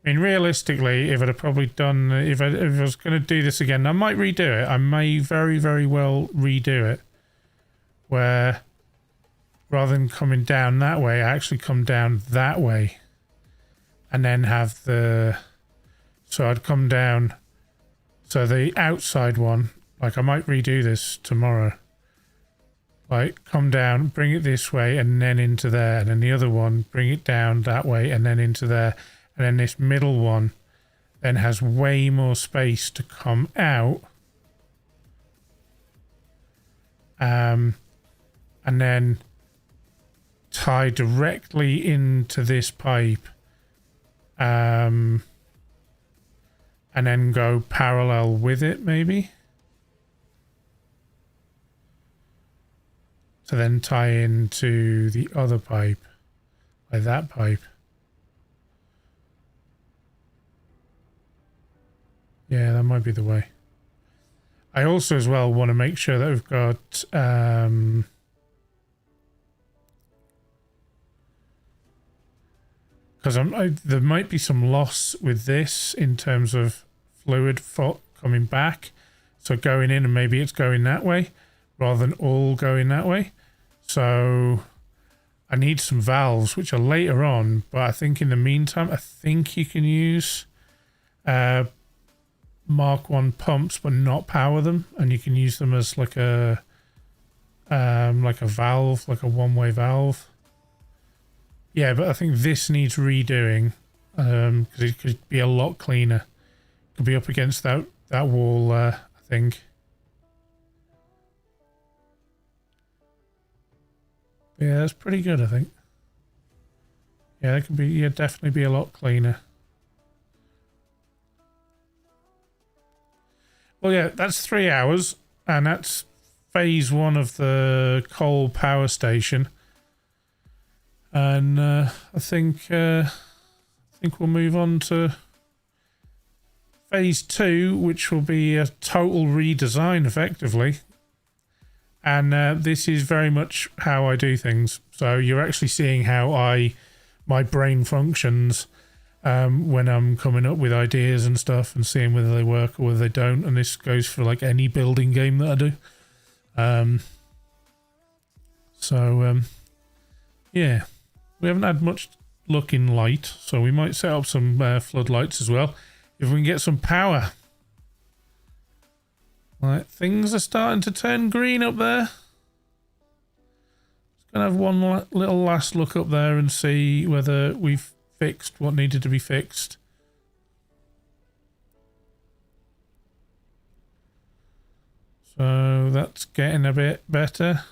I mean, realistically, if I'd have probably done, if I was going to do this again, I might redo it. I may very, very well redo it. Where rather than coming down that way, I actually come down that way. And then have the, so I'd come down, so the outside one, like I might redo this tomorrow. Like come down, bring it this way and then into there. And then the other one, bring it down that way and then into there. And then this middle one then has way more space to come out. And then tie directly into this pipe. And then go parallel with it, maybe. To then tie into the other pipe, like that pipe. Yeah, that might be the way. I also as well want to make sure that we've got because there might be some loss with this in terms of fluid coming back. So going in and maybe it's going that way rather than all going that way. So I need some valves which are later on, but I think in the meantime, I think you can use Mark 1 pumps but not power them, and you can use them as like a valve, like a one-way valve. Yeah, but I think this needs redoing because it could be a lot cleaner. Could be up against that wall, I think. Yeah, that's pretty good, I think. Yeah, that could be. Yeah, definitely be a lot cleaner. Well, yeah, that's 3 hours, and that's phase 1 of the coal power station. And I think we'll move on to phase 2, which will be a total redesign, effectively. And this is very much how I do things. So you're actually seeing how my brain functions when I'm coming up with ideas and stuff and seeing whether they work or whether they don't. And this goes for like any building game that I do. Yeah, we haven't had much luck in light, so we might set up some floodlights as well if we can get some power. Right, things are starting to turn green up there. Just gonna have one little last look up there and see whether we've fixed what needed to be fixed. So that's getting a bit better.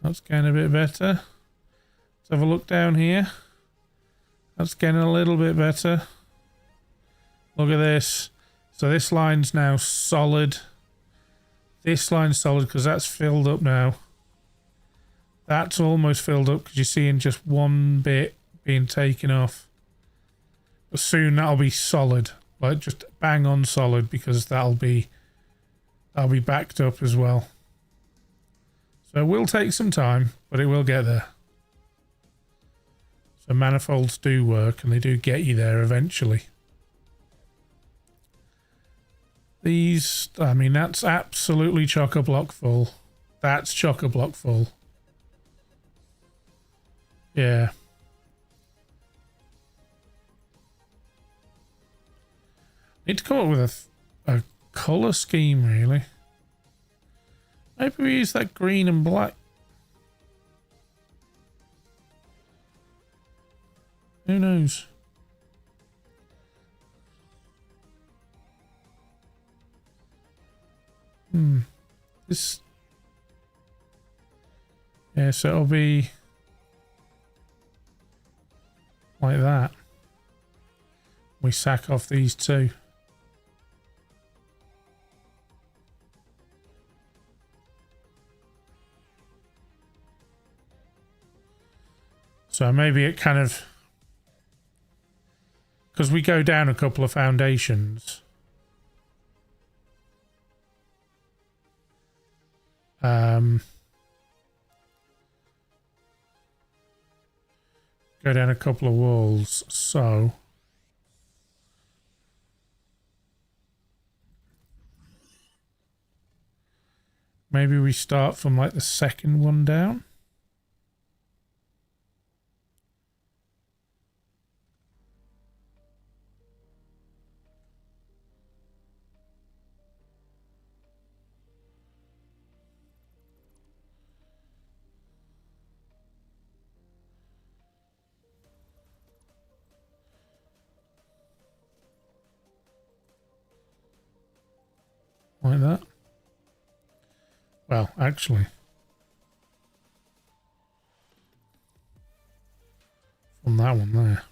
That's getting a bit better. Let's have a look down here. That's getting a little bit better. Look at this. So this line's now solid. This line's solid because that's filled up now. That's almost filled up because you're seeing just one bit being taken off. But soon that'll be solid. Like just bang on solid because that'll be backed up as well. So it will take some time, but it will get there. So manifolds do work and they do get you there eventually. These, I mean, that's absolutely chock-a-block full. That's chock-a-block full. Yeah. Need to come up with a colour scheme, really. Maybe we use that green and black. Who knows? This. Yeah, so it'll be like that. We sack off these two. So maybe it kind of, because we go down a couple of foundations. Go down a couple of walls, so maybe we start from like the second one down. Like that. Well, actually, from that one there.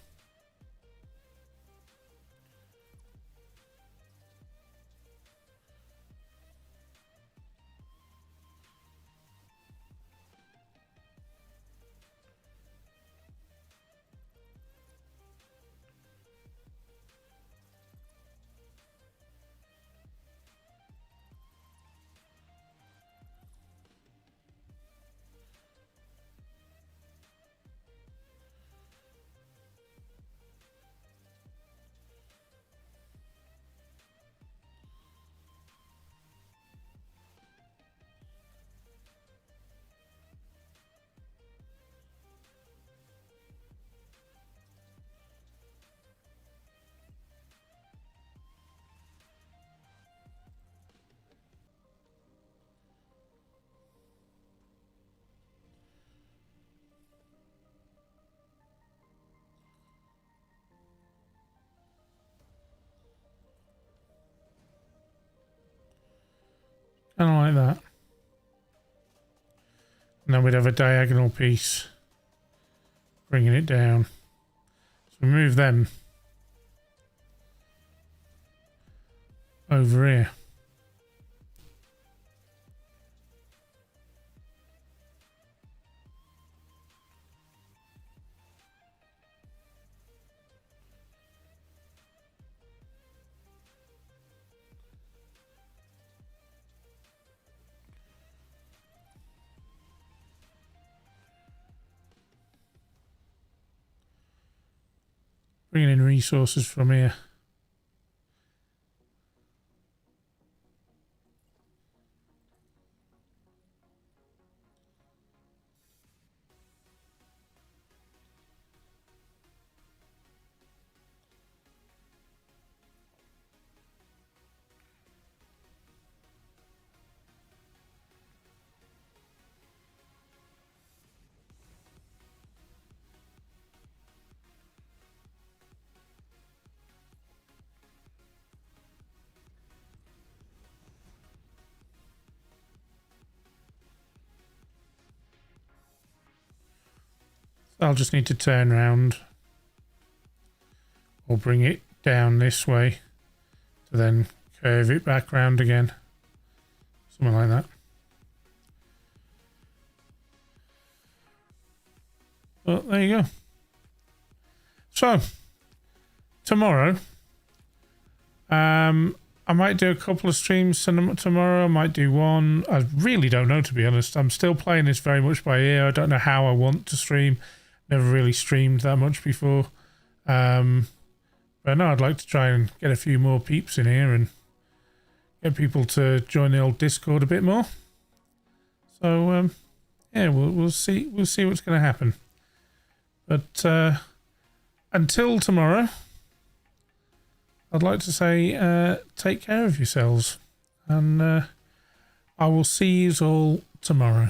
Kind of like that. And then we'd have a diagonal piece bringing it down. So we move them over here. Bringing in resources from here. I'll just need to turn around or bring it down this way to then curve it back round again. Something like that. But there you go. So, tomorrow, I might do a couple of streams tomorrow. I might do one. I really don't know, to be honest. I'm still playing this very much by ear. I don't know how I want to stream. Never really streamed that much before. But no, I'd like to try and get a few more peeps in here and get people to join the old Discord a bit more. So yeah, we'll see what's going to happen. But until tomorrow, I'd like to say take care of yourselves, and I will see you all tomorrow.